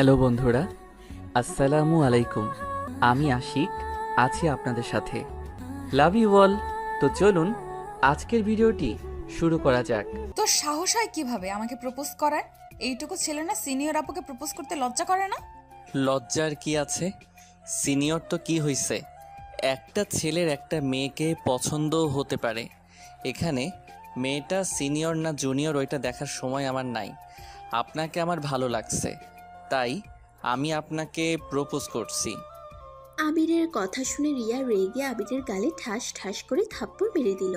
Hello বন্ধুরা, আসসালামু আলাইকুম। আমি আশিক আছি আপনাদের সাথে। Love you all. তো চলুন আজকের ভিডিওটি শুরু করা যাক। তোর সাহস হয় কিভাবে আমাকে প্রপোজ করার? এইটুকু ছেলে না সিনিয়র আপুকে প্রপোজ করতে লজ্জা করে না? লজ্জার কি আছে? সিনিয়র তো কি হইছে, একটা ছেলের একটা মেয়েকে পছন্দও হতে পারে। এখানে মেয়েটা সিনিয়র না জুনিয়র ওইটা দেখার সময় আমার নাই। আপনাকে আমার ভালো লাগছে, তাই আমি আপনাকে প্রপোজ করছি। আবিরের কথা শুনে রিয়া রেগে আবিরের গালে ঠাস ঠাস করে থাপ্পড় মেরে দিল।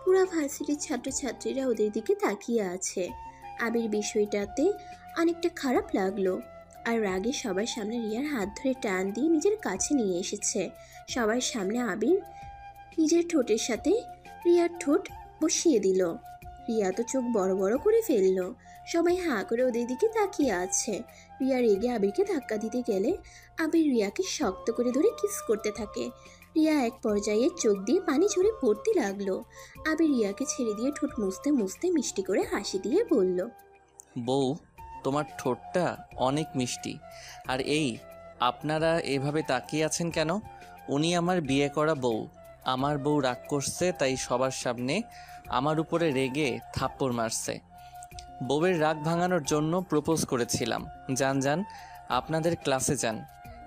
পুরা ভার্সিটির ছাত্রছাত্রীরা ওদের দিকে তাকিয়ে আছে। আবির বিষয়টাতে অনেকটা খারাপ লাগলো, আর রাগে সবার সামনে রিয়ার হাত ধরে টান দিয়ে নিজের কাছে নিয়ে এসেছে। সবার সামনে আবির নিজের ঠোঁটের সাথে রিয়ার ঠোঁট বসিয়ে দিল। রিয়া তো চোখ বড় বড় করে ফেললো। সবাই হাঁ করে ওদের দিকে তাকিয়ে আছে। রিয়া রেগে আবিরকে ধাক্কা দিতে গেলে আবির রিয়াকে শক্ত করে ধরে কিস করতে থাকে। রিয়া এক পর্যায়ে চোখ দিয়ে পানি ঝরে পড়তে লাগলো। আবির রিয়াকে ছেড়ে দিয়ে ঠোঁট মুছতে মুছতে মিষ্টি করে হাসি দিয়ে বলল, বউ, তোমার ঠোঁটটা অনেক মিষ্টি। আর এই, আপনারা এভাবে তাকিয়ে আছেন কেন? উনি আমার বিয়ে করা বউ। আমার বউ রাগ করছে, তাই সবার সামনে আমার উপরে রেগে থাপ্পড় মারছে। বউয়ের রাগ ভাঙানোর জন্য প্রপোজ করেছিলাম। যান যান, আপনাদের ক্লাসে যান।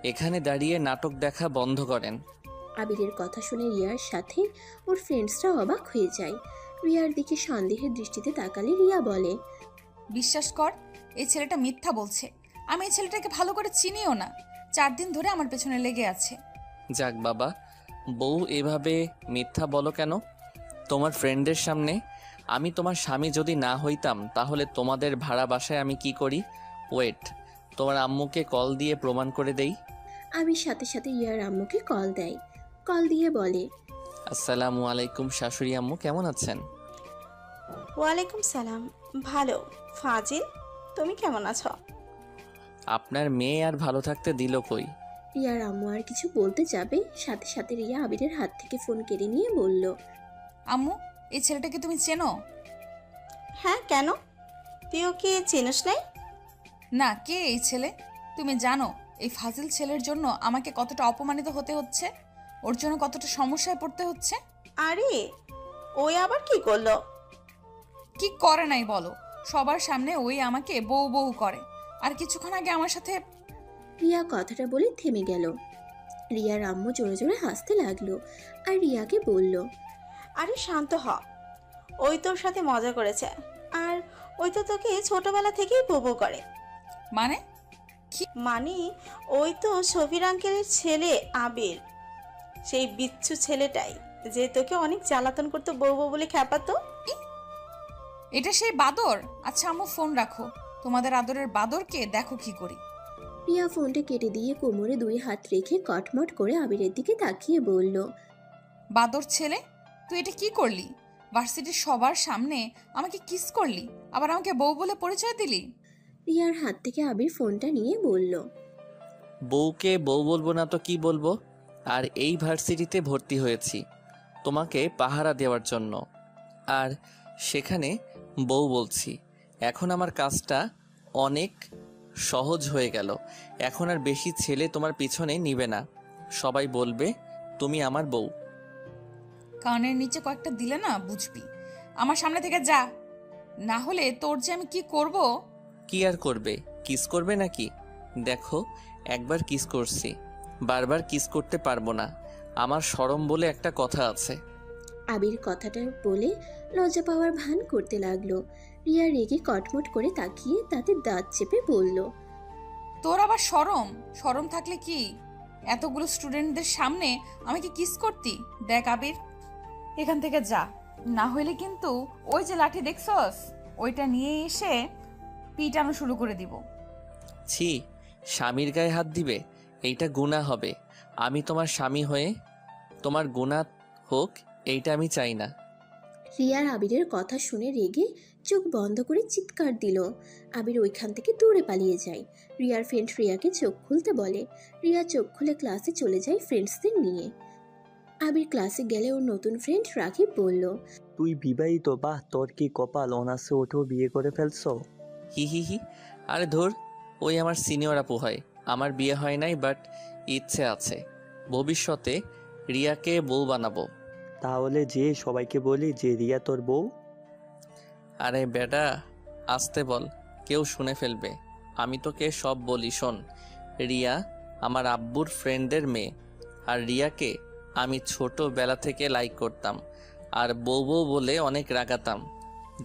এখানে দাঁড়িয়ে নাটক দেখা বন্ধ করেন। আবিরের কথা শুনে রিয়ার সাথে ওর ফ্রেন্ডসরা অবাক হয়ে যায়। রিয়ার দিকে সন্দেহের দৃষ্টিতে তাকালে রিয়া বলে, বিশ্বাস কর, এই ছেলেটা মিথ্যা বলছে। আমি এই ছেলেটাকে ভালো করে চিনিও না। 4 দিন ধরে আমার পেছনে লেগে আছে। যাক বাবা, বউ এভাবে মিথ্যা বলো কেন তোমার ফ্রেন্ডের সামনে? আমি তোমার স্বামী যদি না হইতাম তাহলে তোমাদের ভাড়া বাসায় আমি কি করি? ওয়েট, তোমার আম্মুকে কল দিয়ে প্রমাণ করে দেই। আবির সাথে সাথে রিয়ার আম্মুকে কল দেয়। কল দিয়ে বলে, আসসালামু আলাইকুম শাশুড়ি আম্মু, কেমন আছেন? ওয়ালাইকুম সালাম। ভালো। ফাজিল, তুমি কেমন আছো? আপনার মেয়ে আর ভালো থাকতে দিল কই? রিয়ার আম্মু আর কিছু বলতে যাবে, সাথে সাথে রিয়া আবিরের হাত থেকে ফোন কেড়ে নিয়ে বলল, আম্মু, এই ছেলেটাকে তুমি চেনো? হ্যাঁ, কেন? তুই ওকে চিনিস নাই? না, কে এই ছেলে? তুমি জানো এই ফাজিল ছেলের জন্য আমাকে কতটা অপমানিত হতে হচ্ছে, ওর জন্য কতটা সমস্যায় পড়তে হচ্ছে। আরে, ওই আবার কি করলো? কি করে নাই বলো? সবার সামনে ওই আমাকে বউ বউ করে, আর কিছুক্ষণ আগে আমার সাথে। রিয়া কথাটা বলে থেমে গেল। রিয়ার আম্মু জোরে জোরে হাসতে লাগলো আর রিয়াকে বলল, আরে শান্ত হ। ওই তোর সাথে মজা করেছে, আর ওই তো তোকে ছোটবেলা থেকেই বউ বউ করে। মানে? মানে, ওই তো শফির আঙ্কেলের ছেলে আবির, সেই বিচ্ছু ছেলেটাই যে তোকে অনেক জ্বালাতন করতো বউ বউ বলে খ্যাপাতো। এটা সেই বাদর? আচ্ছা আম্মু, ফোন রাখো। তোমাদের আদরের বাদরকে দেখো কি করি। রিয়া ফোনটা কেটে দিয়ে কোমরে 2 হাত রেখে কটমট করে আবিরের দিকে তাকিয়ে বলল, বাদর ছেলে, তুই এটা কি করলি? ভার্সিটির সবার সামনে আমাকে কিস করলি, আবার আমাকে বউ বলে পরিচয় দিলি। রিয়ার হাত থেকে আবির ফোনটা নিয়ে বলল, বউকে বউ বলবো না তো কি বলবো? আর এই ভার্সিটিতে ভর্তি হয়েছি তোমাকে পাহারা দেওয়ার জন্য, আর সেখানে বউ বলছি। এখন আমার কাজটা অনেক সহজ হয়ে গেল। এখন আর বেশি ছেলে তোমার পিছনে নিবে না। সবাই বলবে তুমি আমার বউ। কানের নিচে কয়েকটা দিলে না বুঝবি। আমার সামনে থেকে যা, না হলে তোর যে আমি কি করব। কি আর করবে? কিস করবে নাকি? দেখো, একবার কিস করছি, বারবার কিস করতে পারবো না। আমার শরম বলে একটা কথা আছে। আবির কথাটা বলে লজ্জা পাওয়ার ভান করতে লাগলো। রিয়া রেগে কটমট করে তাকিয়ে তাতে দাঁত চেপে বলল, তোর আবার শরম? শরম থাকলে কি এতগুলো স্টুডেন্টদের সামনে আমাকে কিস করতি? দেখ আবির, এখান থেকে যা, না হইলে কিন্তু ওই যে লাঠি দেখছস ওইটা নিয়ে এসে পিটানো শুরু করে দিব। ছি, স্বামীর গায়ে হাত দিবে? এইটা গুনাহ হবে। আমি তোমার স্বামী হয়ে তোমার গুনাহ হোক, এইটা আমি চাই না। রিয়ার আবিরের কথা শুনে রেগে চোখ বন্ধ করে চিৎকার দিল। আবির ওইখান থেকে দূরে পালিয়ে যায়। রিয়ার ফ্রেন্ড রিয়াকে চোখ খুলতে বলে। রিয়া চোখ খুলে ক্লাসে চলে যায় ফ্রেন্ডসদের নিয়ে। আবির ক্লাসে গেলে ওর নতুন ফ্রেন্ড রাকিব বলল, তুই বিবাহিত? বাহ, তোর কি কপাল, অনার্সে উঠেও বিয়ে করে ফেলছো। হি হি হি। আরে ধর, ও ওই আমার সিনিয়র আপু হয়। আমার বিয়ে হয় নাই, বাট ইচ্ছে আছে ভবিষ্যতে রিয়াকে বউ বানাবো। তাহলে যে সবাইকে বলি যে রিয়া তোর বউ। আরে বেটা, আসতে বল, কেউ শুনে ফেলবে। আমি তোকে সব বলি শোন। রিয়া আমার আব্বুর ফ্রেন্ডের মেয়ে, আর রিয়াকে আমি ছোটবেলা থেকে লাইক করতাম আর বউ বউ বলে অনেক রাগাতাম,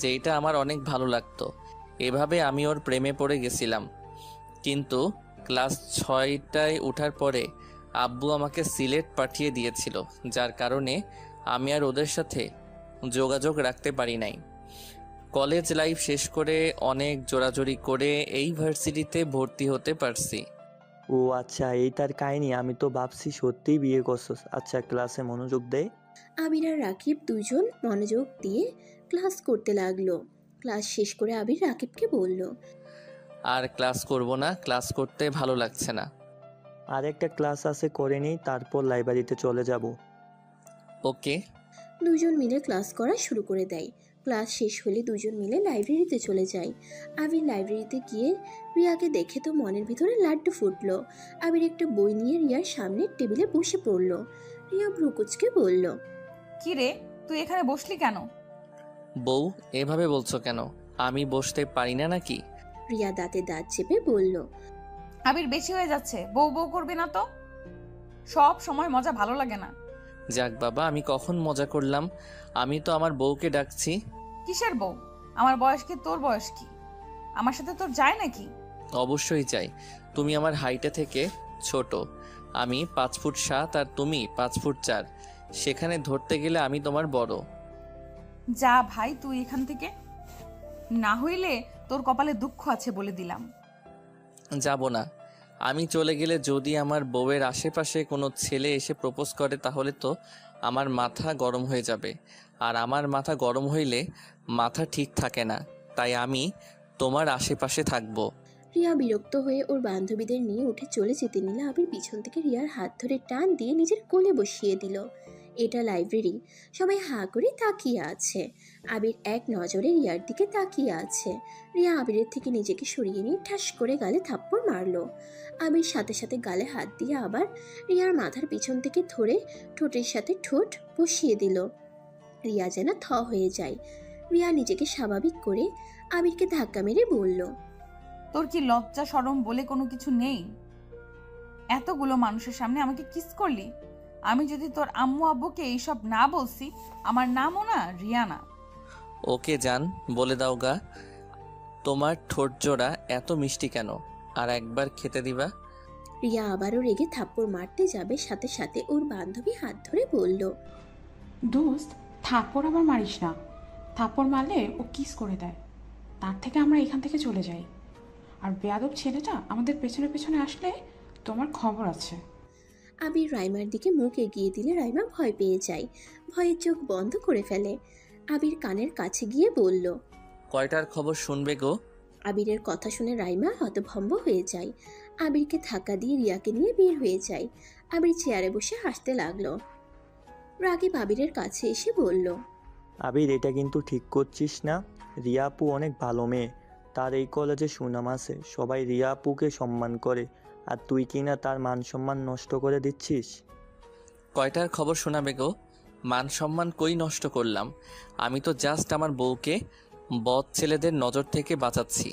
যেইটা আমার অনেক ভালো লাগতো। এভাবে আমি ওর প্রেমে পড়ে গেছিলাম। কিন্তু ক্লাস 6টায় ওঠার পরে আব্বু আমাকে সিলেট পাঠিয়ে দিয়েছিল, যার কারণে আমি আর ওদের সাথে যোগাযোগ রাখতে পারি নাই। কলেজ লাইফ শেষ করে অনেক জোরাজোরি করে এই ভার্সিটিতে ভর্তি হতে পারছি। ও আচ্ছা, এই তার কাহিনী। আমি তো ভাবছি সত্যিই বিয়ে করছস। আচ্ছা, ক্লাসে মনোযোগ দে। আবির আর রাকিব দুজন মনোযোগ দিয়ে ক্লাস করতে লাগলো। ক্লাস শেষ করে আবির রাকিবকে বলল, আর ক্লাস করব না, ক্লাস করতে ভালো লাগছে না। আর একটা ক্লাস আছে, করে নিই, তারপর লাইব্রেরিতে চলে যাব। ওকে। দুজন মিলে ক্লাস করা শুরু করে দেয়। ক্লাস শেষ হলে দুজন মিলে লাইব্রেরিতে চলে যায়। আবির লাইব্রেরিতে গিয়ে রিয়াকে দেখে তো মনের ভিতরে লাড্ডু ফুটলো। আবির একটা বই নিয়ে রিয়ার সামনে টেবিলে বসে পড়ল। রিয়া ভ্রুকুচকে বলল, কি রে, তুই এখানে বসলি কেন? বউ, এভাবে বলছো কেন? আমি বসতে পারি না নাকি? রিয়া দাঁতে দাঁত চেপে বলল, আবির বেশি হয়ে যাচ্ছে, বউ বউ করবি না তো। সব সময় মজা ভালো লাগে না। যাক বাবা, আমি কখন মজা করলাম? আমি তো আমার বউকে ডাকছি। কিসের বউ? আমার বয়স কি তোর বয়স কি? আমার সাথে তোর যায় নাকি? অবশ্যই চাই। তুমি আমার হাইটে থেকে ছোট। আমি 5 ফুট 7 আর তুমি 5 ফুট 4। সেখানে ধরতে গেলে আমি তোমার বড়। যা ভাই তুই এখান থেকে, না হইলে তোর কপালে দুঃখ আছে বলে দিলাম। যাব না। আমি চলে গেলে যদি আমার বউয়ের আশেপাশে কোনো ছেলে এসে প্রপোজ করে তাহলে তো আমার মাথা গরম হয়ে যাবে, আর আমার মাথা গরম হইলে মাথা ঠিক থাকে না। তাই আমি তোমার আশেপাশে থাকবো। রিয়া বিরক্ত হয়ে ওর বান্ধবীদের নিয়ে উঠে চলে যেতে নিলে আবির পিছন থেকে রিয়ার হাত ধরে টান দিয়ে নিজের কোলে বসিয়ে দিল। এটা লাইব্রেরি, সবাই হাঁ করে তাকিয়ে আছে। আবির এক নজরে রিয়ার দিকে তাকিয়ে আছে। রিয়া আবিরের থেকে নিজেকে সরিয়ে নিয়ে ঠাস করে গালে থাপ্পড় মারলো। আবির সাথে সাথে গালে হাত দিয়ে আবার রিয়ার মাথার পিছন থেকে ধরে ঠোঁটের সাথে ঠোঁট বসিয়ে দিল। রিয়া যেন থ হয়ে যায়। রিয়া নিজেকে স্বাভাবিক করে আবিরকে ধাক্কা মেরে বলল, তোর কি লজ্জা শরম বলে কোনো কিছু নেই? এতগুলো মানুষের সামনে আমাকে কিস করলি। আমি যদি তোর আম্মু আব্বুকে এইসব না বলছি, আমার নামও না রিয়া না। ওকে জান, বলে দাও গা, তোমার ঠোঁট জোড়া এত মিষ্টি কেন? আর একবার খেতে দিবা? রিয়া আবারও রেগে থাপ্পড় মারতে যাবে, সাথে সাথে ওর বান্ধবী হাত ধরে বলল, দোস্ত, থাপ্পড় আবার মারিস না। থাপ্পড় মারলে ও কিস করে দেয়। তার থেকে আমরা এখান থেকে চলে যাই। আর বেয়াদব ছেলেটা আমাদের পেছনে পেছনে আসলে তোমার খবর আছে। আবির রাইমার দিকে মুখ এগিয়ে দিলে রাইমা ভয় পেয়ে যায়। ভয়ে চোখ বন্ধ করে ফেলে। আবির কানের কাছে গিয়ে বলল, কয়টার খবর শুনবে গো? আবিরের কথা শুনে রাইমা হতভম্ব হয়ে যায়। আবিরকে ধাক্কা দিয়ে রিয়াকে নিয়ে বের হয়ে যায়। আবির চেয়ারে বসে হাসতে লাগলো। রাকিব আবিরের কাছে এসে বলল, আবির, এটা কিন্তু ঠিক করছিস না। রিয়া আপু অনেক ভালো মেয়ে, তার এই কলেজে সুনাম আছে, সবাই রিয়া আপুকে সম্মান করে, আর তুই কিনা তার মান সম্মান নষ্ট করে দিচ্ছিস। কয়টার খবর শোনাবে গো? মান সম্মান কই নষ্ট করলাম? আমি তো জাস্ট আমার বউকে বদ ছেলেদের নজর থেকে বাঁচাচ্ছি।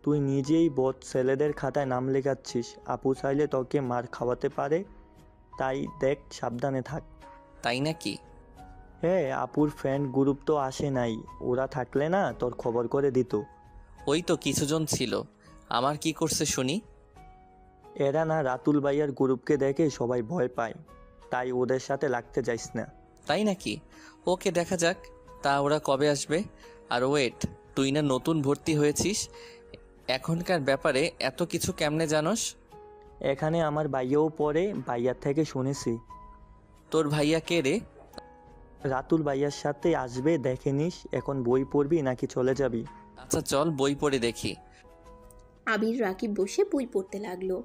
তুই নিজেই বদ ছেলেদের খাতায় নাম লেখাচ্ছিস। আপু চাইলে তোকে মার খাওয়াতে পারে, তাই দেখ, সাবধানে থাক। তাই নাকি? হ্যাঁ, আপুর ফ্রেন্ড গ্রুপ তো আসে নাই, ওরা থাকলে না তোর খবর করে দিত। ওই তো কিছুজন ছিল। আমার কি করছে শুনি? এরা না রাতুল ভাইয়ার গ্রুপকে দেখে সবাই ভয় পায়, তাই ওদের সাথে লাগতে যাইস না। তাই নাকি? ওকে, দেখা যাক। তা ওরা কবে আসবে? আর ওয়েট, তুই না নতুন ভর্তি হয়েছিস, এখনকার ব্যাপারে এত কিছু কেমনে জানোস? এখানে আমার ভাইয়াও পড়ে, ভাইয়ার থেকে শুনেছি। তোর ভাইয়া কে রে? রাতুল ভাইয়ার সাথে আসবে, দেখে নিস। এখন বই পড়বি নাকি চলে যাবি? আচ্ছা চল, বই পড়ে দেখি। আবির রাকিব বসে বই পড়তে লাগলো।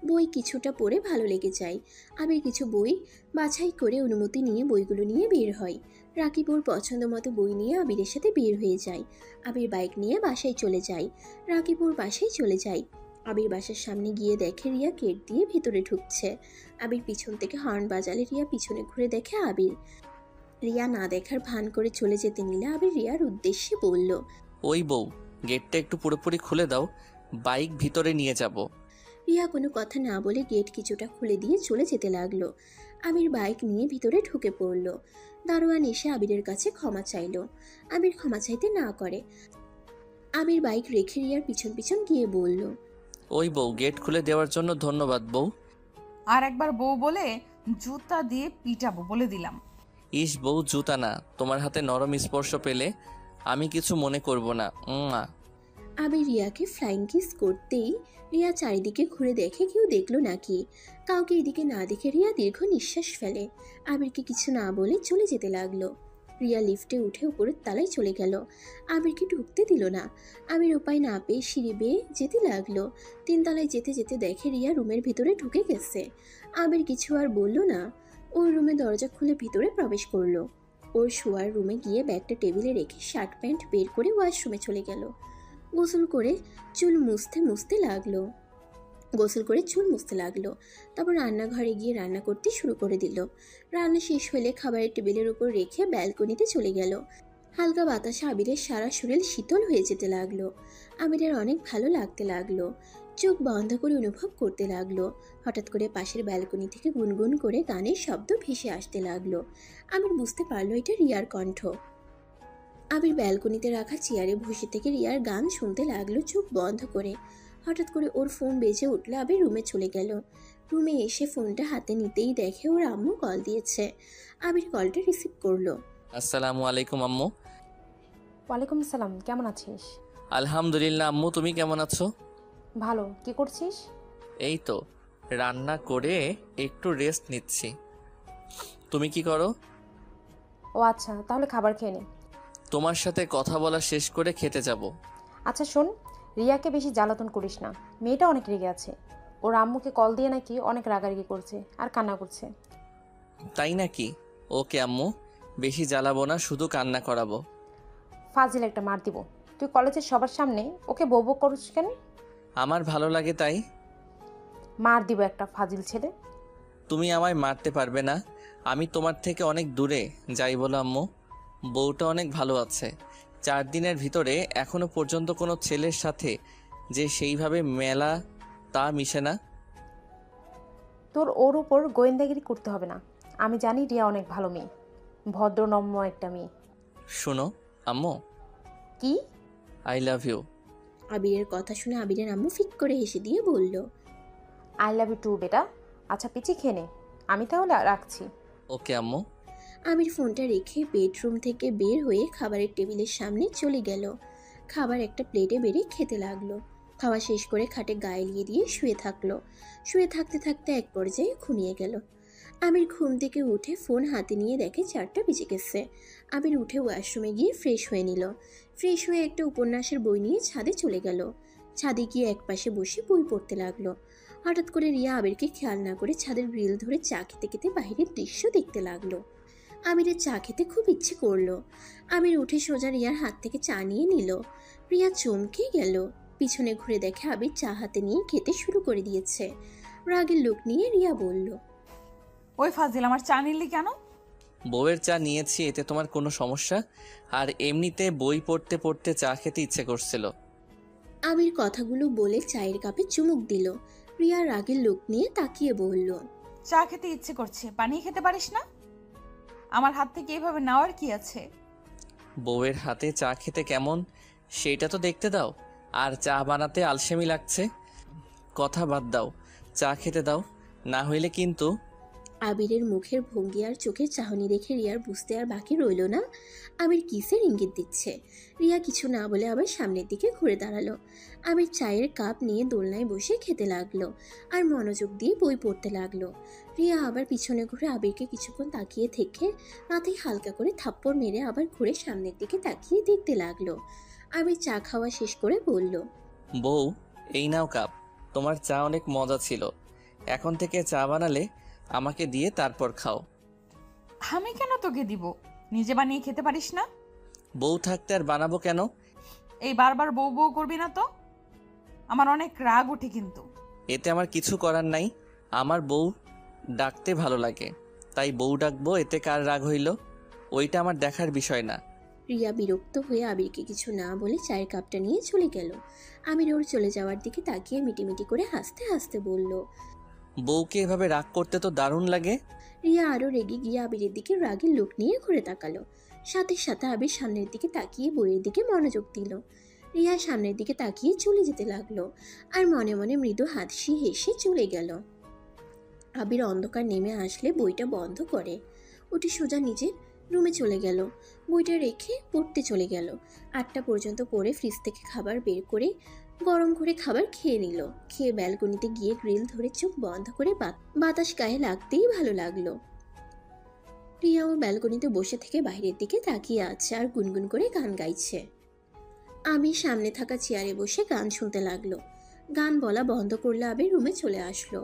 বই কিছুটা পড়ে ভালো লেগে যায়। আবির কিছু বই বাছাই করে অনুমতি নিয়ে বইগুলো নিয়ে বের হয়। রাকিব ওর পছন্দ মতো বই নিয়ে আবিরের সাথে বের হয়ে যায়। আবির বাইক নিয়ে বাসায় চলে যায়। রাকিব ওর বাসায় চলে যায়। আবির বাসার সামনে গিয়ে দেখে রিয়া গেট দিয়ে ভিতরে ঢুকছে। আবির পিছন থেকে হর্ন বাজালে রিয়া পিছনে ঘুরে দেখে আবির। রিয়া না দেখার ভান করে চলে যেতে নিলে আবির রিয়ার উদ্দেশ্যে বলল, ওই বউ, গেটটা একটু পুরোপুরি খুলে দাও, বাইক ভিতরে নিয়ে যাব। রিয়া কোনো কথা না বলে গেট কিছুটা খুলে দিয়ে চলে যেতে লাগলো। আবির বাইক নিয়ে ভিতরে ঢুকে পড়ল। দারোয়ান এসে আবিরের কাছে ক্ষমা চাইল। আবির ক্ষমা চাইতে না করে। আবির বাইক রেখে রিয়ার পিছন পিছন গিয়ে বলল, ওই বউ, গেট খুলে দেওয়ার জন্য ধন্যবাদ বউ। আর একবার বউ বলে জুতা দিয়ে পিটাবো বলে দিলাম। ইস বউ, জুতা না, তোমার হাতে নরম স্পর্শ পেলে আমি কিছু মনে করব না। আবির রিয়াকে ফ্লাইং কিস করতেই রিয়া চারিদিকে ঘুরে দেখে কেউ দেখলো নাকি। কাউকে এদিকে না দেখে রিয়া দীর্ঘ নিঃশ্বাস ফেলে। আবিরকে কিছু না বলে চলে যেতে লাগলো। রিয়া লিফটে উঠে উপরের তলায় চলে গেল। আবিরকে ঢুকতে দিল না। আবির উপায় না পেয়ে সিঁড়ি বেয়ে যেতে লাগলো। 3 তলায় যেতে যেতে দেখে রিয়া রুমের ভিতরে ঢুকে গেছে। আবির কিছু আর বলল না। ওর রুমে দরজা খুলে ভিতরে প্রবেশ করলো। ওর শোয়ার রুমে গিয়ে ব্যাগটা টেবিলে রেখে শার্ট প্যান্ট বের করে ওয়াশরুমে চলে গেল। গোসল করে চুল মুছতে লাগলো। তারপর রান্নাঘরে গিয়ে রান্না করতে শুরু করে দিল। রান্না শেষ হলে খাবারের টেবিলের উপর রেখে ব্যালকনিতে চলে গেল। হালকা বাতাসে আবিরের সারা শরীর শীতল হয়ে যেতে লাগলো। আবিরের অনেক ভালো লাগতে লাগলো। চোখ বন্ধ করে অনুভব করতে লাগলো। হঠাৎ করে পাশের ব্যালকনি থেকে গুনগুন করে গানের শব্দ ভেসে আসতে লাগলো। আবির বুঝতে পারলো এটা রিয়ার কণ্ঠ। আবির ব্যালকনিতে রাখা চেয়ারে বসে থেকে রিয়ার গান শুনতে লাগলো চোখ বন্ধ করে। হঠাৎ করে ওর ফোন বেজে উঠলে আবির রুমে চলে গেল। রুমে এসে ফোনটা হাতে নিতেই দেখে ওর আম্মু কল দিয়েছে। আবির কলটা রিসিভ করলো। আসসালামু আলাইকুম আম্মু। ওয়ালাইকুম আসসালাম, কেমন আছিস? আলহামদুলিল্লাহ আম্মু, তুমি কেমন আছো? ভালো। কি করছিস? এই তো রান্না করে একটু রেস্ট নিচ্ছি। তুমি কি করো? ও আচ্ছা, তাহলে খাবার খেয়ে নে। তোমার সাথে কথা বলা শেষ করে খেতে যাব। আচ্ছা শোন, রিয়াকে বেশি জ্বালাতন করিস না, মেয়েটা অনেক রেগে আছে। ওর আম্মুকে কল দিয়ে নাকি অনেক রাগারাগি করছে আর কান্না করছে। তাই নাকি? ওকে আম্মু, বেশি জ্বালাবো না, শুধু কান্না করাবো। ফাজিল একটা মার দিব। তুই কলেজের সবার সামনে ওকে বউ বউ করিস কেন? আমার ভালো লাগে তাই। মার দিব একটা, ফাজিল ছেলে। তুমি আমায় মারতে পারবে না, আমি তোমার থেকে অনেক দূরে। যাই বলো আম্মু, বউটা অনেক ভালো আছে। 4 দিনের ভিতরে এখনো পর্যন্ত কোনো ছেলের সাথে যে সেইভাবে মেলা তা মিশে না। তোর ওর উপর গোয়েন্দাগিরি করতে হবে না। আমি জানি রিয়া অনেক ভালো মেয়ে, ভদ্রনম্য একটা মেয়ে। শোনো আম্মু, কি? I love you. আবিরের কথা শুনে আবিরের আম্মু ফিক করে হেসে দিয়ে বলল, আই লাভ ইউ টু বেটা। আচ্ছা পিচি খেয়ে নে, আমি তাহলে রাখছি। ওকে আম্মু। আবির ফোনটা রেখে বেডরুম থেকে বের হয়ে খাবারের টেবিলের সামনে চলে গেল। খাবার একটা প্লেটে বেড়ে খেতে লাগলো। খাওয়া শেষ করে খাটে গায়ে লিয়ে দিয়ে শুয়ে থাকলো। শুয়ে থাকতে থাকতে এক পর্যায়ে ঘুমিয়ে গেল। আবির ঘুম থেকে উঠে ফোন হাতে নিয়ে দেখে 4টা বেজে গেছে। আবির উঠে ওয়াশরুমে গিয়ে ফ্রেশ হয়ে নিল। ফ্রেশ হয়ে একটা উপন্যাসের বই নিয়ে ছাদে চলে গেল। ছাদে গিয়ে একপাশে বসে বই পড়তে লাগলো। হঠাৎ করে রিয়া আবিরকে খেয়াল না করে ছাদের গ্রিল ধরে চা খেতে খেতে বাইরের দৃশ্য দেখতে লাগলো। আবিরের চা খেতে খুব ইচ্ছে করলো। আবির উঠে সোজা রিয়ার হাত থেকে চা নিয়ে নিল। রিয়া চমকে গেল। পিছনে ঘুরে দেখে আবির চা হাতে নিয়ে খেতে শুরু করে দিয়েছে। রাগের লোক নিয়ে রিয়া বলল, ওই ফাজিল, আমার চা নিলি কেন? বউয়ের চা নিয়েছি, এতে তোমার কোনো সমস্যা? আর এমনিতে বই পড়তে পড়তে চা খেতে ইচ্ছে করছিল। আবির কথাগুলো বলে চায়ের কাপে চুমুক দিল। রিয়া রাগের লোক নিয়ে তাকিয়ে বলল, চা খেতে ইচ্ছে করছে, বানিয়ে খেতে পারিস না? আমার হাত থেকে এইভাবে নেওয়ার কি আছে? বউয়ের হাতে চা খেতে কেমন সেইটা তো দেখতে দাও। আর চা বানাতে আলসেমি লাগছে। কথা বাদ দাও, চা খেতে দাও, না হইলে কিন্তু। আবিরের মুখের ভঙ্গি আর চোখের চাহনি দেখে রিয়ার বুঝতে আর বাকি রইল না আবির কিসের ইঙ্গিত দিচ্ছে। রিয়া কিছু না বলে আবার সামনের দিকে ঘুরে দাঁড়ালো। আবির চায়ের কাপ নিয়ে দোলনায় বসে খেতে লাগলো আর মনোযোগ দিয়ে বই পড়তে লাগলো। রিয়া আবার পিছনে ঘুরে আবিরকে কিছুক্ষণ তাকিয়ে থেকে মাথায় হালকা করে থাপ্পড় মেরে আবার ঘুরে সামনের দিকে তাকিয়ে দেখতে লাগলো। আবির চা খাওয়া শেষ করে বলল, বউ, এই নাও কাপ, তোমার চা অনেক মজা ছিল। এখন থেকে চা বানালে আমাকে দিয়ে তারপর খাও। আমি কেন তোকে দিব? নিজে বানিয়ে খেতে পারিস না? বউ থাকতে আর বানাবো কেন? এই বারবার বউ বউ করবি না তো। আমার অনেক রাগ ওঠে কিন্তু। এতে আমার কিছু করার নাই। আমার বউ ডাকতে ভালো লাগে, তাই বউ ডাকবো, এতে কার রাগ হইল ওইটা আমার দেখার বিষয় না। রিয়া বিরক্ত হয়ে আবিরকে কিছু না বলে চায়ের কাপটা নিয়ে চলে গেল। আবির ওর চলে যাওয়ার দিকে তাকিয়ে মিটিমিটি করে হাসতে হাসতে বলল। বউকে এভাবে রাগ করতে তো দারুণ লাগে। রিয়া আরো রেগে গিয়ে আবিরের দিকে রাগের লোক নিয়ে ঘুরে তাকালো। সাথে সাথে আবির সামনের দিকে তাকিয়ে বইয়ের দিকে মনোযোগ দিল। রিয়া সামনের দিকে তাকিয়ে চলে যেতে লাগলো আর মনে মনে মৃদু হাসি হেসে চলে গেল। আবির অন্ধকার নেমে আসলে বইটা বন্ধ করে উঠে সোজা নিজের রুমে চলে গেল। বইটা রেখে পড়তে চলে গেল। 8টা পর্যন্ত পড়ে ফ্রিজ থেকে খাবার বের করে গরম করে খাবার খেয়ে নিল। খেয়ে ব্যালকনিতে গিয়ে গ্রিল ধরে চোখ বন্ধ করে বাতাস গায়ে লাগতেই ভালো লাগলো। রিয়া ওর ব্যালকনিতে বসে থেকে বাইরের দিকে তাকিয়ে আছে আর গুনগুন করে গান গাইছে। আমি সামনে থাকা চেয়ারে বসে গান শুনতে লাগলো। গান বলা বন্ধ করলে আবির রুমে চলে আসলো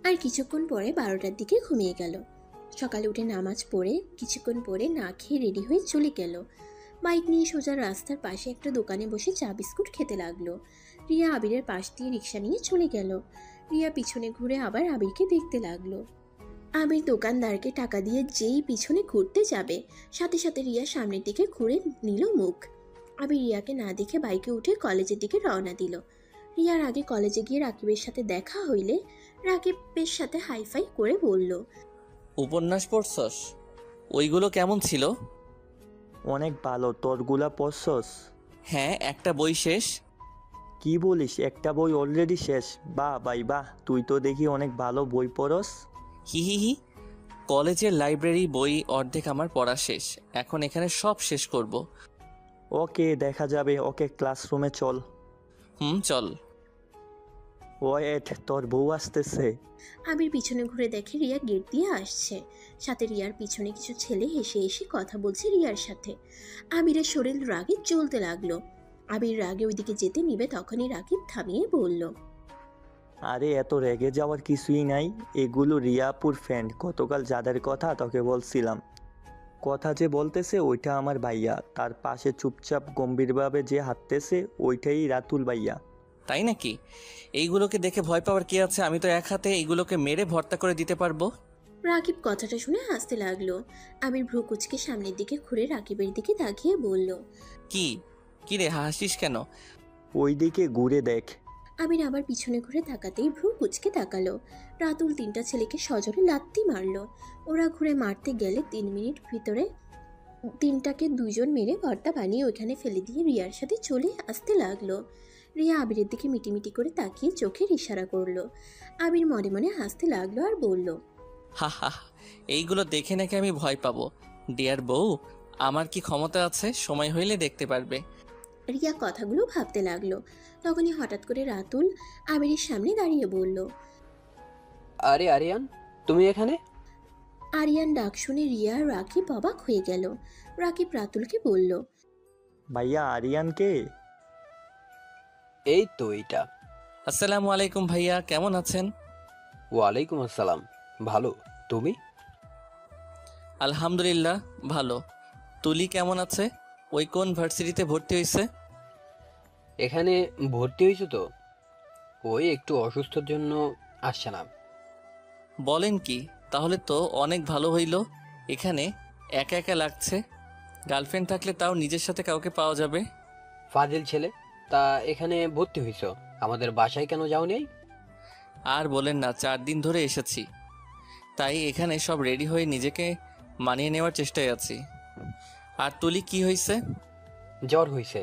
আর কিছুক্ষণ পরে 12টার দিকে ঘুমিয়ে গেল। সকালে উঠে নামাজ পড়ে কিছুক্ষণ পরে না খেয়ে রেডি হয়ে চলে গেল। বাইক নিয়ে সোজা রাস্তার পাশে একটা দোকানে বসে চা বিস্কুট খেতে লাগলো। রিয়া আবিরের পাশ দিয়ে রিক্সা নিয়ে চলে গেল। রিয়া পিছনে ঘুরে আবার আবিরকে দেখতে লাগলো। আবির দোকানদারকে টাকা দিয়ে যেই পিছনে ঘুরতে যাবে সাথে সাথে রিয়া সামনের দিকে ঘুরে নিল মুখ। আবির রিয়াকে না দেখে বাইকে উঠে কলেজের দিকে রওনা দিল। রিয়ার আগে কলেজে গিয়ে রাকিবের সাথে দেখা হইলে রাকিবের সাথে হাইফাই করে বলল। উপন্যাস পড়ছস? ওইগুলো কেমন ছিল? অনেক ভালো, তোরগুলা পড়ছস? হ্যাঁ, একটা বই শেষ। কি বলিস, একটা বই অলরেডি শেষ? বাহ ভাই বাহ, তুই তো দেখি অনেক ভালো বই পড়স। হি হি হি। কলেজের লাইব্রেরি বই অর্ধেক আমার পড়া শেষ, এখন এখানে সব শেষ করব। ওকে, দেখা যাবে। ওকে, ক্লাসরুমে চল। চল। ওয়েট, তোর বউ আসতেছে। আবির পিছনে ঘুরে দেখে রিয়া গেট দিয়ে আসছে। সাথে রিয়ার পিছনে কিছু ছেলে হেসে হেসে কথা বলছে রিয়ার সাথে। আবিরের শরীর রাগে জ্বলতে লাগলো। আবির রাগে ওইদিকে যেতে নিবে তখনই রাকিব থামিয়ে বলল। আরে এত রেগে যাওয়ার কিছুই নাই, এগুলো রিয়াপুর ফ্রেন্ড। গতকাল যাদের কথা তোকে বলছিলাম, কথা যে বলতেছে ওইটা আমার ভাইয়া। তার পাশে চুপচাপ গম্ভীরভাবে যে হাঁটতেছে ওইটাই রাতুল ভাইয়া। তাই নাকি? এইগুলোকে দেখে ভয় পাওয়ার কি আছে? আমি তো এক হাতে এইগুলোকে মেরে ভর্তা করে দিতে পারবো। রাকিব কথাটা শুনে হাসতে লাগলো। আবির ভ্রু কুচকে সামনের দিকে ঘুরে রাকিবের দিকে তাকিয়ে বলল। কি রে, হাসিস কেন? ওই দিকে ঘুরে দেখ। আবির আবার পিছনে ঘুরে তাকাতেই ভ্রু কুচকে তাকালো। রাতুল 3টা ছেলেকে সজোরে লাত্তি মারলো। ওরা ঘুরে মারতে গেলে 3 মিনিট ভিতরে 3টাকে 2জন মেরে ভর্তা বানিয়ে ওইখানে ফেলে দিয়ে রিয়ার সাথে চলে আসতে লাগলো। রিয়া আবিরের দিকে মিটিমিটি করে তাকিয়ে চোখের ইশারা করলো। আবির মনে মনে হাসতে লাগলো আর বলল। হা হা, এইগুলো দেখে নাকি আমি ভয় পাবো? ডিয়ার বউ, আমার কি ক্ষমতা আছে? সময় হইলে দেখতে পারবে। রিয়া কথাগুলো ভাবতে লাগলো। তখনই হঠাৎ করে রাতুল আবিরের সামনে দাঁড়িয়ে বলল। আরে আরিয়ান, তুমি এখানে? আরিয়ান ডাক শুনে রিয়া আর রাকিব অবাক হয়ে গেল। রাকিব রাতুলকে বলল। ভাইয়া, আরিয়ানকে? এই তো এইটা। আসসালামু আলাইকুম ভাইয়া, কেমন আছেন? ওয়ালাইকুম আসসালাম, ভালো। তুমি? আলহামদুলিল্লাহ ভালো। তুলি কেমন আছে? ওই কোন ভার্সিটিতে ভর্তি হয়েছে? এখানে ভর্তি হয়েছো তো? ওই একটু অসুস্থর জন্য আসছে না। বলেন কি? তাহলে তো অনেক ভালো হইল। এখানে একা একা লাগছে। গার্লফ্রেন্ড থাকলে তাও নিজের সাথে কাউকে পাওয়া যাবে। ফাজিল ছেলে, তা এখানে ভর্তি হয়েছো, আমাদের বাসায় কেন যাওনি? আর বলেন না, 4 দিন ধরে এসেছি, তাই এখানে সব রেডি হয়ে নিজেকে মানিয়ে নেওয়ার চেষ্টায় আছি। আর তুলি কি হয়েছে? জ্বর হয়েছে,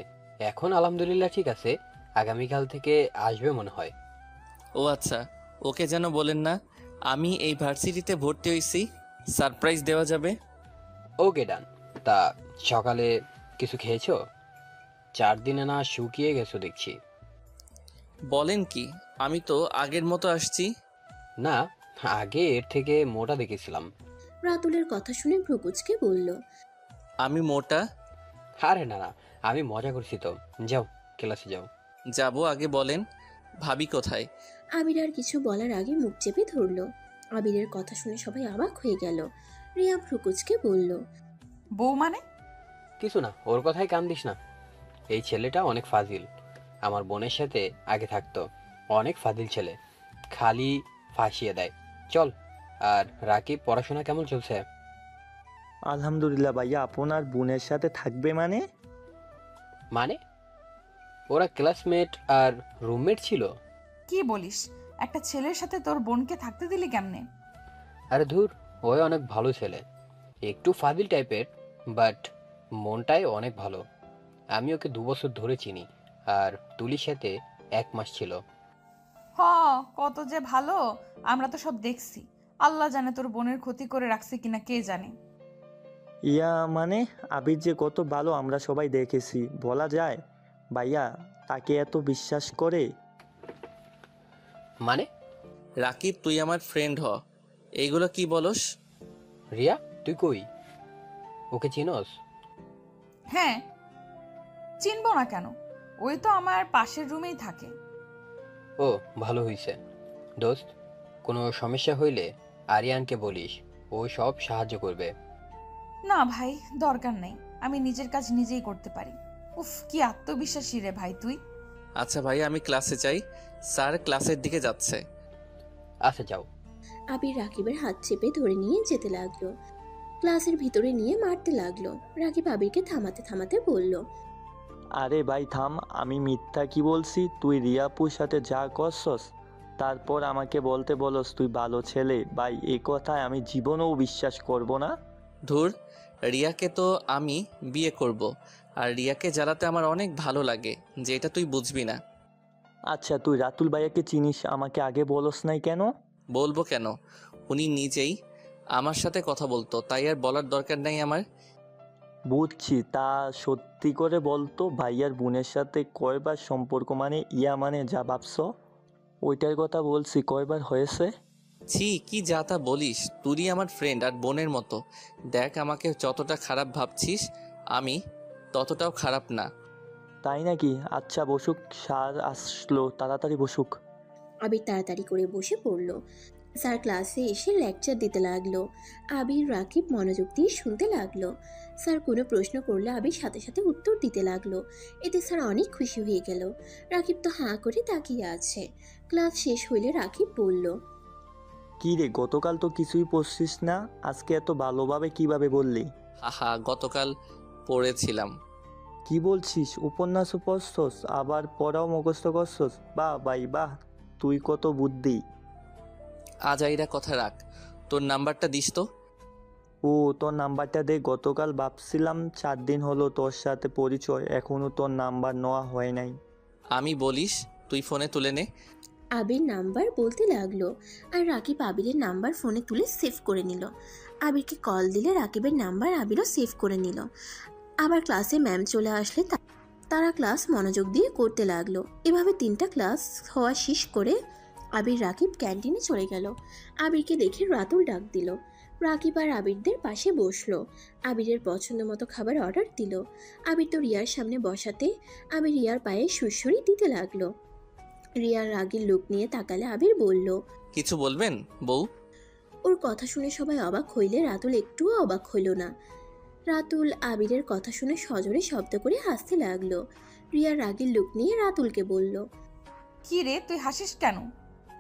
এখন আলহামদুলিল্লাহ ঠিক আছে। আগামীকাল থেকে আসবে মনে হয়। ও আচ্ছা, ওকে যেন বলেন না আমি এই ভার্সিটিতে ভর্তি হয়েছি, সারপ্রাইজ দেওয়া যাবে। ওকে ডান। তা সকালে কিছু খেয়েছো? 4 দিনে না শুকিয়ে গেছো দেখছি। বলেন কি, আমি তো আগের মতো আসছি। না, আগে এর থেকে মোটা দেখেছিলাম। রাতুলের কথা শুনে ভ্রুকুচকে বলল। আমি মোটা? আরে না না, আমি মজা করছি তো। যাও, ক্লাসে যাও। যাব, আগে বলেন ভাবি কোথায়? আবির আর কিছু বলার আগে মুখ চেপে ধরল। আবিরের কথা শুনে সবাই অবাক হয়ে গেল। রিয়া ভ্রুকুচকে বলল। বউ মানে? কিছু না, ওর কথাই কান দিস না। এই ছেলেটা অনেক ফাজিল, আমার বোনের সাথে আগে থাকতো, অনেক ফাজিল ছেলে, খালি ফাঁসিয়ে দেয়। চল। আর রাকিব, পড়াশোনা কেমন চলছে? আলহামদুলিল্লাহ ভাইয়া। আপনার বোনের সাথে থাকবে মানে? মানে ওরা ক্লাসমেট আর রুমমেট ছিল। কি বলিস? একটা ছেলের সাথে তোর বোনকে থাকতে দিলি কেমনে? আরে ধুর, ওই অনেক ভালো ছেলে, একটু ফাজিল টাইপের, বাট মনটাই অনেক ভালো। আমি ওকে 2 বছর ধরে চিনি, আর তুলির সাথে 1 মাস ছিল। হ, কত যে ভালো, আমরা তো সব দেখছি। আল্লাহ জানে তোর বোনের ক্ষতি করে রাখছে কিনা, কে জানে। ইয়া মানে আবির যে কত ভালো আমরা সবাই দেখেছি, বলা যায়? ভাইয়া তাকে এত বিশ্বাস করে? মানে? রাকিব, তুই আমার ফ্রেন্ড হ। এইগুলো কি বলস? রিয়া, তুই কই? ওকে চিনস? হ্যাঁ, চিনবো না কেন? ওই তো আমার পাশের রুমেই থাকে। ও, ভালো হইছে। দোস্ত, কোনো সমস্যা হইলে আরিয়ানকে বলিস, ও সব সাহায্য করবে। না ভাই, দরকার নেই, আমি নিজের কাজ নিজেই করতে পারি। উফ, কি আত্মবিশ্বাসী রে ভাই তুই। আচ্ছা ভাই, আমি ক্লাসে যাই, স্যার ক্লাসের দিকে যাচ্ছে। আচ্ছা, যাও। আবির রাকিবের হাত চেপে ধরে নিয়ে যেতে লাগলো। ক্লাসের ভিতরে নিয়ে মারতে লাগলো। রাকিব আবিরকে থামাতে থামাতে বলল, আরে ভাই থাম, আমি মিথ্যা কি বলছি? তুই রিয়াপুর সাথে যা করছস, তারপর আমাকে বলতে বলস তুই ভালো ছেলে। ভাই এই কথায় আমি জীবনেও বিশ্বাস করব না। ধুর, রিয়াকে তো আমি বিয়ে করব, আর রিয়াকে জ্বালাতে আমার অনেক ভালো লাগে, যেটা তুই বুঝবি না। আচ্ছা তুই রাতুল ভাইয়াকে চিনিস, আমাকে আগে বলস নাই কেন? বলবো কেন? উনি নিজেই আমার সাথে কথা বলতো, তাই আর বলার দরকার নাই আমার। বুঝছি, তা সত্যি করে বলতো ভাইয়ার বোনের সাথে কয়বার সম্পর্ক, মানে ইয়া মানে যা ভাবছ ওইটার কথা বলছি, কয়বার হয়েছে? ছি, কি যা তা বলিস? তুই আমার ফ্রেন্ড আর বোনের মতো। দেখ, আমাকে যতটা খারাপ ভাবছিস আমি ততটাও খারাপ না। তাই নাকি? আচ্ছা বসুক, স্যার আসলো, তাড়াতাড়ি বসুক। আবির তাড়াতাড়ি করে বসে পড়ল। স্যার ক্লাসে এসে লেকচার দিতে লাগলো। আবির রাকিব মনোযোগ দিয়ে শুনতে লাগলো। স্যার কোনো প্রশ্ন করলে আবির সাথে সাথে উত্তর দিতে লাগলো। এতে স্যার অনেক খুশি হয়ে গেল। রাকিব তো হাঁ করে তাকিয়ে আছে। ক্লাস শেষ হইলে রাকিব বলল, কি রে, গতকাল তো কিছুই পড়ছিস না, আজকে এত ভালোভাবে কিভাবে বললি? হাহা, গতকাল পড়েছিলাম। কি বলছিস? উপন্যাসও পড়ছস, আবার পড়াও মুখস্থ করছস? বাহ ভাই বাহ, তুই কত বুদ্ধি। আজাইরা কথা রাখ, তোর নাম্বারটা দিস তো। ও তোর নাম্বারটা দে। গতকাল ভাবছিলাম 4 দিন হলো তোর সাথে পরিচয়, এখনো তোর নাম্বার নেওয়া হয় নাই। আমি বলিস, তুই ফোনে তুলে নে। আবির নাম্বার বলতে লাগলো, আর রাকিব আবিরের নাম্বার ফোনে তুলে সেভ করে নিল। আবিরকে কল দিলে রাকিবের নাম্বার আবিরও সেভ করে নিল। আবার ক্লাসে ম্যাম চলে আসলে তারা ক্লাস মনোযোগ দিয়ে করতে লাগলো। এভাবে 3টা ক্লাস হওয়া শেষ করে আবির রাকিব ক্যান্টিনে চলে গেল। আবিরকে দেখে রাতুল ডাক দিল। রাকিব আর আবিরদের পাশে বসলো। আবিরের পছন্দ মতো খাবার অর্ডার দিল। আবির তো রিয়ার সামনে বসাতে আবির রিয়ার পায়ে সুরসুরি দিতে লাগলো। রিয়ার রাগের লুক নিয়ে তাকালে আবির বলল, কিছু বলবেন বউ? ওর কথা শুনে সবাই অবাক হইলে রাতুল একটুও অবাক হইল না। রাতুল আবিরের কথা শুনে সজোরে শব্দ করে হাসতে লাগলো। রিয়ার রাগের লুক নিয়ে রাতুলকে বলল, কি রে, তুই হাসিস কেন?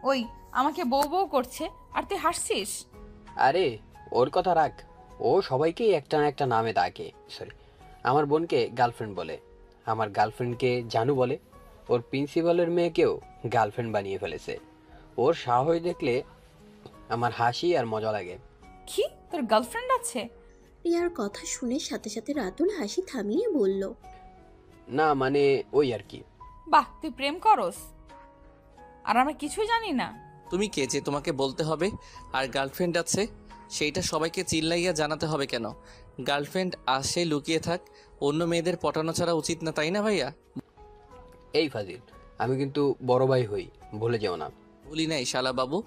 ওই, আমাকে বউ বউ করছে আর তুই হাসছিস? আরে ওর কথা রাখ, ও সবাইকেই একটা না একটা নামে ডাকে। সরি, আমার বোনকে গার্লফ্রেন্ড বলে, আমার গার্লফ্রেন্ডকে জানু বলে, ওর প্রিন্সিপালের মেয়েকেও গার্লফ্রেন্ড বানিয়ে ফেলেছে। ওর সাহস দেখলে আমার হাসি আর মজা লাগে। কি, তোর গার্লফ্রেন্ড আছে? রিয়ার কথা শুনে সাথে সাথে রাতুল হাসি থামিয়ে বলল, না মানে ওই আর কি। বাহ, তুই প্রেম করস আর আমরা কিছুই জানি না? তুমি কে যে তোমাকে বলতে হবে? আর গার্লফ্রেন্ড আছে সেইটা সবাইকে চিল্লাইয়া জানাতে হবে কেন? গার্লফ্রেন্ড আসে লুকিয়ে থাক, অন্য মেয়েদের পটানো ছাড়া উচিত না, তাই না ভাইয়া? এই ফাজিল, আমি কিন্তু বড় ভাই হই, ভুলে যেও না। ভুলি নাই শালা বাবু।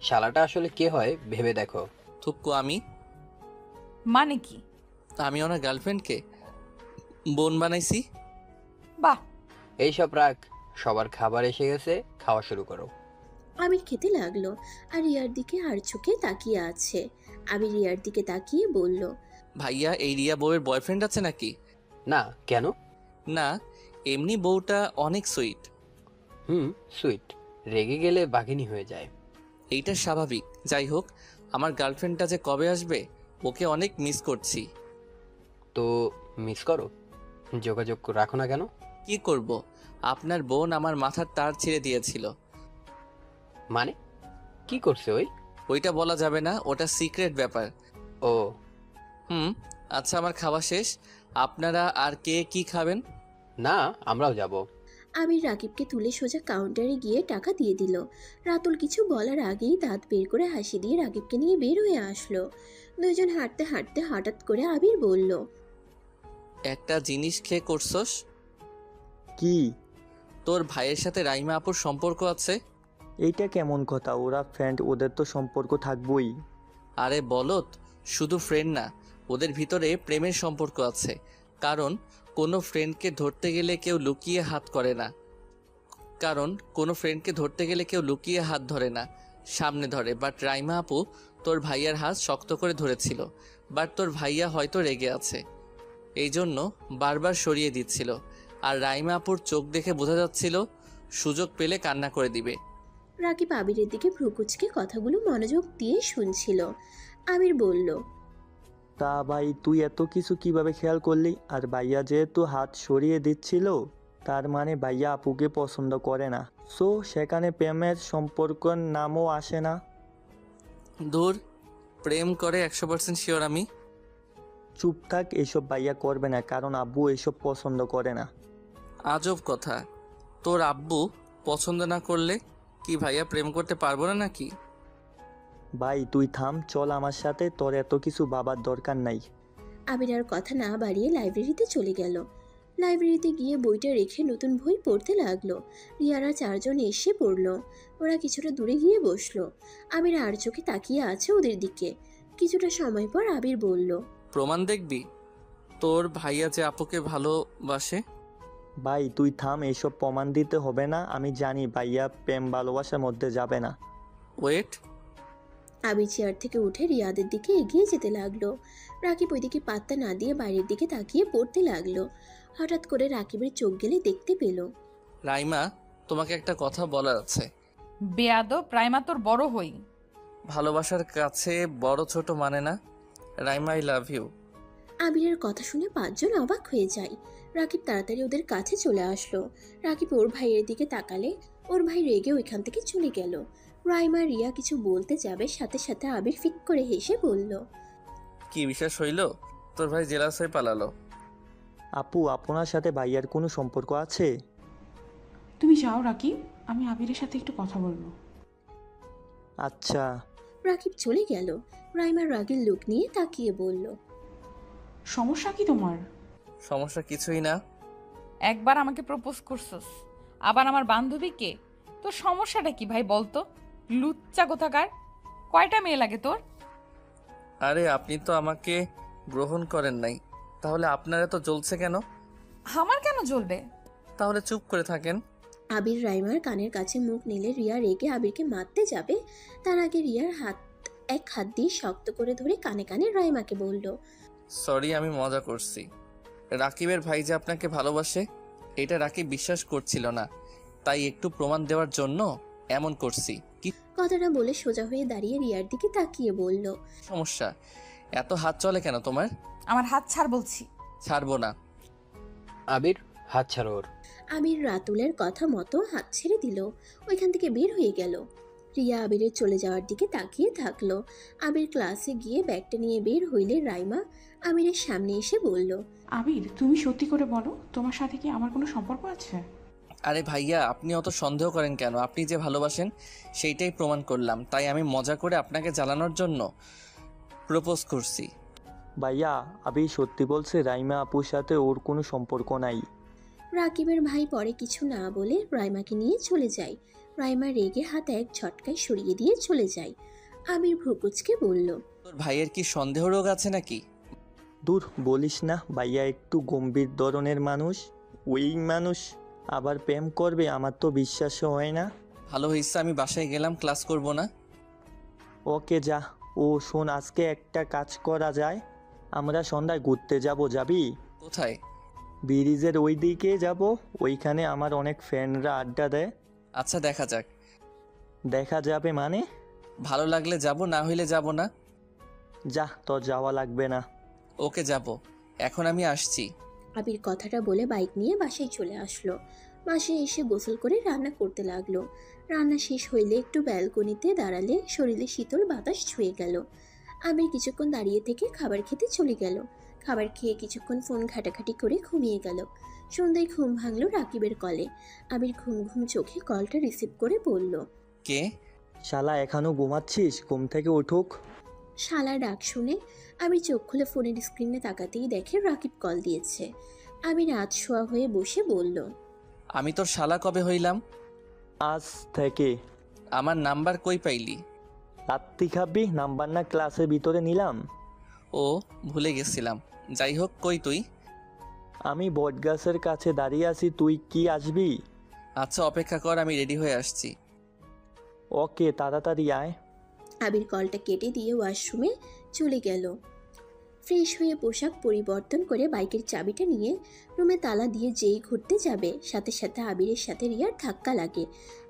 শালাটা আসলে কে হয় ভেবে দেখো। থুক্কু আমি? মানে কি? আমি ওনার গার্লফ্রেন্ডকে বোন বানাইছি। বাহ, এইসব রাখ, সবার খাবার এসে গেছে, খাওয়া শুরু করো। আবির খেতে লাগলো আর রিয়ার দিকে আর চোখে তাকিয়ে আছে। আবির রিয়ার দিকে তাকিয়ে বলল, ভাইয়া, এই রিয়া বউয়ের বয়ফ্রেন্ড আছে নাকি? না, কেন? না, এমনি বউটা অনেক সুইট। সুইট। রেগে গেলে বাঘিনী হয়ে যায়। এইটা স্বাভাবিক। যাই হোক, আমার গার্লফ্রেন্ডটা যে কবে আসবে, ওকে অনেক মিস করছি। তো মিস করো, যোগাযোগ রাখো না কেন? কি করব, আপনার বোন আমার মাথার তার ছিঁড়ে দিয়েছিল। মানে কি করছে ওই? ওইটা বলা যাবে না, ওটা সিক্রেট ব্যাপার। ও আচ্ছা, আমার খাওয়া শেষ। আপনারা আর কে কি খাবেন? না, আমরাও যাব। আবির রাকিবকে তুলে সোজা কাউন্টারে গিয়ে টাকা দিয়ে দিল। রাতুল কিছু বলার আগেই দাঁত বের করে হাসি দিয়ে রাকিবকে নিয়ে বের হয়ে আসলো। দুইজন হাঁটতে হাঁটতে হঠাৎ করে আবির বলল, একটা জিনিস খেয়ে করছস? কি? তোর ভাইয়ের সাথে রাইমা আপুর সম্পর্ক আছে? এইটা কেমন কথা? ওরা ফ্রেন্ড, ওদের তো সম্পর্ক থাকবই। আরে বলত, শুধু ফ্রেন্ড না, ওদের ভিতরে প্রেমের সম্পর্ক আছে। কারণ কোনো ফ্রেন্ডকে ধরতে গেলে কেউ লুকিয়ে হাত করে না। ধরে না, সামনে ধরে। বাট রাইমা আপু তোর ভাইয়ার হাত শক্ত করে ধরেছিল। বাট তোর ভাইয়া হয়তো রেগে আছে, এই জন্য বারবার সরিয়ে দিচ্ছিল। আর রাইমা আপুর চোখ দেখে বোঝা যাচ্ছিল সুযোগ পেলে কান্না করে দিবে। রাকিব আবিরের দিকে ভ্রুকুচকে কথাগুলো মনোযোগ দিয়ে শুনছিল। আবির বলল, তা ভাই, তুই এত কিছু কিভাবে খেয়াল করলি? আর ভাইয়া যেহেতু হাত সরিয়ে দিচ্ছিল, তার মানে ভাইয়া আপুকে পছন্দ করে না। সো সেখানে প্রেমের সম্পর্কের নামও আসে না। দূর, প্রেম করে 100% শিওর আমি। চুপ থাক, এসব ভাইয়া করবে না, কারণ আব্বু এসব পছন্দ করে না। আজব কথা, তোর আব্বু পছন্দ না করলে কি ভাইয়া প্রেম করতে পারবো না নাকি? ভাই তুই থাম, চল আমার সাথে, তোর এত কিছু ভাবার দরকার নাই। আবির আর কথা না বাড়িয়ে লাইব্রেরিতে চলে গেল। লাইব্রেরিতে গিয়ে বইটা রেখে নতুন বই পড়তে লাগলো। রিয়ারা চারজন এসে পড়লো। ওরা কিছুটা দূরে গিয়ে বসলো। আবির আর চোখে তাকিয়ে আছে ওদের দিকে। কিছুটা সময় পর আবির বলল, প্রমাণ দেখবি তোর ভাইয়া যে আপুকে ভালোবাসে? ভাই তুই থাম, এসব প্রমাণ দিতে হবে না। আমি জানি ভাইয়া প্রেম ভালোবাসার মধ্যে যাবে না। ওয়েট। আবির চেয়ার থেকে উঠে রিয়াদের দিকে এগিয়ে যেতে লাগলো। রাকিব ওইদিকে পাত্তা না দিয়ে বাইরের দিকে তাকিয়ে পড়তে লাগলো। হঠাৎ করে রাকিবের চোখ গেলে দেখতে পেল। রাইমা, তোমাকে একটা কথা বলার আছে। বেয়াদব, রাইমা তোর বড় হই। ভালোবাসার কাছে বড় ছোট মানে না। Raima, I love you. আবিরের কথা শুনে পাঁচজন অবাক হয়ে যায়। রাকিব তাড়াতাড়ি ওদের কাছে চলে আসলো। রাকিব ওর ভাইয়ের দিকে তাকালে ওর ভাই রেগে ওইখান থেকে চলে গেল। রাইমা রিয়া কিছু বলতে যাবে, সাথে সাথে আবির ফিক করে হেসে বলল, কি বিশ্বাস হইল? তোর ভাই জেলাস হয়ে পালালো। আপু, আপনার সাথে ভাইয়ার কোনো সম্পর্ক আছে? তুমি যাও রাকিব, আমি আবিরের সাথে একটু কথা বলবো। আচ্ছা। রাকিব চলে গেল। রাইমার রাগের লোক নিয়ে তাকিয়ে বলল, সমস্যা কি তোমার? সমস্যা কিছুই না। একবার আমাকে প্রপোজ করছস, আবার আমার বান্ধবীকে। তোর সমস্যাটা কি ভাই বলতো? লুচ্চা কোথাকার। কয়টা মেয়ে লাগে তোর? আরে আপনি তো আমাকে গ্রহণ করেন নাই, তাহলে আপনারা তো জ্বলছে কেন? আমার কেন জ্বলবে? তাহলে চুপ করে থাকেন। আবির রাইমার কানের কাছে মুখ নিলে রিয়া রেগে আবিরকে মারতে যাবে। তার আগে রিয়ার এক হাত দিয়ে শক্ত করে ধরে কানে কানে রাইমাকে বলল, সরি, আমি মজা করছি। রাকিবের ভাই যে আপনাকে ভালোবাসে এটা রাকিব বিশ্বাস করছিল না, তাই একটু প্রমাণ দেওয়ার জন্য এমন করছি। কি কথাটা বলে সোজা হয়ে দাঁড়িয়ে রিয়ার দিকে তাকিয়ে বলল, সমস্যা? এত হাত চলে কেন তোমার? আমার হাত ছাড় বলছি। ছাড়বো না। আবির, হাত ছাড়ো ওর। আবির রাতুলের কথা মতো হাত ছেড়ে দিল। ওইখান থেকে বের হয়ে গেল। রিয়া আবিরের চলে যাওয়ার দিকে তাকিয়ে থাকলো। আবির ক্লাসে গিয়ে ব্যাগটা নিয়ে বের হইলে রাইমা আবিরের সামনে এসে বলল, আবির, তুমি সত্যি করে বলো, তোমার সাথে কি আমার কোনো সম্পর্ক আছে? আরে ভাইয়া, আপনি অত সন্দেহ করেন কেন? আপনি যে ভালোবাসেন সেইটাই প্রমাণ করলাম, তাই আমি মজা করে আপনাকে জ্বালানোর জন্য প্রপোজ করছি। ভাইয়া, আবি সত্যি বলছে, রাইমা আপুর সাথে ওর কোনো সম্পর্ক নাই। রাকিবের ভাই পরে কিছু না বলে রাইমাকে নিয়ে চলে যায়। রাইমা রেগে হাত এক ঝটকায় সরিয়ে দিয়ে চলে যায়। আবির ভ্রুকুচকে বলল, তোর ভাইয়ের কি সন্দেহ রোগ আছে নাকি? দূর, বলিস না, ভাইয়া একটু গম্ভীর ধরনের মানুষ। ওই মানুষ আবার প্রেম করবে, আমার তো বিশ্বাসও হয় না। ভালো হয়েছে আমি বাসায় গেলাম, ক্লাস করব না। ওকে যা। ও শোন, আজকে একটা কাজ করা যায়, আমরা সন্ধ্যায় ঘুরতে যাব, যাবি? কোথায়? ব্রিজের ওই দিকে যাব, ওইখানে আমার অনেক ফ্রেন্ডরা আড্ডা দেয়। আচ্ছা দেখা যাক। দেখা যাবে মানে? ভালো লাগলে যাব, না হইলে যাব না। যা, তোর যাওয়া লাগবে না। ওকে যাব, এখন আমি আসছি। আবির কথাটা বলে বাইক নিয়ে বাসায় চলে আসলো। বাসায় এসে গোসল করে রান্না করতে লাগলো। রান্না শেষ হইলে একটু ব্যালকনিতে দাঁড়ালে শরীরে শীতল বাতাস ছুঁয়ে গেল। আবির কিছুক্ষণ দাঁড়িয়ে থেকে খাবার খেতে চলে গেল। খাবার খেয়ে কিছুক্ষণ ফোন ঘাটাঘাটি করে ঘুমিয়ে গেল। সন্ধ্যায় ঘুম ভাঙলো রাকিবের কলে। আবির ঘুম ঘুম চোখে কলটা রিসিভ করে বলল, কে? শালা এখনো ঘুমাচ্ছিস? ঘুম থেকে উঠুক। শালা ডাক শুনে আবির চোখ খুলে ফোনের স্ক্রিনে তাকাতেই দেখে রাকিব কল দিয়েছে। আবির রাত শোয়া হয়ে বসে বলল, আমি তোর শালা কবে হইলাম? আজ থেকে। আমার নাম্বার কই পাইলি? রাত্রি খাবি? নাম্বার না ক্লাসের ভিতরে নিলাম। ও, ভুলে গেছিলাম। যাই হোক, কই তুই? আমি বটগাছের কাছে দাঁড়িয়ে আছি, তুই কি আসবি? আচ্ছা অপেক্ষা কর, আমি রেডি হয়ে আসছি। ওকে, তাড়াতাড়ি আয়। আবির কলটা কেটে দিয়ে ওয়াশরুমে চলে গেল। ফ্রেশ হয়ে পোশাক পরিবর্তন করে বাইকের চাবিটা নিয়ে রুমে তালা দিয়ে যেই ঘুরতে যাবে, সাথে সাথে আবিরের সাথে রিয়ার ধাক্কা লাগে।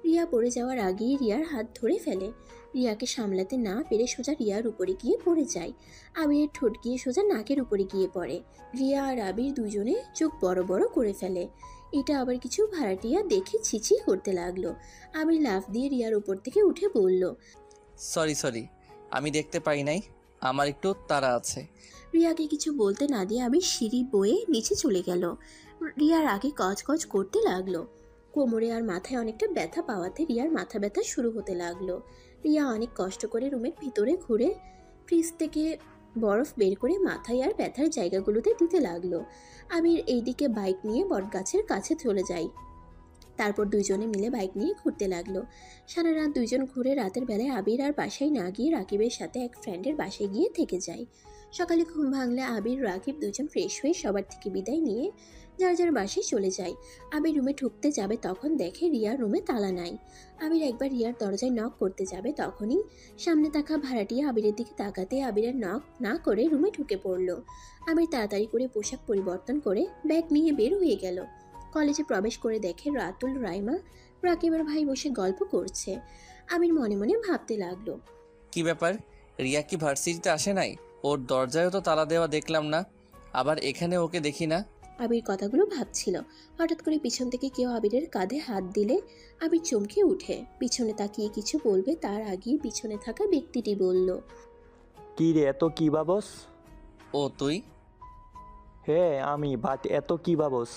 রিয়া পড়ে যাওয়ার আগেই রিয়ার হাত ধরে ফেলে। রিয়াকে সামলাতে না পেরে সোজা রিয়ার উপরে গিয়ে পড়ে যায়। আবিরের ঠোঁট গিয়ে সোজা নাকের উপরে গিয়ে পড়ে। রিয়া আর আবির দুজনে চোখ বড় বড় করে ফেলে। এটা আবার কিছু ভাড়াটিয়া দেখে ছিছি করতে লাগলো। আবির লাফ দিয়ে রিয়ার উপর থেকে উঠে বলল, সরি, আমি দেখতে পাই নাই, আমার একটু তাড়া আছে। রিয়াকে কিছু বলতে না দিয়ে আমি সিঁড়ি বয়ে নিচে চলে গেল। রিয়ার আগে কচ করতে লাগলো। কোমরে আর মাথায় অনেকটা ব্যথা পাওয়াতে রিয়ার মাথা ব্যথা শুরু হতে লাগলো। রিয়া অনেক কষ্ট করে রুমের ভিতরে ঘুরে ফ্রিজ থেকে বরফ বের করে মাথায় আর ব্যথার জায়গাগুলোতে দিতে লাগলো। আবির এইদিকে বাইক নিয়ে বটগাছের কাছে চলে যায়। তারপর দুইজনে মিলে বাইক নিয়ে ঘুরতে লাগলো। সারা রাত দুইজন ঘুরে রাতের বেলায় আবির আর বাসায় না গিয়ে রাকিবের সাথে এক ফ্রেন্ডের বাসায় গিয়ে থেকে যায়। সকালে ঘুম ভাঙলে আবির রাকিব দুজন ফ্রেশ হয়ে সবার থেকে বিদায় নিয়ে যার যার বাসায় চলে যায়। আবির রুমে ঢুকতে যাবে তখন দেখে রিয়ার রুমে তালা নাই। আবির একবার রিয়ার দরজায় নক করতে যাবে তখনই সামনে থাকা ভাড়াটিয়া আবিরের দিকে তাকাতে আবিরের নক না করে রুমে ঢুকে পড়ল। আবির তাড়াতাড়ি করে পোশাক পরিবর্তন করে ব্যাগ নিয়ে বের হয়ে গেল। কলেজে প্রবেশ করে দেখে রাতুল, রাইমা, রাকিবের ভাই বসে গল্প করছে। আবির মনে মনে ভাবতে লাগলো, কি ব্যাপার, রিয়া কি ভার্সিটিতে আসে নাই? ওর দরজায়ও তো তালা দেওয়া দেখলাম না, আবার এখানে ওকে দেখি না। আবির কথাগুলো ভাবছিল। হঠাৎ করে পিছন থেকে কেউ আবিরের কাঁধে হাত দিলে আবির চমকে উঠে পিছনে তাকিয়ে কিছু বলবে তার আগেই পিছনে থাকা ব্যক্তিটি বলল, কি রে, এত কি ভাবস? ও তুই? হ্যাঁ আমি, বাট এত কি ভাবস?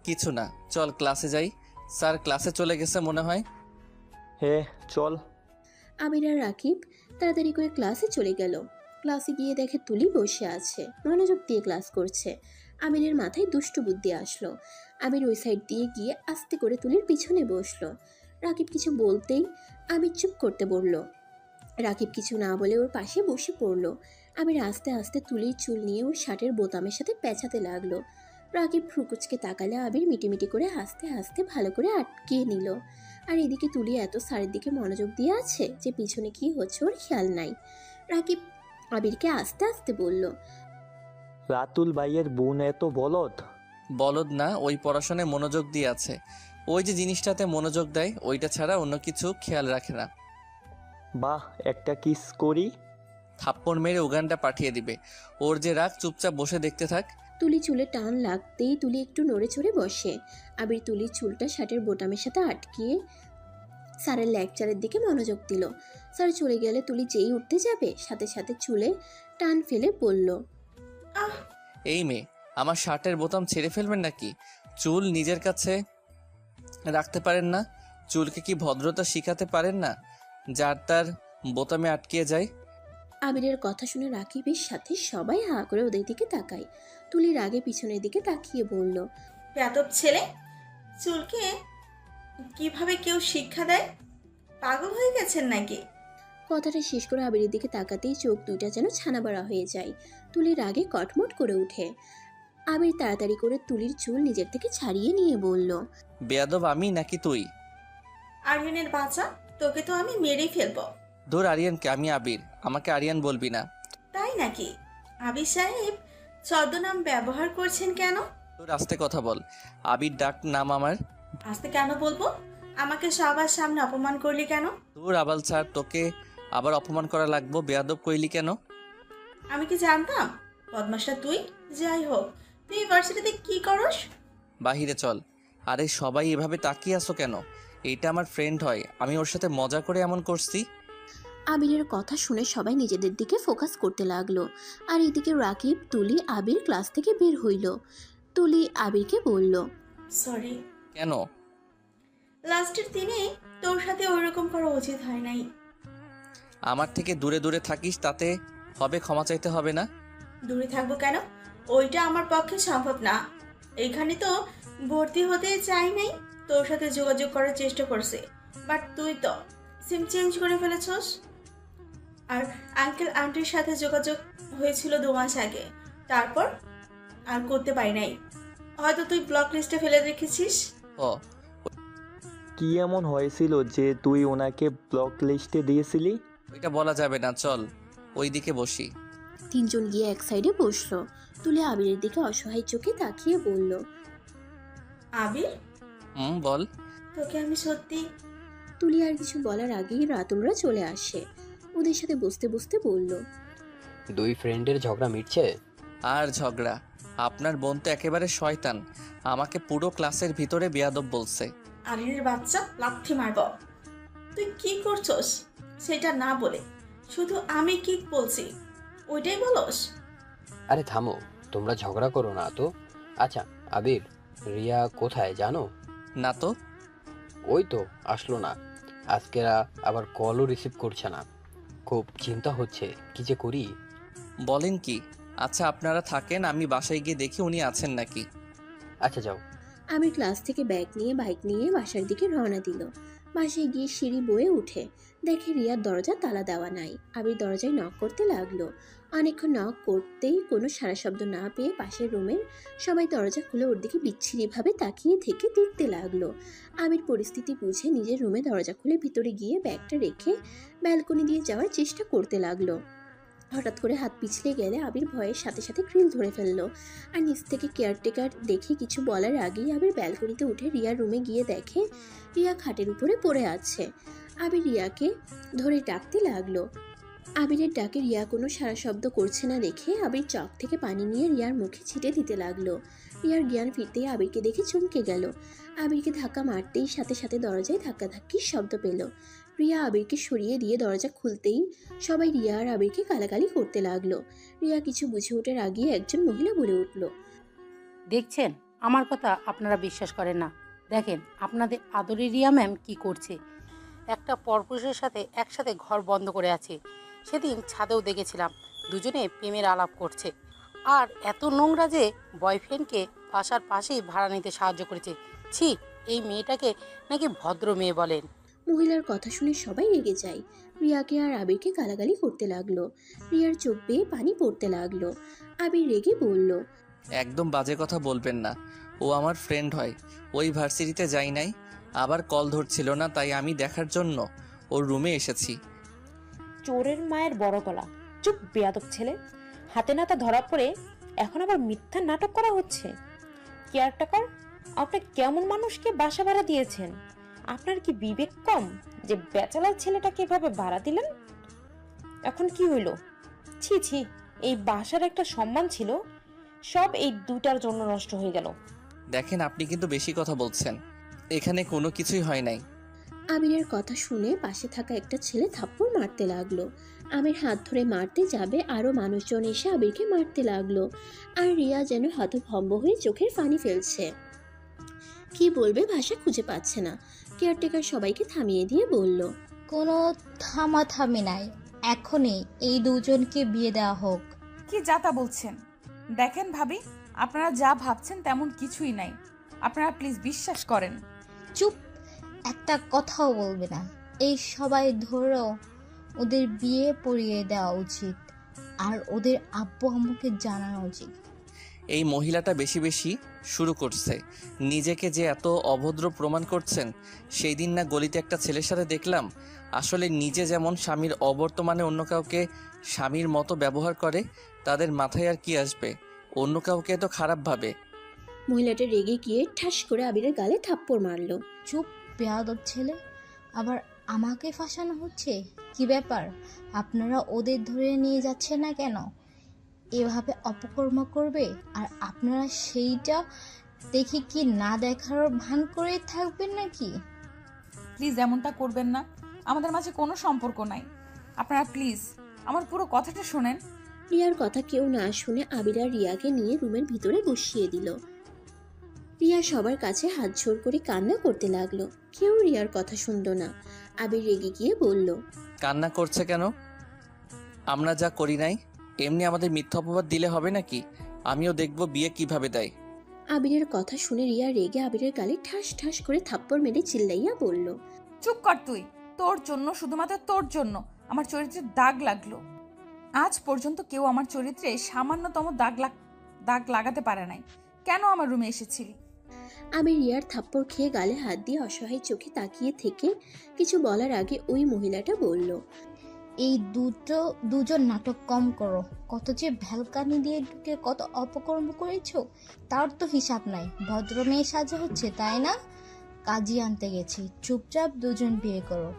কিছু না, চল ক্লাসে যাই। স্যার ক্লাসে চলে গেছে মনে হয়। হ্যাঁ চল। আবির আর রাকিব তাড়াতাড়ি করে ক্লাসে চলে গেল। ক্লাসে গিয়ে দেখে তুলি বসে আছে, মনোযোগ দিয়ে ক্লাস করছে। আবিরের মাথায় দুষ্টু বুদ্ধি আসলো। আবির ওই সাইড দিয়ে গিয়ে আস্তে করে তুলির পিছনে বসলো। রাকিব কিছু বলতেই আবির চুপ করতে বলল। রাকিব কিছু না বলে ওর পাশে বসে পড়লো। আবির আস্তে আস্তে তুলির চুল নিয়ে ওর শার্টের বোতামের সাথে পেঁচাতে লাগলো। রাকিব ফ্রুকুচকে তাকালে আবির মিটিমিটি করে হাসতে হাসতে ভালো করে আটকিয়ে নিল। আর এদিকে তুলি এত স্যারের দিকে মনোযোগ দিয়ে আছে যে পিছনে কি হচ্ছে ওর খেয়াল নাই। রাকিব আবিরকে আস্তে আস্তে বলল, রাতুল ভাইয়ের বোন এত বলদ? বলদ না, ওই পড়াশোনায় মনোযোগ দিয়ে আছে। ওই যে জিনিসটাতে মনোযোগ দেয় ওইটা ছাড়া অন্য কিছু খেয়াল রাখে না। বাহ, একটা কিস করি? থাপ্পড় মেরে উগানটা পাঠিয়ে দিবে। ওর যে রাগ, চুপচাপ বসে দেখতে থাক। তুলি চুলে টান লাগতেই তুলি একটু নড়ে চড়ে বসে। আবির তুলির চুলটা শার্টের বোতামের সাথে আটকিয়ে স্যারের লেকচারের দিকে মনোযোগ দিল। স্যার চলে গেলে তুলি যেই উঠতে যাবে সাথে সাথে চুলে টান ফেলে বলল, আহ, এই মেয়ে, আমার শার্টের বোতাম ছেড়ে ফেলবেন নাকি? চুল নিজের কাছে রাখতে পারেন না? চুলকে কি ভদ্রতা শিখাতে পারেন না, যার তার বোতামে আটকিয়ে যায়? আবিরের কথা শুনে রাকিবের সাথে সবাই হা করে ওদের দিকে তাকায়। তুলির আগে পিছনের দিকে তাকিয়ে বলল, বেয়াদব ছেলে, চুলকে কিভাবে কেউ শিক্ষা দেয়? পাগল হয়ে গেছেন নাকি? কথাটা শেষ করে আবিরের দিকে তাকাতেই চোখ দুইটা যেন ছানাবড়া হয়ে যায়। তুলির আগে কটমট করে ওঠে। আবির তাড়াতাড়ি করে তুলির চুল নিজের থেকে ছাড়িয়ে নিয়ে বলল, বেয়াদব আমি নাকি তুই? আরিয়ানের বাচ্চা, তোকে তো আমি মেরেই ফেলবো। ধর আরিয়ানকে, আমি আবির, আমাকে আরিয়ান বলবি না। তাই নাকি? আবির সাহেব ছদ্মনাম ব্যবহার করছেন কেন? তোর আস্তে কথা বল। আবির ডাক নাম আমার। আস্তে কেন বলবো? আমাকে সবার সামনে অপমান করলি কেন? তোর আবাল ছাড়, তোকে আবার অপমান করা লাগবো? বেয়াদব কইলি কেন? আমি কি জানতাম বদমাসটা তুই? যাই হোক, তুই ইউনিভার্সিটিতে কি করস? বাহিরে চল। আরে সবাই এভাবে তাকিয়ে আছো কেন? এইটা আমার ফ্রেন্ড হয়, আমি ওর সাথে মজা করে এমন করছি। আবিরের কথা শুনে সবাই নিজেদের দিকে ফোকাস করতে লাগলো। আর এদিকে রাকিব, তুলি, আবির ক্লাস থেকে বের হইল। তুলি আবিরকে বলল, সরি, কেন? লাস্টের দিনে তোর সাথে ওইরকম করা উচিত হয় নাই। আমার থেকে দূরে দূরে থাকিস, তাতে হবে ক্ষমা চাইতে হবে না? দূরে থাকবো কেন? ওইটা আমার পক্ষে সম্ভব না। এইখানে তো ভর্তি হতে চাই নাই, তোর সাথে যোগাযোগ করার চেষ্টা করছে, বাট তুই তো সিম চেঞ্জ করে ফেলেছস। আর আঙ্কেল আন্টির সাথে যোগাযোগ হয়েছিল 2 মাস আগে, তারপর আর করতে পারি নাই। হয়তো তুই ব্লক লিস্টে ফেলে রেখেছিস। ও, কি এমন হয়েছিল যে তুই ওনাকে ব্লক লিস্টে দিয়েছিলি? ওইটা বলা যাবে না, চল ওই দিকে বসি। তিনজন গিয়ে এক সাইডে বসলো। তুলি আবিরের দিকে অসহায় চোখে তাকিয়ে বলল, আবির, বল। তোকে আমি সত্যি। তুলি আর কিছু বলার আগেই রাতুলরা চলে আসে। ওদের সাথে বসতে বসতে বলল, 2 ফ্রেন্ডের ঝগড়া মিটছে? আর ঝগড়া? আপনার বোন তো একেবারে শয়তান, আমাকে পুরো ক্লাসের ভিতরে বেয়াদব বলছে। আরিনের বাচ্চা, লাথি মারব। তুই কি করছস সেটা না বলে শুধু আমি কি বলছি ওইটাই বলস? আরে থামো, তোমরা ঝগড়া করো না তো। আচ্ছা আবির, রিয়া কোথায় জানো? না তো। ওই তো আসলো না, আজকেরা আবার কলও রিসিভ করছে না। খুব চিন্তা হচ্ছে, কি যে করি। বলেন কি? আচ্ছা আপনারা থাকেন, আমি বাসায় গিয়ে দেখি উনি আছেন নাকি। আচ্ছা যাও। আবির ক্লাস থেকে ব্যাগ নিয়ে বাইক নিয়ে বাসার দিকে রওনা দিল। বাসায় গিয়ে সিঁড়ি বয়ে উঠে দেখে রিয়ার দরজা তালা দেওয়া নাই। আবির দরজায় নক করতে লাগলো। অনেকক্ষণ নক করতেই কোনো সারা শব্দ না পেয়ে পাশের রুমের সবাই দরজা খুলে ওর দিকে বিচ্ছিরিভাবে তাকিয়ে থেকে দেখতে লাগলো। আবির পরিস্থিতি বুঝে নিজের রুমে দরজা খুলে ভিতরে গিয়ে ব্যাগটা রেখে ব্যালকনি দিয়ে যাওয়ার চেষ্টা করতে লাগলো। হঠাৎ করে হাত পিছলে গেলে আবির ভয়ের সাথে সাথে গ্রিল ধরে ফেললো। আর নিচ থেকে কেয়ারটেকার দেখে কিছু বলার আগেই আবির ব্যালকনিতে উঠে রিয়ার রুমে গিয়ে দেখে রিয়া খাটের উপরে পড়ে আছে। আবির রিয়াকে ধরে ডাকতে লাগলো। আবিরের ডাকে রিয়া কোনো সারা শব্দ করছে না দেখে আবির চক থেকে পানি নিয়ে রিয়ার মুখে ছিটে দিতে লাগলো। রিয়ার জ্ঞান ফিরতেই আবিরকে দেখে চমকে গেল। আবিরকে ধাক্কা মারতেই সাথে সাথে দরজায় ধাক্কাধাক্কির শব্দ পেল। রিয়া আবিরকে সরিয়ে দিয়ে দরজা খুলতেই সবাই রিয়া আর আবিরকে গালাগালি করতে লাগলো। রিয়া কিছু বুঝে ওঠার আগেই একজন মহিলা বলে উঠল, দেখছেন, আমার কথা আপনারা বিশ্বাস করেন না। দেখেন আপনাদের আদরের রিয়া ম্যাম কি করছে। একটা পরপুরুষের সাথে একসাথে ঘর বন্ধ করে আছে। সেদিন ছাদেও দেখেছিলাম দুজনে প্রেমের আলাপ করছে। আর এত নোংরা যে বয়ফ্রেন্ডকে বাসার পাশেই ভাড়া নিতে সাহায্য করেছে। ছি, এই মেয়েটাকে নাকি ভদ্র মেয়ে বলেন। মহিলার কথা শুনে সবাই রেগে যায়। রিয়াকে আর আবিরকে গালাগালি করতে লাগলো। রিয়ার চোখ বেয়ে পানি পড়তে লাগলো। আবির রেগে বলল, একদম বাজে কথা বলবেন না, ও আমার ফ্রেন্ড হয়। ওই ভার্সিটিতে যাই নাই, আবার কল ধরছিল না, তাই আমি দেখার জন্য ওর রুমে এসেছি। চোরের মায়ের বড় গলা। চুপ বেয়াদব ছেলে, হাতে নাতা ধরা পড়ে এখন আবার মিথ্যা নাটক করা হচ্ছে। কেয়ারটেকার, আপনি কেমন মানুষকে বাসা ভাড়া দিয়েছেন? আপনার কি বিবেক কম যে ব্যাচেলার ছেলেটাকে এভাবে ভাড়া দিলেন? এখন কি হইল? ছি ছি, এই বাসার একটা সম্মান ছিল, সব এই দুটার জন্য নষ্ট হয়ে গেল। দেখেন আপনি কিন্তু বেশি কথা বলছেন, এখানে কোনো কিছুই হয় নাই। আবিরের কথা শুনে পাশে থাকা একটা ছেলে থাপ্পড় মারতে লাগলো। আবির হাত ধরে মারতে যাবে, আরো মানুষজন এসে আবিরকে মারতে লাগলো। আর রিয়া যেন হতভম্ব হয়ে চোখের পানি ফেলছে। কি বলবে ভাষা খুঁজে পাচ্ছে না। কেয়ারটেকার সবাইকে থামিয়ে দিয়ে বলল, কোনো থামাথামি নাই, এখনই এই দুজনকে বিয়ে দেওয়া হোক। কি যাতা বলছেন? দেখেন ভাবি, আপনারা যা ভাবছেন তেমন কিছুই নাই। আপনারা প্লিজ বিশ্বাস করেন। চুপ, একটা কথাও বলবে না। এই সবাই ধরো ওদের বিয়ে পড়িয়ে দেওয়া উচিত, আর ওদের আব্বু আম্মুকে জানানো উচিত। এই মহিলাটা বেশি বেশি শুরু করছে। নিজেকে যে এত অভদ্র প্রমাণ করছেন, সেই দিন না গলিতে একটা ছেলের সাথে দেখলাম। আসলে নিজে যেমন স্বামীর অবর্তমানে অন্য কাউকে স্বামীর মতো ব্যবহার করে, তাদের মাথায় আর কি আসবে? অন্য কাউকে তো খারাপ ভাবে। মহিলাটা রেগে গিয়ে ঠাস করে আবিরের গালে থাপ্পড় মারলো। চুপ, বেয়াদব ছেলে। আবার আমাকে ফাঁসানো হচ্ছে, কি ব্যাপার? আপনারা ওদের ধরে নিয়ে যাচ্ছেন না কেন? এভাবে অপকর্ম করবে আর আপনারা সেইটা দেখে কি না দেখার ভান করে থাকবেন নাকি? প্লিজ এমনটা করবেন না, আমাদের মাঝে কোনো সম্পর্ক নাই। আপনারা প্লিজ আমার পুরো কথাটা শোনেন। রিয়ার কথা কেউ না শুনে আবির আর রিয়াকে নিয়ে রুমের ভিতরে বসিয়ে দিল। রিয়া সবার কাছে হাত জোড় করে কান্না করতে লাগলো। কেউ রিয়ার কথা শুনলো না। আবির রেগে গিয়ে বলল, কান্না করছে কেন? আমরা যা করি নাই, এমনি আমাদের মিথ্যা অপবাদ দিলে হবে নাকি? আমিও দেখব বিয়ে কিভাবে দেয়। আবিরের কথা শুনে রিয়া রেগে আবিরের গালে ঠাস ঠাস করে থাপ্পড় মেরে চিল্লাইয়া বলল, চুপ কর তুই। তোর জন্য, শুধুমাত্র তোর জন্য আমার চরিত্রে দাগ লাগলো। আজ পর্যন্ত কেউ আমার চরিত্রে সামান্যতম দাগ লাগাতে পারে নাই। কেন আমার রুমে এসেছিলি? আবির রিয়ার থাপ্পড় খেয়ে গালে হাত দিয়ে অসহায় চোখে তাকিয়ে থেকে কিছু বলার আগে ওই মহিলাটা বলল, এই দুজন নাটক কম করো। কত যে ভ্যালকানি দিয়ে ঢুকে কত অপকর্ম করেছো, তার তো হিসাব নাই। ভদ্র মেয়ে সাজা হচ্ছে, তাই না? কাজী আনতে গেছি, চুপচাপ দুজন বিয়ে করো।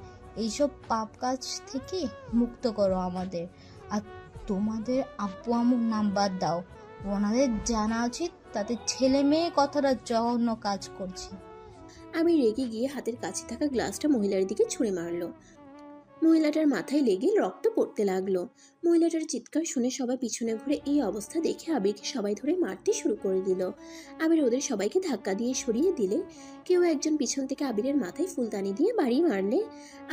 এইসব পাপ কাজ থেকে মুক্ত করো আমাদের। আর তোমাদের আব্বু আম্মুর নাম বাদ দাও। ওনাদের জানা উচিত তাদের ছেলে মেয়ে কতটা জঘন্য কাজ করছে। আমি রেগে গিয়ে হাতের কাছে থাকা গ্লাসটা মহিলার দিকে ছুঁড়ে মারলো। মহিলাটার মাথায় লেগে রক্ত পড়তে লাগলো। মহিলাটার চিৎকার শুনে সবাই পিছনে ঘুরে এই অবস্থা দেখে আবিরকে সবাই ধরে মারতে শুরু করে দিল। আবির ওদের সবাইকে ধাক্কা দিয়ে সরিয়ে দিলে কেউ একজন পিছন থেকে আবিরের মাথায় ফুলদানি দিয়ে বাড়ি মারলে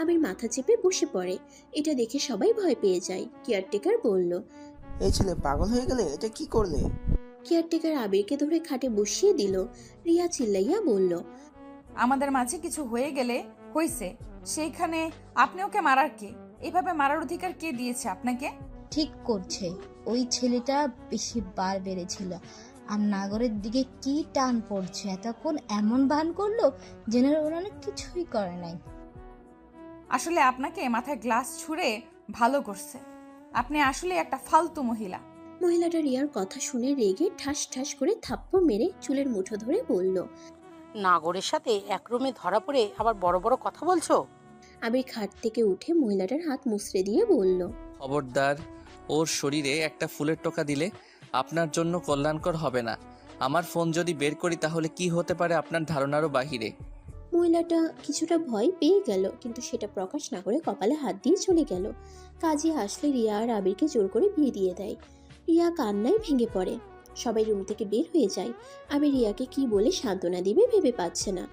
আবির মাথা চেপে বসে পড়ে। এটা দেখে সবাই ভয় পেয়ে যায়। কেয়ারটেকার বলল, এই ছেলে পাগল হয়ে গেলে, এটা কি করলে? কেয়ারটেকার আবিরকে ধরে খাটে বসিয়ে দিল। রিয়া চিল্লাইয়া বলল, আমাদের মাঝে কিছু হয়ে গেলে হইছে, সেইখানে আপনি ওকে মারার কে? এইভাবে মারার অধিকার কে দিয়েছে আপনাকে? ঠিক করছে, ওই ছেলেটা বেশি বার বেড়েছিল। আর নাগরের দিকে কি টান পড়ছে, এতক্ষণ এমন ভান করলো যেন ওরা কিছুই করে নাই। আসলে আপনাকে মাথায় গ্লাস ছুঁড়ে ভালো করছে। আপনি আসলে একটা ফালতু মহিলা। মহিলাটা রিয়ার কথা শুনে রেগে ঠাস ঠাস করে থাপ্পড় মেরে চুলের মুঠো ধরে বলল, নাগরের সাথে এক রুমে ধরা পড়ে আবার বড় বড় কথা বলছো? আবির খাট থেকে উঠে মহিলাটার হাত মুছড়ে দিয়ে বলল, খবরদার, ওর শরীরে একটা ফুলের টোকা দিলে আপনার জন্য কল্যাণকর হবে না। আমার ফোন যদি বের করি তাহলে কি হতে পারে আপনার ধারণারও বাহিরে। মহিলাটা কিছুটা ভয় পেয়ে গেল, কিন্তু সেটা প্রকাশ না করে কপালে হাত দিয়ে চলে গেল। কাজী আসলে রিয়া আর আবিরকে জোর করে বিয়ে দিয়ে দেয়। রিয়া কান্নায় ভেঙে পড়ে। সবাই রুম থেকে বের হয়ে যায়। আবির রিয়াকে কি বলে সান্ত্বনা দিবে ভেবে পাচ্ছে না।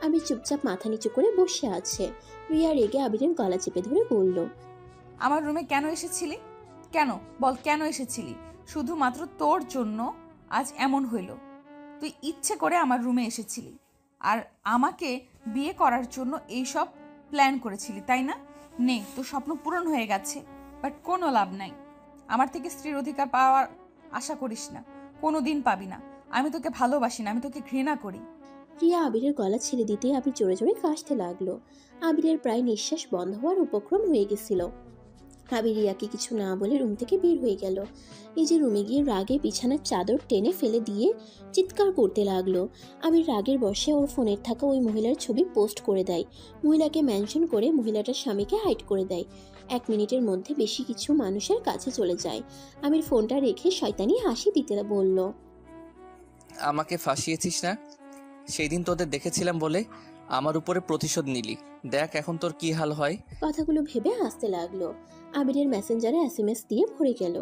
আবির চুপচাপ মাথা নিচু করে বসে আছে। রিয়া রেগে আবিরের গলা চেপে ধরে বলল, আমার রুমে কেন এসেছিলি? কেন বল, কেন এসেছিলি? শুধুমাত্র তোর জন্য আজ এমন হইল। তুই ইচ্ছে করে আমার রুমে এসেছিলি আর আমাকে বিয়ে করার জন্য এইসব প্ল্যান করেছিলি, তাই না? নে, তোর স্বপ্ন পূরণ হয়ে গেছে, বাট কোনো লাভ নাই। আমার থেকে স্ত্রীর অধিকার পাওয়ার আশা করিস না, কোনো দিন পাবি না। আমি তোকে ভালোবাসি না, আমি তোকে ঘৃণা করি। রিয়া আবিরের গলা ছেড়ে দিতে আবির জোরে জোরে কাশতে লাগলো। আবিরের প্রায় নিঃশ্বাস বন্ধ হওয়ার উপক্রম হয়ে গেছিল। আবির রিয়াকে কিছু না বলে রুম থেকে বের হয়ে গেল। নিজের রুমে গিয়ে রাগে বিছানার চাদর টেনে ফেলে দিয়ে চিৎকার করতে লাগলো। আবির রাগের বশে ওর ফোনের থাকা ওই মহিলার ছবি পোস্ট করে দেয়। মহিলাকে মেনশন করে মহিলাটার স্বামীকে হাইড করে দেয়। 1 মিনিটের মধ্যে বেশি কিছু মানুষের কাছে চলে যায়। আবির ফোনটা রেখে শয়তানি হাসি দিতে বলল, আমাকে ফাঁসিয়েছিস না? সেই দিন তোদের দেখেছিলাম বলে আমার উপরে প্রতিশোধ নিলি। দেখ এখন তোর কি হাল হয়। কথাগুলো ভেবে হাসতে লাগলো। আবিরের মেসেঞ্জারে SMS দিয়ে ভরে গেল।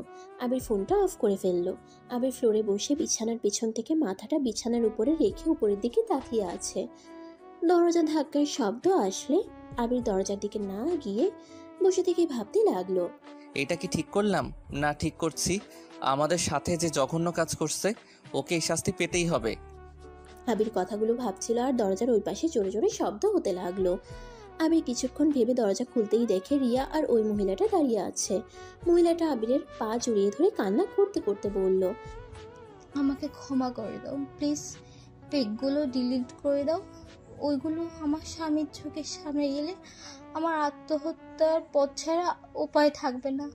আবির ফোনটা অফ করে ফেললো। আবির ফ্লোরে বসে বিছানার পিছন থেকে মাথাটা বিছানার উপরে রেখে উপরের দিকে তাকিয়ে আছে। দরজা ধাক্কার শব্দ আসলে আবির দরজার দিকে না গিয়ে বসে থেকে ভাবতে লাগলো, এটা কি ঠিক করলাম না ঠিক করছি? আমাদের সাথে যে জঘন্য কাজ করছে ওকে এই শাস্তি পেতেই হবে। আবির কথাগুলো ভাবছিল আর দরজার ওই পাশে জোরে জোরে শব্দ হতে লাগলো। আবির কিছুক্ষণ ভেবে দরজা খুলতেই দেখে রিয়া আর ওই মহিলাটা দাঁড়িয়ে আছে। মহিলাটা আবিরের পা জড়িয়ে ধরে কান্না করতে করতে বলল, আমাকে ক্ষমা করে দাও প্লিজ, পেকগুলো ডিলিট করে দাও। ওইগুলো আমার স্বামীর চোখের সামনে গেলে আমার আত্মহত্যার পথ ছাড়া উপায় থাকবে না।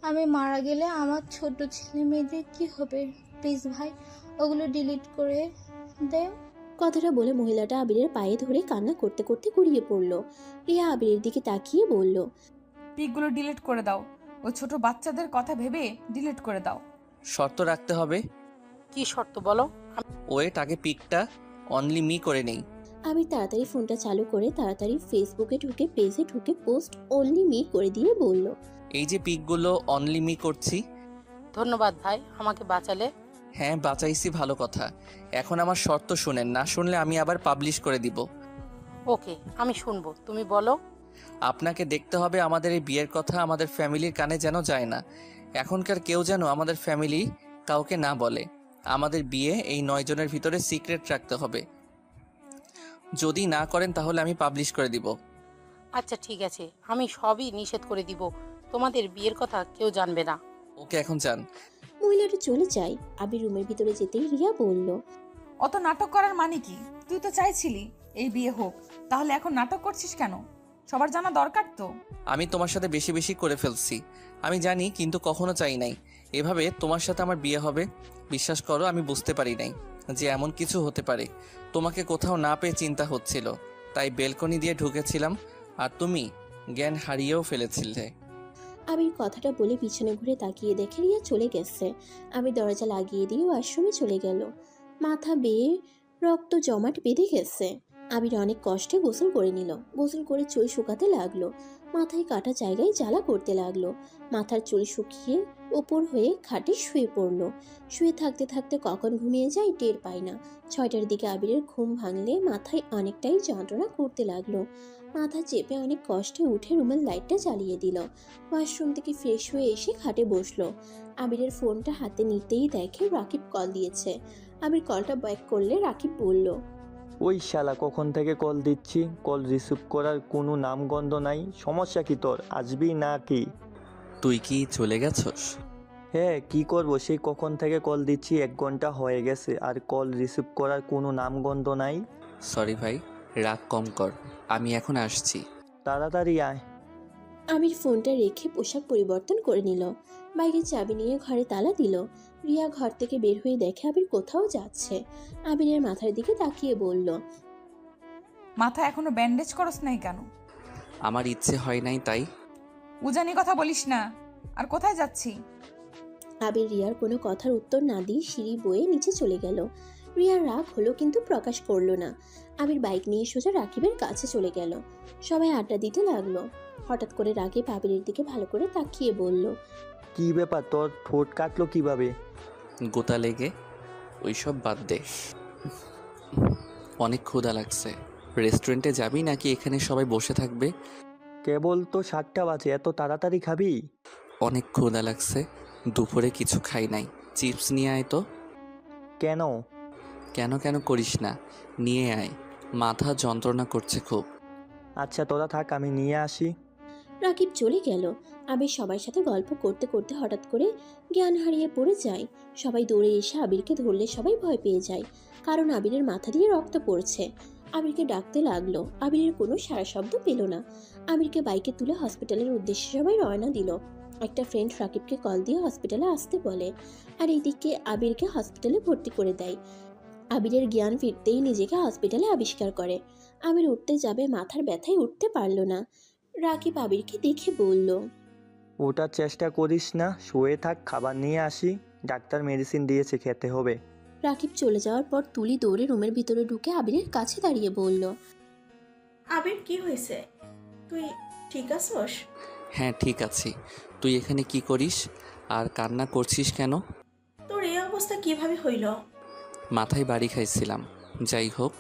আমি মারা গেলে আমার ছোট ছেলে মেয়েদের কী হবে? প্লিজ ভাই, ওগুলো ডিলিট করে দে। কথাটা বলে মহিলাটা আবিরের পায়ে ধরে কান্না করতে করতে গড়িয়ে পড়ল। রিয়া আবিরের দিকে তাকিয়ে বলল, পিকগুলো ডিলিট করে দাও। ওই ছোট বাচ্চাদের কথা ভেবে ডিলিট করে দাও। শর্ত রাখতে হবে। কি শর্ত বলো? ওয়েট, আগে পিকটা অনলি মি করে নেই। আবির তাড়াতাড়ি ফোনটা চালু করে তাড়াতাড়ি ফেসবুকে ঢুকে পেজে ঢুকে পোস্ট অনলি মি করে দিয়ে বলল, এই যে পিকগুলো অনলি মি করছি। ধন্যবাদ ভাই, আমাকে বাঁচালে। হ্যাঁ বাঁচাইছি, ভালো কথা। এখন আমার শর্ত শুনেন, না শুনলে আমি আবার পাবলিশ করে দিব। ওকে, আমি শুনবো, তুমি বলো। আপনাকে দেখতে হবে আমাদের এই বিয়ের কথা আমাদের ফ্যামিলির কানে যেন যায় না। এখনকার কেউ যেন আমাদের ফ্যামিলি কাউকে না বলে। আমাদের বিয়ে এই 9 জনের ভিতরে সিক্রেট রাখতে হবে। যদি না করেন তাহলে আমি পাবলিশ করে দিব। আচ্ছা ঠিক আছে, আমি সবই নিষেধ করে দিব। তোমাদের বিয়ের কথা কেউ জানবে না। ওকে, এখন যান। মহিলাটা চলে যায়। আবির রুমের ভিতরে যেতেই রিয়া বলল, অত নাটক করার মানে কি? তুই তো চাইছিলি এই বিয়ে হোক, তাহলে এখন নাটক করছিস কেন? সবার জানা দরকার তো। আমি তোমার সাথে বেশি বেশি করে ফেলছি, আমি জানি, কিন্তু কখনো চাই নাই এভাবে তোমার সাথে আমার বিয়ে হবে। বিশ্বাস করো, আমি বুঝতে পারি নাই যে এমন কিছু হতে পারে। তোমাকে কোথাও না পেয়ে চিন্তা হচ্ছিল, তাই বেলকনি দিয়ে ঢুকেছিলাম, আর তুমি জ্ঞান হারিয়েও ফেলেছিলে। আবির কথাটা বলে পিছনে ঘুরে তাকিয়ে দেখে রিয়া চলে গেছে। আবির দরজা লাগিয়ে দিয়ে ওয়াশরুমে চলে গেল। মাথা বেয়ে রক্ত জমাট বেঁধে গেছে। আবির অনেক কষ্টে গোসল করে নিল। গোসল করে চুল শুকাতে লাগলো। মাথায় কাটা জায়গায় জ্বালা করতে লাগলো। মাথার চুল শুকিয়ে ওপর হয়ে খাটে শুয়ে পড়লো। শুয়ে থাকতে থাকতে কখন ঘুমিয়ে যায় টের পায় না। 6টার দিকে আবিরের ঘুম ভাঙলে মাথায় অনেকটাই যন্ত্রণা করতে লাগলো। মাথা চেপে অনেক কষ্টে উঠে রুমের লাইটটা জ্বালিয়ে দিল। ওয়াশরুম থেকে ফ্রেশ হয়ে এসে খাটে বসলো। আবিরের ফোনটা হাতে নিতেই দেখে রাকিব কল দিয়েছে। আবির কলটা ব্যাক করলে রাকিব বলল, ওই শালা কখন থেকে কল দিচ্ছি, কল রিসিভ করার কোনো নামগন্ধ নাই। সমস্যা কি তোর, আসবি না কি? তুই কি চলে গেছস? হ্যাঁ, কি করবো, সেই কখন থেকে কল দিচ্ছি, 1 ঘন্টা হয়ে গেছে, আর কল রিসিভ করার কোনো নামগন্ধ নাই। সরি ভাই, রাগ কম কর, আমি এখন আসছি। তাড়াতাড়ি আয়। আবির ফোনটা রেখে পোশাক পরিবর্তন করে নিল। বাইরে চাবি নিয়ে ঘরে তালা দিল। রিয়া ঘর থেকে বের হয়ে দেখে আবির কোথাও যাচ্ছে। আবিরের মাথার দিকে তাকিয়ে বলল, মাথা এখনো ব্যান্ডেজ করস নাই কেন? আমার ইচ্ছে হয় নাই তাই। উজানি কথা বলিস না। আর কোথায় যাচ্ছি? আবির রিয়ার কোনো কথার উত্তর না দিয়ে সিঁড়ি বয়ে নিচে চলে গেল। রিয়ার রাগ হলো কিন্তু প্রকাশ করলো না। আবির বাইক নিয়ে সোজা রাকিবের কাছে চলে গেল। সবাই আড্ডা দিতে লাগলো। হঠাৎ করে রাকিব আবিরের দিকে ভালো করে তাকিয়ে বলল, কি ব্যাপার, তোর ঠোঁট কাটলো কিভাবে? গোতা লেগে। ওইসব বাদ দে, অনেক ক্ষুধা লাগছে। রেস্টুরেন্টে যাবি নাকি এখানে সবাই বসে থাকবে? কেবল তো 7টা বাজে, এত তাড়াতাড়ি খাবি? অনেক ক্ষুধা লাগছে, দুপুরে কিছু খাই নাই। চিপস নিয়ে আয় তো। কেন? কেন কেন করিস না, নিয়ে আয়, মাথা যন্ত্রণা করছে খুব। আচ্ছা তোরা থাক, আমি নিয়ে আসি। রাকিব চলে গেল। আবির সবার সাথে গল্প করতে করতে হঠাৎ করে জ্ঞান হারিয়ে পড়ে যায়। সবাই দৌড়ে এসে আবিরকে ধরলে সবাই ভয় পেয়ে যায়, কারণ আবিরের মাথা দিয়ে রক্ত পড়ছে। আবিরকে ডাকতে লাগলো, আবিরের কোনো সাড়া শব্দ পেল না। আবিরকে বাইকে তুলে হসপিটালের উদ্দেশ্যে সবাই রওনা দিল। একটা ফ্রেন্ড রাকিবকে কল দিয়ে হসপিটালে আসতে বলে, আর এইদিকে আবিরকে হসপিটালে ভর্তি করে দেয়। আবিরের জ্ঞান ফিরতেই নিজেকে হসপিটালে আবিষ্কার করে। আবির উঠতে যাবে, মাথার ব্যথায় উঠতে পারল না। রাকিব আবিরকে দেখে বলল, ওটার চেষ্টা করিস না, শুয়ে থাক, খাবার নিয়ে আসি। ডাক্তার মেডিসিন দিয়েছে, খেতে হবে। রাকিব চলে যাওয়ার পর তুলি দৌড়ে রুমের ভিতরে ঢুকে আবিরের কাছে দাঁড়িয়ে বলল, আবির কি হয়েছে? তুই ঠিক আছোস? হ্যাঁ ঠিক আছি। তুই এখানে কি করিস আর কান্না করছিস কেন? তোর এই অবস্থা কিভাবে হইল? মাথায় বাড়ি খাইছিলাম। যাই হোক,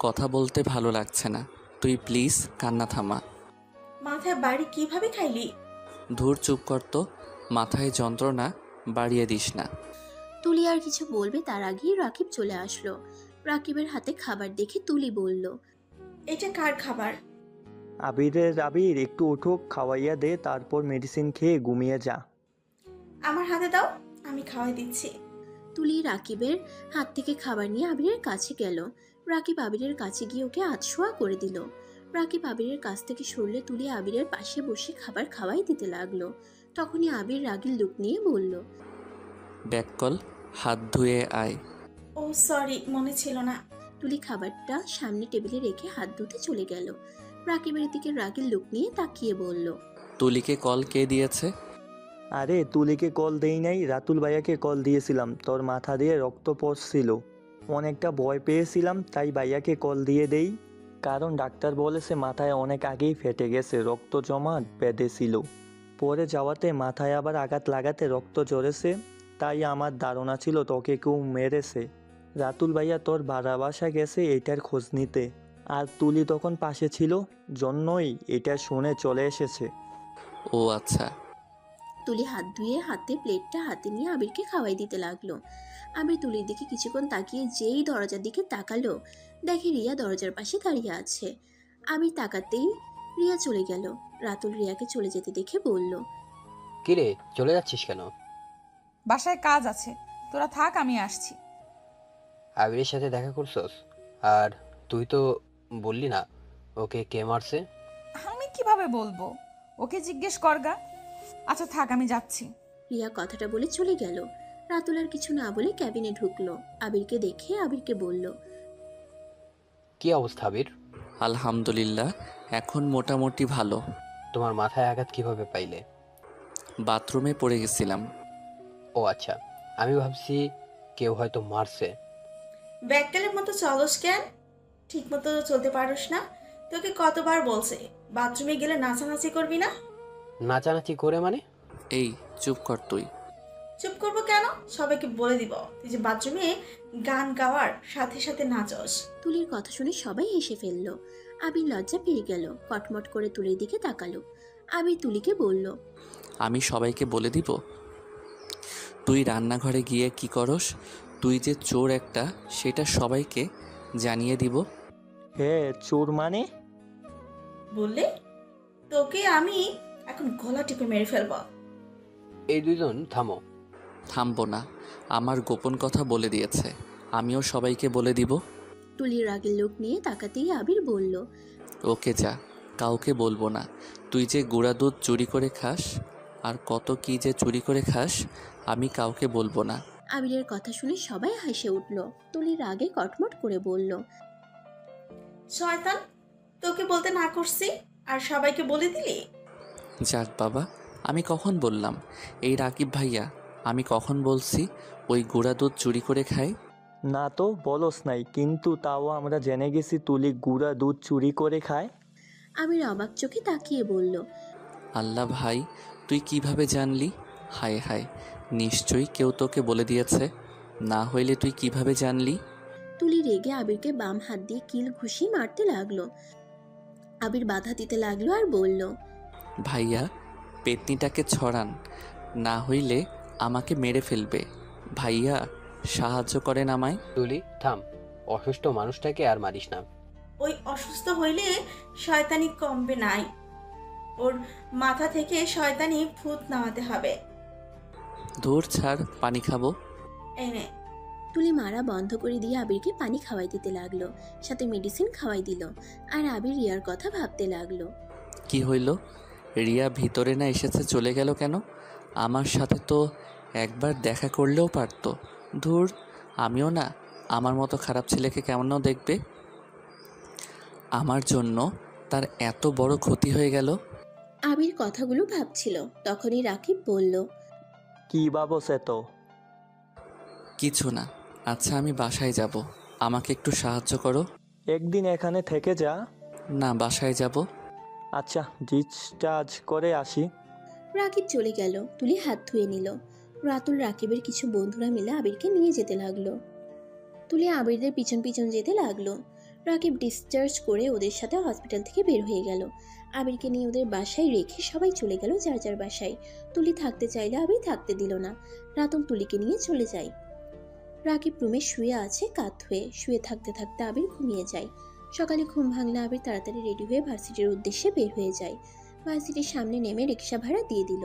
কথা বলতে ভালো লাগছে না, তুই প্লিজ কান্না থামা। মাথায় বাড়ি কিভাবে খাইলি? ধুর চুপ কর তো, মাথায় যন্ত্রণা বাড়িয়ে দিস না। তুলি আর কিছু বলবে তার আগেই রাকিব চলে আসলো। রাকিবের হাতে খাবার দেখে তুলি বলল, এটা কার খাবার? আবির একটু উঠুক, খাওয়াইয়া দে, তারপর মেডিসিন খেয়ে ঘুমিয়ে যা। আমার হাতে দাও, আমি খাওয়াই দিচ্ছি। তুলি রাকিবের হাত থেকে খাবার নিয়ে আবিরের কাছে গেল। রাকিব আবিরের কাছে গিয়ে ওকে আধশোয়া করে দিল। রাকিব আবিরের কাছ থেকে সরলে তুলি আবিরের পাশে বসে খাবার খাওয়াই দিতে লাগলো। তখনই আবির রাগের লুক নিয়ে বলল, ব্যাক কল, হাত ধুয়ে আয়। ও সরি, মনে ছিল না। তুলি খাবারটা সামনে টেবিলে রেখে হাত ধুতে চলে গেল। রাকিবের দিকে রাগের লুক নিয়ে তাকিয়ে বলল, তুলিকে কল কে দিয়েছে? আরে তুলিকে কল দেই নাই, রাতুল ভাইয়াকে কল দিয়েছিলাম। তোর মাথা দিয়ে রক্ত পড়ছিল, অনেকটা ভয় পেয়েছিলাম, তাই ভাইয়াকে কল দিয়ে দেই। কারণ ডাক্তার বলেছে মাথায় অনেক আগেই ফেটে গেছে, রক্ত জমা বেঁধেছিল। পরে যাওয়াতে মাথায় আবার আঘাত লাগাতে রক্ত ঝরেছে, তাই আমার ধারণা ছিল তোকে কেউ মেরেছে। রাতুল ভাইয়া তোর ভাড়া বাসা গেছে এটার খোঁজ নিতে, আর তুলি তখন পাশে ছিল, জন্যই এটা শুনে চলে এসেছে। ও আচ্ছা। তুলি হাত ধুয়ে হাতে প্লেটটা হাতে নিয়ে আবিরকে খাওয়াই দিতে লাগলো। আবির তুলির দিকে কিছুক্ষণ তাকিয়ে যেই দরজার দিকে তাকালো, দেখে রিয়া দরজার পাশে দাঁড়িয়ে আছে। আবির তাকাতেই রিয়া চলে গেল। রাতুল রিয়াকে চলে যেতে দেখে বলল, কিরে, চলে যাচ্ছিস কেন? বাসায় কাজ আছে, তোরা থাক, আমি আসছি। আবিরের সাথে দেখা করছস? আর তুই তো বললি না ওকে কে মারছে। আমি কিভাবে বলবো, ওকে জিজ্ঞেস করগা। আচ্ছা থাক, আমি যাচ্ছি। রিয়া কথাটা বলে চলে গেল। রাতুল আর কিছু না বলে ক্যাবিনে ঢুকলো। আবিরকে দেখে আবিরকে বলল, কি অবস্থা আবির? আলহামদুলিল্লাহ, এখন মোটামুটি ভালো। তোমার মাথায় আঘাত কিভাবে পাইলে? বাথরুমে পড়ে গেছিলাম। ও আচ্ছা, আমি ভাবছি কেউ হয়তো মারছে। ব্যাককেলের মতো চলস কেন? ঠিক মতো চলতে পারোস না? তোকে কতবার বলছে বাথরুমে গেলে নাচানাচি করবি না? নাচানাচি করে মানে? এই চুপ কর তুই। চুপ করবো কেন? সবাইকে বলে দিব তুই যে বাথরুমে গান গাওয়ার সাথে সাথে নাচস। তুলির কথা শুনে সবাই হেসে ফেলল। আবির লজ্জা পেয়ে গেল, কটমট করে তুলির দিকে তাকালো। আবির তুলিকে বলল, আমি সবাইকে বলে দিব? তুই রান্নাঘরে গিয়ে কি করস? তুই যে চোর একটা, সেটা সবাইকে জানিয়ে দিব। হ্যাঁ, চোর মানে? বললে তোকে আমি এখন গলা টিপে মেরে ফেলবো। এই দুইজন থামো। থামবো না, আমার গোপন কথা বলে দিয়েছে, আমিও সবাইকে বলে দিব। তুলির রাগের লোক নিয়ে তাকাতেই আবির বলল, ওকে যা, কাউকে বলবো না। তুই যে গুঁড়া দুধ চুরি করে খাস, আর কত কি যে চুরি করে খাস, আমি কাউকে বলবো না। আবিরের কথা শুনে সবাই হেসে উঠল। তুলির রাগে কটমট করে বলল, শয়তান, তোকে বলতে না করছি আর সবাইকে বলে দিলি। যাক বাবা, আমি কখন বললাম? এই রাকিব ভাইয়া, আমি কখন বলছি ওই গুঁড়া দুধ চুরি করে খায়? না তো বলস নাই, কিন্তু তাও আমরা জেনে গেছি তুলি গুঁড়া দুধ চুরি করে খায়। আবির অবাক চোখে তাকিয়ে বলল, আল্লাহ ভাই, তুই কিভাবে জানলি? হায় হায়, নিশ্চয়ই কেউ তোকে বলে দিয়েছে, না হইলে তুই কিভাবে জানলি? তুলি রেগে আবিরকে বাম হাত দিয়ে কিল ঘুষি মারতে লাগলো। আবির বাধা দিতে লাগলো আর বলল, ভাইয়া, পেতনিটাকে ছড়ান, না হইলে আমাকে মেরে ফেলবে। ভাইয়া, সাহায্য করেন আমায়। তুলি থাম, অসুস্থ মানুষটাকে আর মারিস না। ওই অসুস্থ হইলে শয়তানি কমবে নাই, ওর মাথা থেকে শয়তানি ভূত নামাতে হবে। ধুর ছাড়, পানি খাবো। এনে তুলি মারা বন্ধ করে দিয়ে আবিরকে পানি খাওয়াই দিতে লাগলো, সাথে মেডিসিন খাওয়াই দিল। আর আবির রিয়ার কথা ভাবতে লাগলো। কি হইল? রিয়া ভিতরে না এসেছে, চলে গেল কেন? আমার সাথে তো একবার দেখা করলেও পারতো। ধুর, আমিও না আমার মতো খারাপ ছেলেকে কেমনও দেখবে। আমার জন্য তার এত বড় ক্ষতি হয়ে গেল। আবির কথাগুলো ভাবছিল, তখনই রাকিব বলল, কি ভাবছে তো? কিছু না। আচ্ছা, আমি বাসায় যাব, আমাকে একটু সাহায্য করো। একদিন এখানে থেকে যা। না, বাসায় যাব। আচ্ছা, ডিসচার্জ করে আসি। রাকিব চলে গেল। তুলি হাত ধুয়ে নিল। রাতুল রাকিবের কিছু বন্ধুরা মিলে আবিরকে নিয়ে যেতে লাগলো। তুলি আবিরদের পিছন পিছন যেতে লাগলো। রাকিব ডিসচার্জ করে ওদের সাথে হসপিটাল থেকে বের হয়ে গেল। আবিরকে নিয়ে ওদের বাসায় রেখে সবাই চলে গেল যার যার বাসায়। তুলি থাকতে চাইলে আবির থাকতে দিল না। রাতুল তুলিকে নিয়ে চলে যায়। রাকিব রুমে শুয়ে আছে কাত হয়ে। শুয়ে থাকতে থাকতে আবির ঘুমিয়ে যায়। সকালে ঘুম ভাঙলে আবির তাড়াতাড়ি রেডি হয়ে ভার্সিটির উদ্দেশ্যে বের হয়ে যায়। ভার্সিটির সামনে নেমে রিক্সা ভাড়া দিয়ে দিল।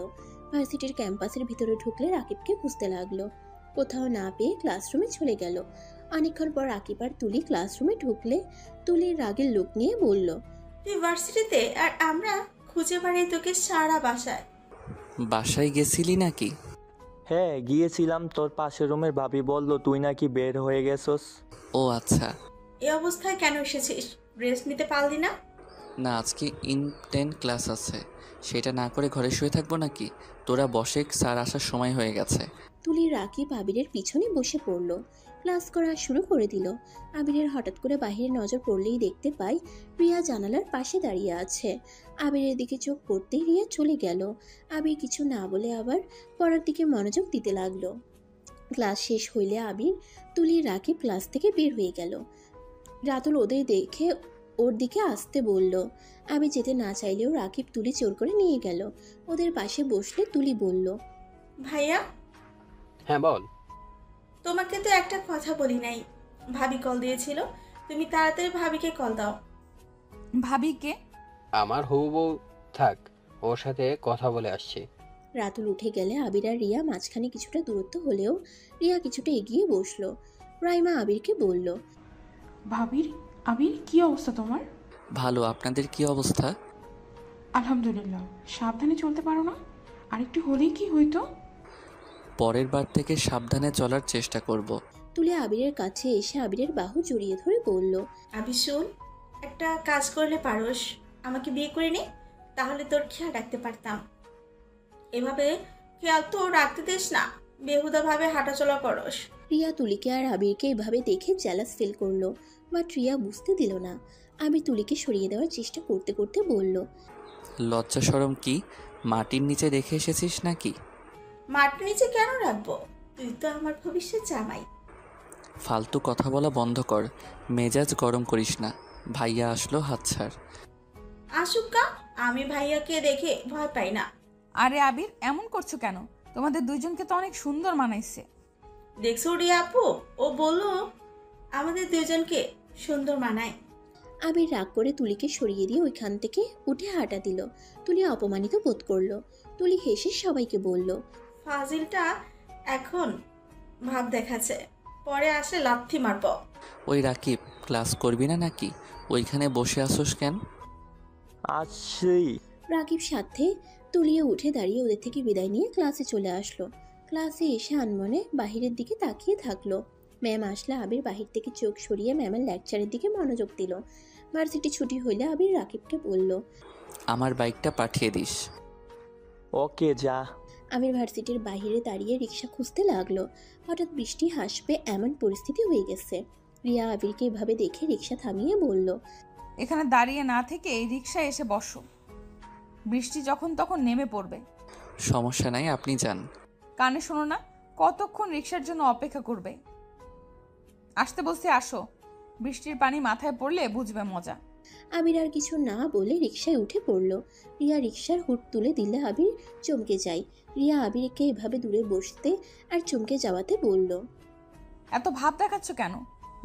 ভার্সিটির ক্যাম্পাসের ভিতরে ঢুকলে রাকিবকে খুঁজতে লাগলো। কোথাও না পেয়ে ক্লাসরুমে চলে গেল। অনেকক্ষণ পর রাকিব আর তুলি ক্লাসরুমে ঢুকলে তুলির রাগের লোক নিয়ে বলল, তুই ভার্সিটিতে আর আমরা খুঁজে বেড়াই তোকে সারা বাসায়। বাসায় গেছিলি নাকি? হ্যাঁ গিয়েছিলাম, তোর পাশের রুমের ভাবি বলল তুই নাকি বের হয়ে গেছস। ও আচ্ছা। এই অবস্থায় কেন এসেছিস? রেস্ট নিতে পারলি না? না, আজকে ইনটেন ক্লাস আছে, সেটা না করে ঘরে শুয়ে থাকবো নাকি? তোরা বসে, স্যার আসার সময় হয়ে গেছে। তুলি রাকিব আবিরের পিছনে বসে পড়ল। ক্লাস করা শুরু করে দিল। আবিরের হঠাৎ করে বাহিরে নজর পড়লেই দেখতে পায় রিয়া জানালার পাশে দাঁড়িয়ে আছে। আবিরের দিকে চোখ পড়তেই রিয়া চলে গেল। আবির কিছু না বলে আবার পড়ার দিকে মনোযোগ দিতে লাগলো। ক্লাস শেষ হইলে আবির, তুলি, রাকিব ক্লাস থেকে বের হয়ে গেল। রাতুল ওদের দেখে ওর দিকে আসতে বলল। আবির যেতে না চাইলেও রাকিব তুলি জোর করে নিয়ে গেল। ওদের পাশে বসলে তুলি বলল, ভাইয়া, হ্যাঁ বল। তোমাকে তো একটা কথা বলি নাই। ভাবি কল দিয়েছিল, তুমি তাড়াতাড়ি ভাবিকে কল দাও। ভাবিকে? আমার হবু বউ, থাক, ওর সাথে কথা বলে আসছি। রাতুল উঠে গেলে আবির আর রিয়া মাঝখানে কিছুটা দূরত্ব হলেও রিয়া কিছুটা এগিয়ে বসলো। রাইমা আবিরকে বলল, আবির কি অবস্থা তোমার? ভালো, আপনাদের কি অবস্থা? আলহামদুলিল্লাহ। সাবধানে চলতে পারো না? আরেকটু হলেই কি হইতো? পরের বার থেকে সাবধানে চলার চেষ্টা করব। তুলে আবিরের কাছে এসে আবিরের বাহু জড়িয়ে ধরে বলল, আবির শোন, একটা কাজ করলে পারোস, আমাকে বিয়ে করে নে, তাহলে তোর খেয়াল রাখতে পারতাম। এভাবে খেয়াল তো রাখতে দিস না, বেহুদাভাবে হাঁটাচলা করস। রিয়া তুলিকে আর আবিরকে এভাবে দেখে জ্যালাস ফিল করলো, বাট রিয়া বুঝতে দিল না। আবির তুলিকে সরিয়ে দেওয়ার চেষ্টা করতে করতে বলল, লজ্জা শরম কি? মাটির নিচে রেখে এসেছিস নাকি? মাটির নিচে কেন রাখবো? তুই তো আমার ভবিষ্যৎ জামাই। ফালতু কথা বলা বন্ধ কর, মেজাজ গরম করিস না। ভাইয়া আসলো, হাত ছাড়। আসুকা, আমি ভাইয়াকে দেখে ভয় পাই না। আরে আবির, এমন করছো কেন? তোমাদের দুইজনকে তো অনেক সুন্দর মানাইছে। দেখছো রিয়া আপু, ও বললো আমাদের দুজনকে সুন্দর মানায়। আবির রাগ করে তুলিকে সরিয়ে দিয়ে ওইখান থেকে উঠে হাঁটা দিল। তুলি অপমানিত বোধ করলো। তুলি হেসে সবাইকে বলল, ফাজিলটা এখন ভাব দেখাচ্ছে, পরে আসলে লাথি মারব। ওই রাকিব, ক্লাস করবি না নাকি? ওইখানে বসে আসোস কেন? আসছি। রাকিব সাথে তুলিয়ে উঠে দাঁড়িয়ে ওদের থেকে বিদায় নিয়ে ক্লাসে চলে আসলো। ক্লাসে এসে আনমনে বাহিরের দিকে তাকিয়ে থাকলো। ম্যাম আসলে আবির বাহির থেকে চোখ সরিয়ে ম্যামের লেকচারের দিকে মনোযোগ দিল। ভার্সিটি ছুটি হইলে আবির রাকিবকে বলল, আমার বাইকটা পাঠিয়ে দিস। ওকে যা। আবির ভার্সিটির বাহিরে দাঁড়িয়ে রিক্সা খুঁজতে লাগলো। হঠাৎ বৃষ্টি হাসবে এমন পরিস্থিতি হয়ে গেছে। রিয়া আবিরকে এভাবে দেখে রিক্সা থামিয়ে বলল, এখানে দাঁড়িয়ে না থেকে এই রিক্সায় এসে বসো, বৃষ্টি যখন তখন নেমে পড়বে। সমস্যা নাই, আপনি যান। কানে শোনো না, কতক্ষণ রিক্সার জন্য অপেক্ষা করবে? আসতে বলছি আসো, বৃষ্টির পানি মাথায় পড়লে বুঝবে মজা। আবির আর কিছু না বলে রিক্সায় উঠে পড়ল। রিয়া রিক্সার হুড তুলে দিলে আবির চমকে যায়। রিয়া আবিরকে এভাবে দূরে বসতে আর চমকে যাওয়াতে বলল, এত ভাব দেখাচ্ছ কেন?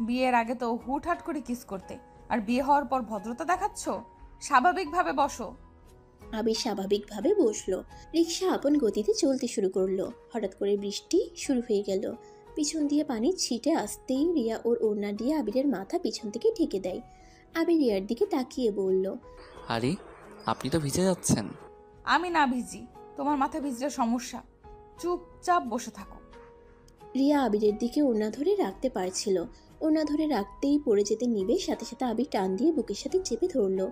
বিয়ের আগে তো হুটহাট করে কিস করতে, আর বিয়ে হওয়ার পর ভদ্রতা দেখাচ্ছ। স্বাভাবিকভাবে বসো। আবির স্বাভাবিকভাবে বসলো। রিক্সা আপন গতিতে চলতে শুরু করলো। হঠাৎ করে বৃষ্টি শুরু হয়ে গেল। পিছন দিয়ে পানি ছিটে আসতেই রিয়া ওর ওড়না দিয়ে আবিরের মাথা পিছন থেকে ঢেকে দেয়। আবির রিয়ার দিকে তাকিয়ে বলল, আরে, আপনি তো ভিজে যাচ্ছেন। আমি না ভিজি, তোমার মাথা ভিজলে সমস্যা। চুপচাপ বসে থাকো। রিয়া আবিরের দিকে ওড়না ধরে রাখতে পারছিল। ওড়না ধরে রাখতেই পড়ে যেতে নিবে, সাথে সাথে আবির টান দিয়ে বুকের সাথে চেপে ধরলো।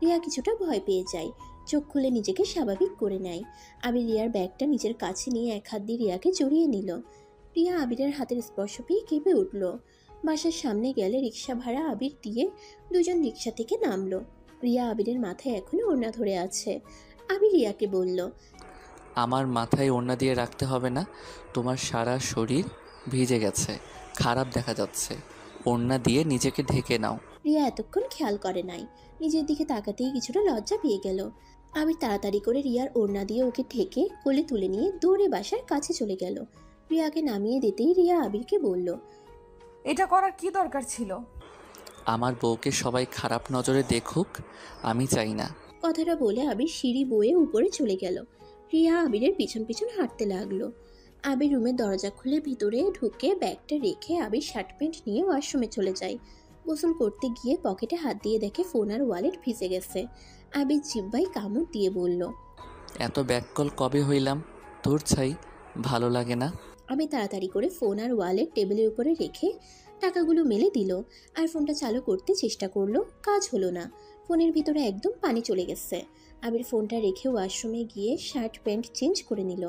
রিয়া কিছুটা ভয় পেয়ে যায়। চোখ খুলে নিজেকে স্বাভাবিক করে নেয়। আবির রিয়ার ব্যাগটা নিজের কাছে নিয়ে এক হাত দিয়ে রিয়াকে জড়িয়ে নিল। রিয়া আবিরের হাতের স্পর্শ পেয়ে কেঁপে উঠল। বাসার সামনে গেলে রিক্সা ভাড়া আবির দিয়ে দুজন রিক্সা থেকে নামলো। রিয়া আবিরের মাথায় এখনো ওড়না ধরে আছে। আবির রিয়াকে বলল, আমার মাথায় ওড়না দিয়ে রাখতে হবে না, তোমার সারা শরীর ভিজে গেছে, খারাপ দেখা যাচ্ছে। ওড়না দিয়ে নিজেকে ঢেকে নাও। রিয়া এতক্ষণ খেয়াল করে নাই। নিজের দিকে তাকাতেই কিছুটা লজ্জা পেয়ে গেল। আবির তাড়াতাড়ি করে রিয়ার ওড়না দিয়ে ওকে ঢেকে কোলে তুলে নিয়ে দৌড়ে বাসার কাছে চলে গেল। রিয়াকে নামিয়ে দিতেই রিয়া আবিরকে বলল, এটা করার কি দরকার ছিল? আমার বউকে সবাই খারাপ নজরে দেখুক, আমি চাই না। কথাটা বলে আবির সিঁড়ি বয়ে উপরে চলে গেল। রিয়া আবিরের পিছন পিছন হাঁটতে লাগলো। আবির রুমের দরজা খুলে ভিতরে ঢুকে ব্যাগটা রেখে আবির শার্ট প্যান্ট নিয়ে ওয়াশরুমে চলে যায়। গোসল করতে গিয়ে পকেটে হাত দিয়ে দেখে ফোন আর ওয়ালেট ভিজে গেছে। আবির জিব্বায় কামড় দিয়ে বলল, এত ব্যাককল কবে হইলাম? তোর ছাই, ভালো লাগে না? আমি তাড়াতাড়ি করে ফোন আর ওয়ালেট টেবিলের উপরে রেখে টাকাগুলো মেলে দিল আর ফোনটা চালু করতে চেষ্টা করলো, কাজ হলো না। ফোনের ভিতরে একদম পানি চলে গেছে। আবির ফোনটা রেখে ওয়াশরুমে গিয়ে শার্ট প্যান্ট চেঞ্জ করে নিল।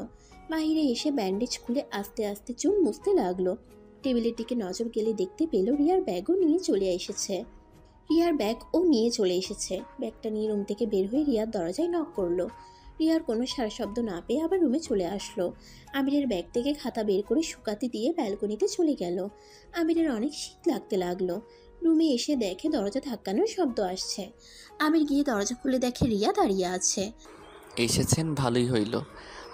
বাইরে এসে ব্যান্ডেজ খুলে আস্তে আস্তে চুল মুছতে লাগলো। টেবিলের দিকে নজর গেলে দেখতে পেল রিয়ার ব্যাগও নিয়ে চলে এসেছে। ব্যাগটা নিয়ে রুম থেকে বের হয়ে রিয়ার দরজায় নক করলো। রিয়ার কোনো সারা শব্দ না পেয়ে আবার রুমে চলে আসলো। আমিরের ব্যাগ থেকে খাতা বের করে শুকাতে দিয়ে ব্যালকনিতে চলে গেল। আমিরের অনেক শীত লাগতে লাগলো। রুমে এসে দেখে দরজা ধাক্কানোর শব্দ আসছে। আমির গিয়ে দরজা খুলে দেখে রিয়া দাঁড়িয়ে আছে। এসেছেন, ভালোই হইল।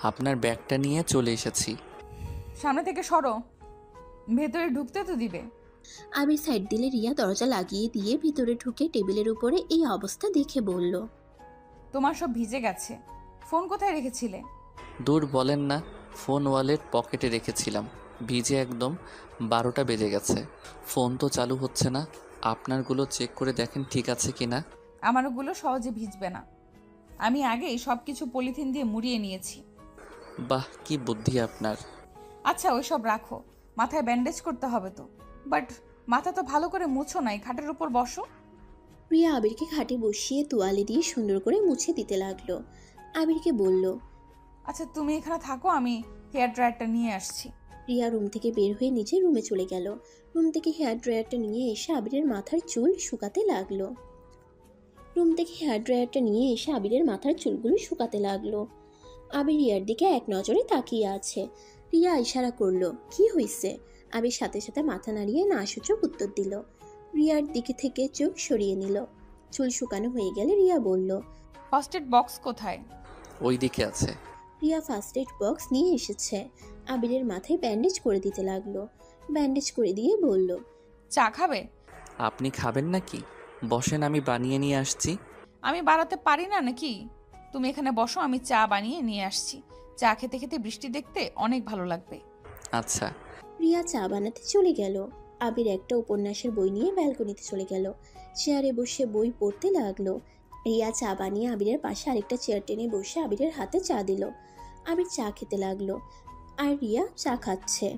আপনার ব্যাগটা নিয়ে চলে এসেছি। সামনে থেকে সরো, ভেতরে ঢুকতে তো দিবে। আমির সাইড দিলে রিয়া দরজা লাগিয়ে দিয়ে ভিতরে ঢুকে টেবিলের উপরে এই অবস্থা দেখে বলল, তোমার সব ভিজে গেছে। ফোন কোথায় রেখেছিলে? দূর বলেন না, ফোন ওয়ালেট পকেটে রেখেছিলাম। ভিজে একদম 12টা বেজে গেছে। ফোন তো চালু হচ্ছে না। আপনারগুলো চেক করে দেখেন ঠিক আছে কি না। আমারগুলো সহজে ভিজবে না। আমি আগেই সব কিছু পলিথিন দিয়ে মুড়িয়ে নিয়েছি। বাহ, কি বুদ্ধি আপনার। আচ্ছা ওইসব রাখো, মাথায় ব্যান্ডেজ করতে হবে তো। বাট মাথা তো ভালো করে মুছো নাই, খাটের উপর বসো। রিয়া আবিরকে খাটে বসিয়ে তোয়ালে দিয়ে সুন্দর করে মুছে দিতে লাগলো। আবিরকে বলল, আচ্ছা তুমি এখানে থাকো, আমি হেয়ার ড্রায়ারটা নিয়ে আসছি। রিয়া রুম থেকে বের হয়ে নিজের রুমে চলে গেল। রুম থেকে হেয়ার ড্রায়ারটা নিয়ে এসে আবিরের মাথার চুলগুলো শুকাতে লাগলো। আবির রিয়ার দিকে এক নজরে তাকিয়ে আছে। রিয়া ইশারা করলো, কি হইছে? আবির সাথে সাথে মাথা নাড়িয়ে না সূচক উত্তর দিল। রিয়ার দিকে থেকে চোখ সরিয়ে নিল। চুল শুকানো হয়ে গেলে রিয়া বলল, ফার্স্ট এড বক্স কোথায়? ওই দিকে আছে। রিয়া ফার্স্ট এড বক্স নিয়ে এসেছে। আবিরের মাথায় ব্যান্ডেজ করে দিতে লাগলো। ব্যান্ডেজ করে দিয়ে বলল, চা খাবে? আপনি খাবেন নাকি? বসেন, আমি বানিয়ে নিয়ে আসছি। আমি বাড়াতে পারি না নাকি? তুমি এখানে বসো, আমি চা বানিয়ে নিয়ে আসছি। চা খেতে খেতে বৃষ্টি দেখতে অনেক ভালো লাগবে। আচ্ছা। রিয়া চা বানাতে চলে গেল। আবির একটা উপন্যাসের বই নিয়ে ব্যালকনিতে চলে গেল। চেয়ারে বসে বই পড়তে লাগলো। রিয়া চা বানিয়ে আবিরের পাশে আরেকটা চেয়ার টেনে বসে আবিরের হাতে চা দিল। আবির চা খেতে লাগলো আর রিয়া চা খাচ্ছে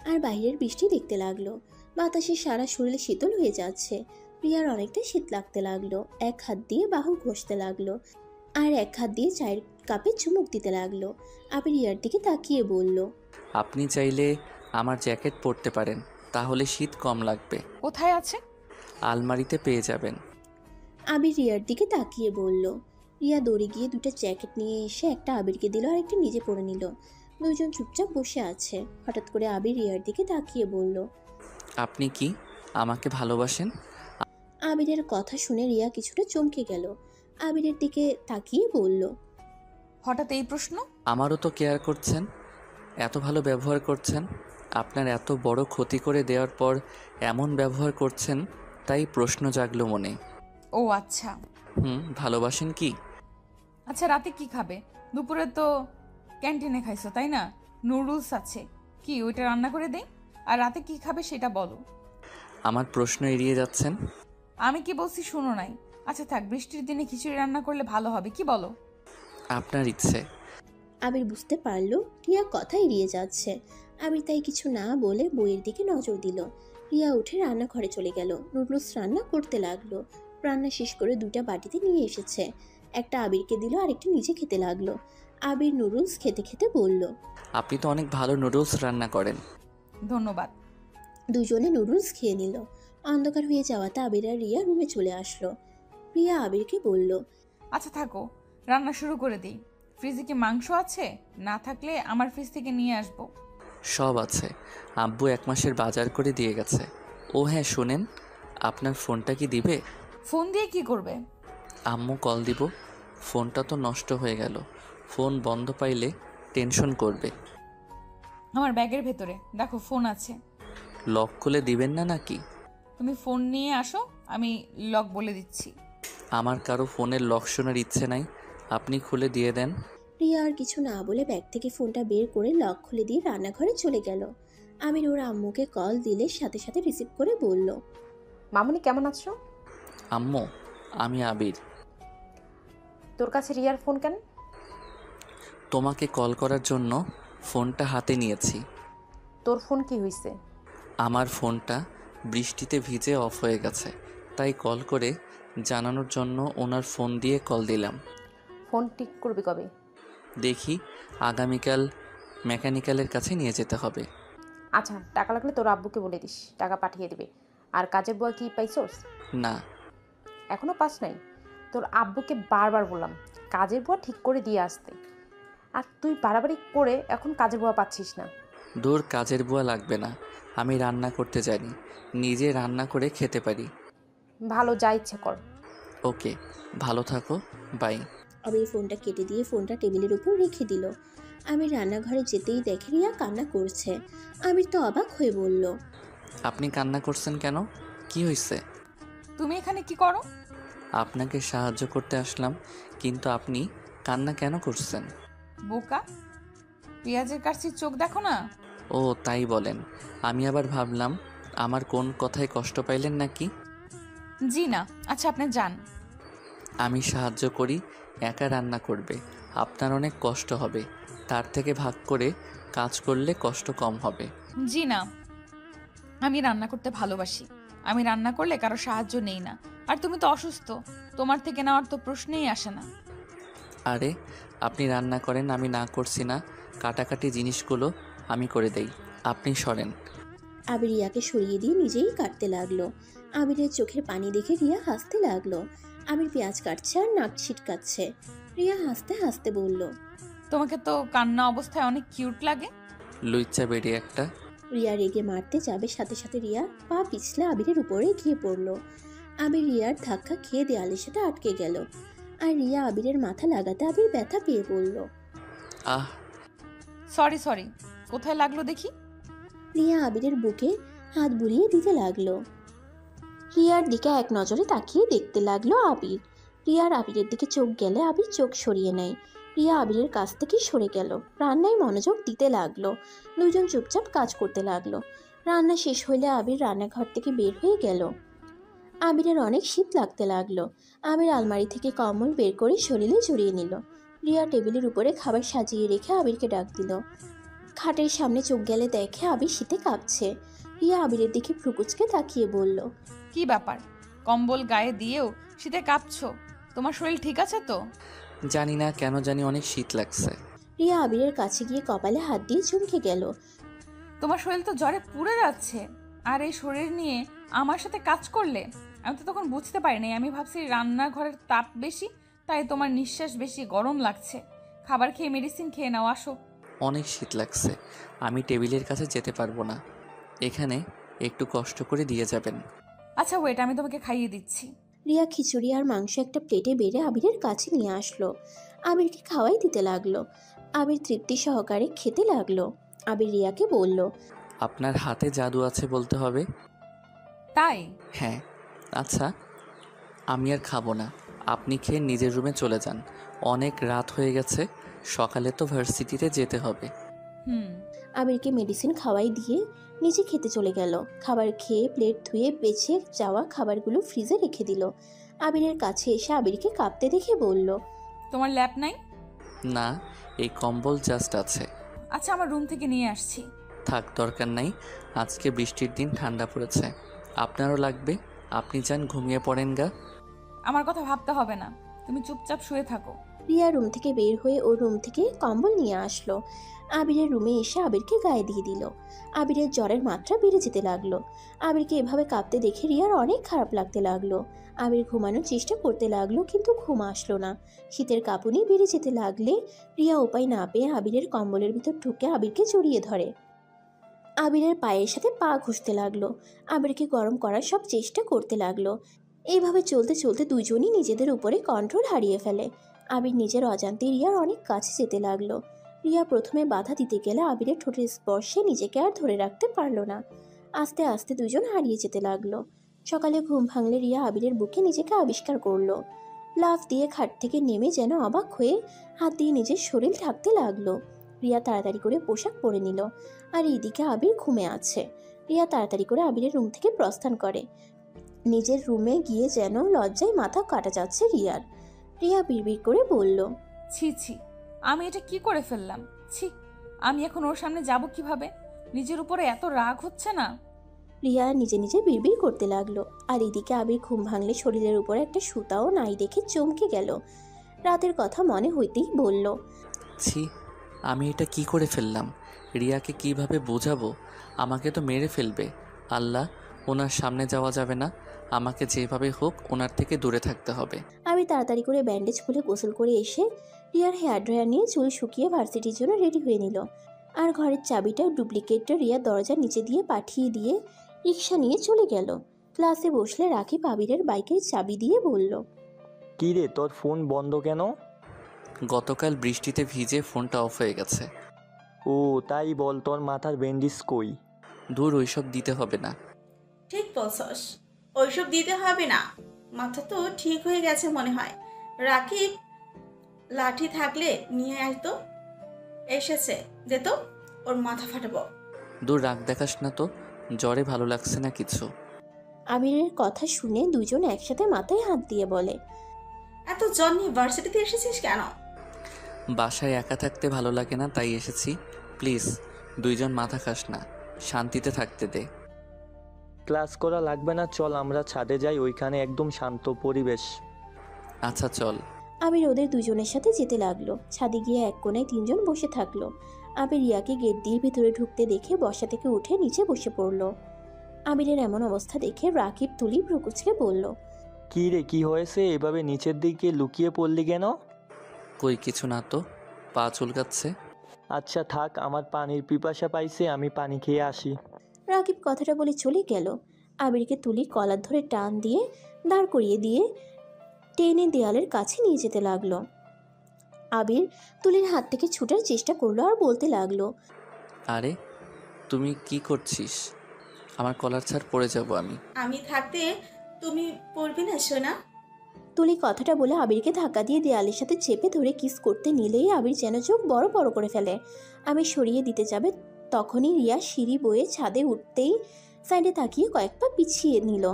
আর বাইরের বৃষ্টি দেখতে লাগলো। বাতাসে সারা শরীরে শীতল হয়ে যাচ্ছে। রিয়ার অনেকটা শীত লাগতে লাগলো। এক হাত দিয়ে বাহু ঘষতে লাগলো আর এক হাত দিয়ে চায়ের কাপে চুমুক দিতে লাগলো। আবির রিয়ার দিকে তাকিয়ে বলল, আপনি চাইলে আমার জ্যাকেট পরতে পারেন, তাহলে শীত কম লাগবে। কোথায় আছে? আলমারিতে পেয়ে যাবেন। আবির রিয়ার দিকে তাকিয়ে বলল। রিয়া দৌড়ে গিয়ে দুটো জ্যাকেট নিয়ে এসে একটা আবিরকে দিল আর একটা নিজে পরে নিল। দুজন চুপচাপ বসে আছে। হঠাৎ করে আবির রিয়ার দিকে তাকিয়ে বলল, আপনি কি আমাকে ভালোবাসেন? আবিরের কথা শুনে রিয়া কিছুটা চমকে গেল। আবিরের দিকে তাকিয়ে বলল, হঠাৎ এই প্রশ্ন? আমারও তো কেয়ার করছেন, এত ভালো ব্যবহার করছেন। আপনার এত বড় ক্ষতি করে দেওয়ার পর এমন ব্যবহার করছেন, তাই প্রশ্ন জাগলো মনে। ও আচ্ছা। ভালোবাসেন কি? আচ্ছা রাতে কি খাবে? দুপুরে তো ক্যান্টিনে খাইছো তাই না? নুডলস আছে, কি ওইটা রান্না করে দেই? আর রাতে কি খাবে সেটা বলো। আমার প্রশ্ন এড়িয়ে যাচ্ছেন। আমি কি বলছি শুনো নাই? আচ্ছা থাক, বৃষ্টির দিনে খিচুড়ি রান্না করলে ভালো হবে, কি বলো? আপনার ইচ্ছে। আবির বুঝতে পারলো রিয়া কথা এড়িয়ে যাচ্ছে। আবির তাই কিছু না বলে বইয়ের দিকে নজর দিল। রিয়া উঠে রান্নাঘরে চলে গেল। নুডলস রান্না করতে লাগলো। রান্না শেষ করে দুটা বাটিতে নিয়ে এসেছে। একটা আবিরকে দিল আর একটা নিজে খেতে লাগলো। আবির নুডলস খেতে খেতে বলল, আপনি তো অনেক ভালো নুডলস রান্না করেন। ধন্যবাদ। দুজনে নুডলস খেয়ে নিল। অন্ধকার হয়ে যাওয়াতে আবির আর রিয়া রুমে চলে আসলো। রিয়া আবিরকে বলল, আচ্ছা থাকো, রান্না শুরু করে দিই। ফ্রিজে কি মাংস আছে? না থাকলে আমার ফ্রিজ থেকে নিয়ে আসবো। সব আছে, আব্বু 1 মাসের বাজার করে দিয়ে গেছে। ও হ্যাঁ শোনেন, আপনার ফোনটা কি দিবে? ফোন দিয়ে কি করবে? আম্মু কল দিব। ফোনটা তো নষ্ট হয়ে গেল, ফোন বন্ধ পাইলে টেনশন করবে। আমার ব্যাগের ভেতরে দেখো ফোন আছে। লক খুলে দিবেন না নাকি? তুমি ফোন নিয়ে আসো, আমি লক বলে দিচ্ছি। আমার কারো ফোনের লক শোনার ইচ্ছে নাই, আপনি খুলে দিয়ে দেন। রিয়া আর কিছু না বলে ব্যাগ থেকে ফোনটা বের করে লক খুলে দিয়ে রান্নাঘরে চলে গেল। আমির ওর আম্মুকে কল দিলে সাথে সাথে রিসিভ করে বলল, মামুনি কেমন আছো? আম্মু, আমি আবির। তোর কাছে রিয়ার ফোন কেন? তোমাকে কল করার জন্য ফোনটা হাতে নিয়েছি। তোর ফোন কি হয়েছে? আমার ফোনটা বৃষ্টিতে ভিজে অফ হয়ে গেছে, তাই কল করে জানানোর জন্য ওনার ফোন দিয়ে কল দিলাম। ফোন ঠিক করবি কবে? দেখি, আগামীকাল মেকানিক্যালের কাছে নিয়ে যেতে হবে। আচ্ছা, টাকা লাগলে তোর আব্বুকে বলে দিস, টাকা পাঠিয়ে দেবে। আর কাজের বুয়া কি পাইছোস? না। এখনো পাস নাই? তোর আব্বুকে বারবার বললাম কাজের বুয়া ঠিক করে দিয়ে আসতে, আর তুই বাড়াবাড়ি করে এখন কাজের বুয়া পাচ্ছিস না। দূর, কাজের বুয়া লাগবে না, আমি রান্না করতে জানি, নিজে রান্না করে খেতে পারি। ভালো, যা ইচ্ছে কর। ওকে, ভালো থাকো, বাই। আবির ফোনটা কেটে দিয়ে ফোনটা টেবিলের উপর রেখে দিল। আবির রান্নাঘরে যেতেই দেখে রিয়া কান্না করছে। আবির তো অবাক হয়ে বলল, আপনি কান্না করছেন কেন? কি হয়েছে? তুমি এখানে কি করো? আপনাকে সাহায্য করতে আসলাম, কিন্তু আপনি কান্না কেন করছেন? বোকা, পেঁয়াজের কাশির চোখ দেখো না। ও তাই বলেন। আমি আবার ভাবলাম আমার কোন কথায় কষ্ট পাইলেন নাকি। জি না। আচ্ছা, আপনি যান। আমি সাহায্য করি, একা রান্না করবে, আপনার অনেক কষ্ট হবে, তার থেকে ভাগ করে কাজ করলে কষ্ট কম হবে। জি না, আমি রান্না করতে ভালোবাসি। আমি রান্না করলে কারো সাহায্য নেই না। আর তুমি তো অসুস্থ, তোমার থেকে নেওয়ার তো প্রশ্নই আসে না। আরে, আপনি রান্না করেন, আমি না করছি না। কাটাকাটি জিনিসগুলো আমি করে দেই, আপনি সরেন। আবির রিয়াকে সরিয়ে দিয়ে নিজেই কাটতে লাগলো। আবিরের চোখের পানি দেখে রিয়া হাসতে লাগলো। আবির পেঁয়াজ কাটছে আর নাক ছিটকাচ্ছে। রিয়া হাসতে হাসতে বলল, তোমাকে তো কান্না অবস্থায় অনেক কিউট লাগে। লুইচ্চা বেরিয়ে একটা। রিয়া রেগে মারতে যাবে, সাথে সাথে রিয়া পা পিছলে আবিরের উপরে গিয়ে পড়লো। আবির রিয়ার ধাক্কা খেয়ে দেয়ালের সাথে আটকে গেল। আর রিয়া আবিরের মাথা লাগাতে আবির ব্যথা পেয়ে পড়ল। আহ, সরি সরি, কোথায় লাগলো দেখি। রিয়া আবিরের বুকে হাত বুলিয়ে দিতে লাগলো। রিয়ার দিকে এক নজরে তাকিয়ে দেখতে লাগলো আবির। রিয়ার আবিরের দিকে চোখ গেলে আবির চোখ সরিয়ে নেয়। রিয়া আবিরের কাছ থেকে সরে গেল, রান্নায় মনোযোগ দিতে লাগলো। দুজন চুপচাপ কাজ করতে লাগলো। রান্না শেষ হইলে আবির রান্নাঘর থেকে বের হয়ে গেল। আবিরের অনেক শীত লাগতে লাগলো। আবির আলমারি থেকে কম্বল বের করে শরীরে জড়িয়ে নিল। রিয়া টেবিলের উপরে খাবার সাজিয়ে রেখে আবিরকে ডাক দিল। খাটের সামনে চোখ গেলে দেখে আবির শীতে কাঁপছে। রিয়া আবিরের দিকে ভ্রুকুচকে তাকিয়ে বলল, কি ব্যাপার, কম্বল গায়ে দিয়েও শীতে কাঁপছো? তোমার শরীর ঠিক আছে তো? জানি না কেন জানি অনেক শীত লাগছে। রিয়া আবিরের কাছে গিয়ে কপালে হাত দিয়ে চমকে গেল। তোমার শরীর তো জ্বরে পুড়ে যাচ্ছে, আর এই শরীর নিয়ে আমার সাথে কাজ করলে? আমি তো তখন বুঝতে পারিনি, আমি ভাবছি রান্নাঘরের তাপ বেশি, তাই তোমার নিঃশ্বাস বেশি, গরম লাগছে। খাবার খেয়ে মেডিসিন খেয়ে নাও, আসো। অনেক শীত লাগছে, আমি টেবিলের কাছে যেতে পারবো না, এখানে একটু কষ্ট করে দিয়ে যাবেন। আচ্ছা ওয়েট, আমি তোমাকে খাইয়ে দিচ্ছি। রিয়া খিচুড়ি আর মাংস একটা প্লেটে বেড়ে আবিরের কাছে নিয়ে আসলো। আবিরকে খাওয়াই দিতে লাগলো। আবির তৃপ্তি সহকারে খেতে লাগলো। আবির রিয়াকে বলল, আপনার হাতে জাদু আছে বলতে হবে। তাই? হ্যাঁ। আচ্ছা, আমি আর খাবো না, আপনি খেয়ে নিজের রুমে চলে যান, অনেক রাত হয়ে গেছে, সকালে তো ভার্সিটিতে যেতে হবে। আবিরকে মেডিসিন খাওয়াই দিয়ে নিজে খেতে চলে গেল। খাবার খেয়ে প্লেট ধুয়ে বেছে যাওয়া খাবারগুলো ফ্রিজে রেখে দিল। আবিরের কাছে এসে আবিরকে কাঁপতে দেখে বলল, তোমার ল্যাপ নাই? না, এই কম্বল জাস্ট আছে। আচ্ছা, আমার রুম থেকে নিয়ে আসছি। থাক, দরকার নাই, আজকে বৃষ্টির দিন, ঠান্ডা পড়েছে, আপনারও লাগবে, আপনি যান ঘুমিয়ে পড়েন গা। আমার কথা ভাবতে হবে না, তুমি চুপচাপ শুয়ে থাকো। রিয়া রুম থেকে বের হয়ে ওর রুম থেকে কম্বল নিয়ে আসলো। আবিরের রুমে এসে আবিরকে গায়ে দিয়ে দিল। আবিরের জ্বরের মাত্রা বেড়ে যেতে লাগলো। আবিরকে এভাবে কাঁপতে দেখে রিয়ার অনেক খারাপ লাগতে লাগলো। আবির ঘুমানোর চেষ্টা করতে লাগলো, কিন্তু ঘুম আসলো না। শীতের কাঁপুনি বেড়ে যেতে লাগলে রিয়া উপায় না পেয়ে আবিরের কম্বলের ভিতর ঢুকে আবিরকে জড়িয়ে ধরে। আবিরের পায়ের সাথে পা ঘষতে লাগলো। আবিরকে গরম করার সব চেষ্টা করতে লাগলো। এইভাবে চলতে চলতে দুজনই নিজেদের উপরে কন্ট্রোল হারিয়ে ফেলে। আবির নিজের অজান্তে রিয়ার অনেক কাছে যেতে লাগলো। রিয়া প্রথমে বাধা দিতে গেলে আবিরের ঠোঁটের স্পর্শে নিজেকে আর ধরে রাখতে পারলো না। আস্তে আস্তে দুজন হারিয়ে যেতে লাগলো। সকালে ঘুম ভাঙলে রিয়া আবিরের বুকে নিজেকে আবিষ্কার করলো। লাফ দিয়ে খাট থেকে নেমে যেন অবাক হয়ে হাত দিয়ে নিজের শরীর ঢাকতে লাগলো। রিয়া তাড়াতাড়ি করে পোশাক পরে নিল। আর এইদিকে আবির ঘুমে আছে। রিয়া তাড়াতাড়ি করে আবিরের রুম থেকে প্রস্থান করে। নিজের রুমে গিয়ে যেন লজ্জায় মাথা কাটা যাচ্ছে রিয়ার। রিয়া বিড়বিড় করে বলল, ছি ছি, আমি এটা কি করে ফেললাম? ছি, আমি এখন ওর সামনে যাব কিভাবে? নিজের উপরে এত রাগ হচ্ছে না? রিয়া নিজে নিজে বিড়বিড় করতে লাগলো। আর এদিকে আবির ঘুম ভাঙলে শরীরের উপরে একটা সুতাও নাই দেখে চমকে গেল। রাতের কথা মনে হইতেই বলল, ছি, আমি এটা কি করে ফেললাম? রিয়াকে কিভাবে বোঝাবো? আমাকে তো মেরে ফেলবে। আল্লাহ, ওনার সামনে যাওয়া যাবে না। আমাকে যেভাবে হোক ওনার থেকে দূরে থাকতে হবে। আমি তাড়াতাড়ি করে ব্যান্ডেজ খুলে গোসল করে এসে রিয়ার হেয়ার ড্রায়ার নিয়ে চুল শুকিয়ে ভার্সিটির জন্য রেডি হয়ে নিল। আর ঘরের চাবিটা ডুপ্লিকেটটা রিয়ার দরজার নিচে দিয়ে পাঠিয়ে দিয়ে রিক্সা নিয়ে চলে গেল। ক্লাসে বসলে রাকিব আবিরের বাইকের চাবি দিয়ে বলল, কী রে, তোর ফোন বন্ধ কেন? গতকাল বৃষ্টিতে ভিজে ফোনটা অফ হয়ে গেছে। ও তাই বল, তোর মাথার ব্যান্ডেজ কই? দূর, ওইসব দিতে হবে না। ঠিক বলছস, ওইসব দিতে হবে না। মাথা তো ঠিক হয়ে গেছে মনে হয়। রাকিব, লাঠি থাকলে নিয়ে আসতো। এসেছে, দে তো, ওর মাথা ফাটাবো। দূর, রাগ দেখাস না তো, জ্বরে ভালো লাগছে না কিছু। আবিরের কথা শুনে দুজন একসাথে মাথায় হাত দিয়ে বলে, এত জ্বর নিয়ে ভার্সিটিতে এসেছিস কেন? বাসায় একা থাকতে ভালো লাগে না, তাই এসেছি। প্লিজ, দুইজন মাথা খাস না, শান্তিতে থাকতে দে। ক্লাস করা লাগবে না, চল আমরা ছাদে যাই, ওইখানে একদম শান্ত পরিবেশ। আচ্ছা চল। আবির ওদের দুজনের সাথে যেতে লাগলো। ছাদে গিয়ে এক কোণায় তিনজন বসে থাকলো। আবির রিয়াকে গেট দিয়ে ভেতরে ঢুকতে দেখে বসা থেকে উঠে নিচে বসে পড়লো। আবিরের এমন অবস্থা দেখে রাকিব তুলি ভ্রুকুচকে বলল, কী রে, কি হয়েছে? এভাবে নিচের দিকে লুকিয়ে পড়লি কেন? কই কিছু না তো, পা চুলকাচ্ছে। আচ্ছা থাক, আমার পানির পিপাসা পাইছে, আমি পানি খেয়ে আসি। রাকিব কথাটা বলে চলে গেল। আবিরকে তুলি কলার ধরে টান দিয়ে দাঁড় করিয়ে দিয়ে টেনে দেয়ালের কাছে নিয়ে যেতে লাগলো। আবির তুলির হাত থেকে ছুটার চেষ্টা করলো আর বলতে লাগলো, আরে তুমি কি করছিস? আমার কলার ছাড়, পড়ে যাব আমি। আমি থাকতে তুমি পড়বি না সোনা? তুলি কথাটা বলে আবিরকে ধাক্কা দিয়ে দেয়ালের সাথে চেপে ধরে কিস করতে নিলেই আবির যেন চোখ বড় বড় করে ফেলে। আবির সরিয়ে দিতে যাবে, তখনই রিয়া সিঁড়ি বয়ে ছাদে উঠতেই সাইডে তাকিয়ে কয়েক পা পিছিয়ে নিল।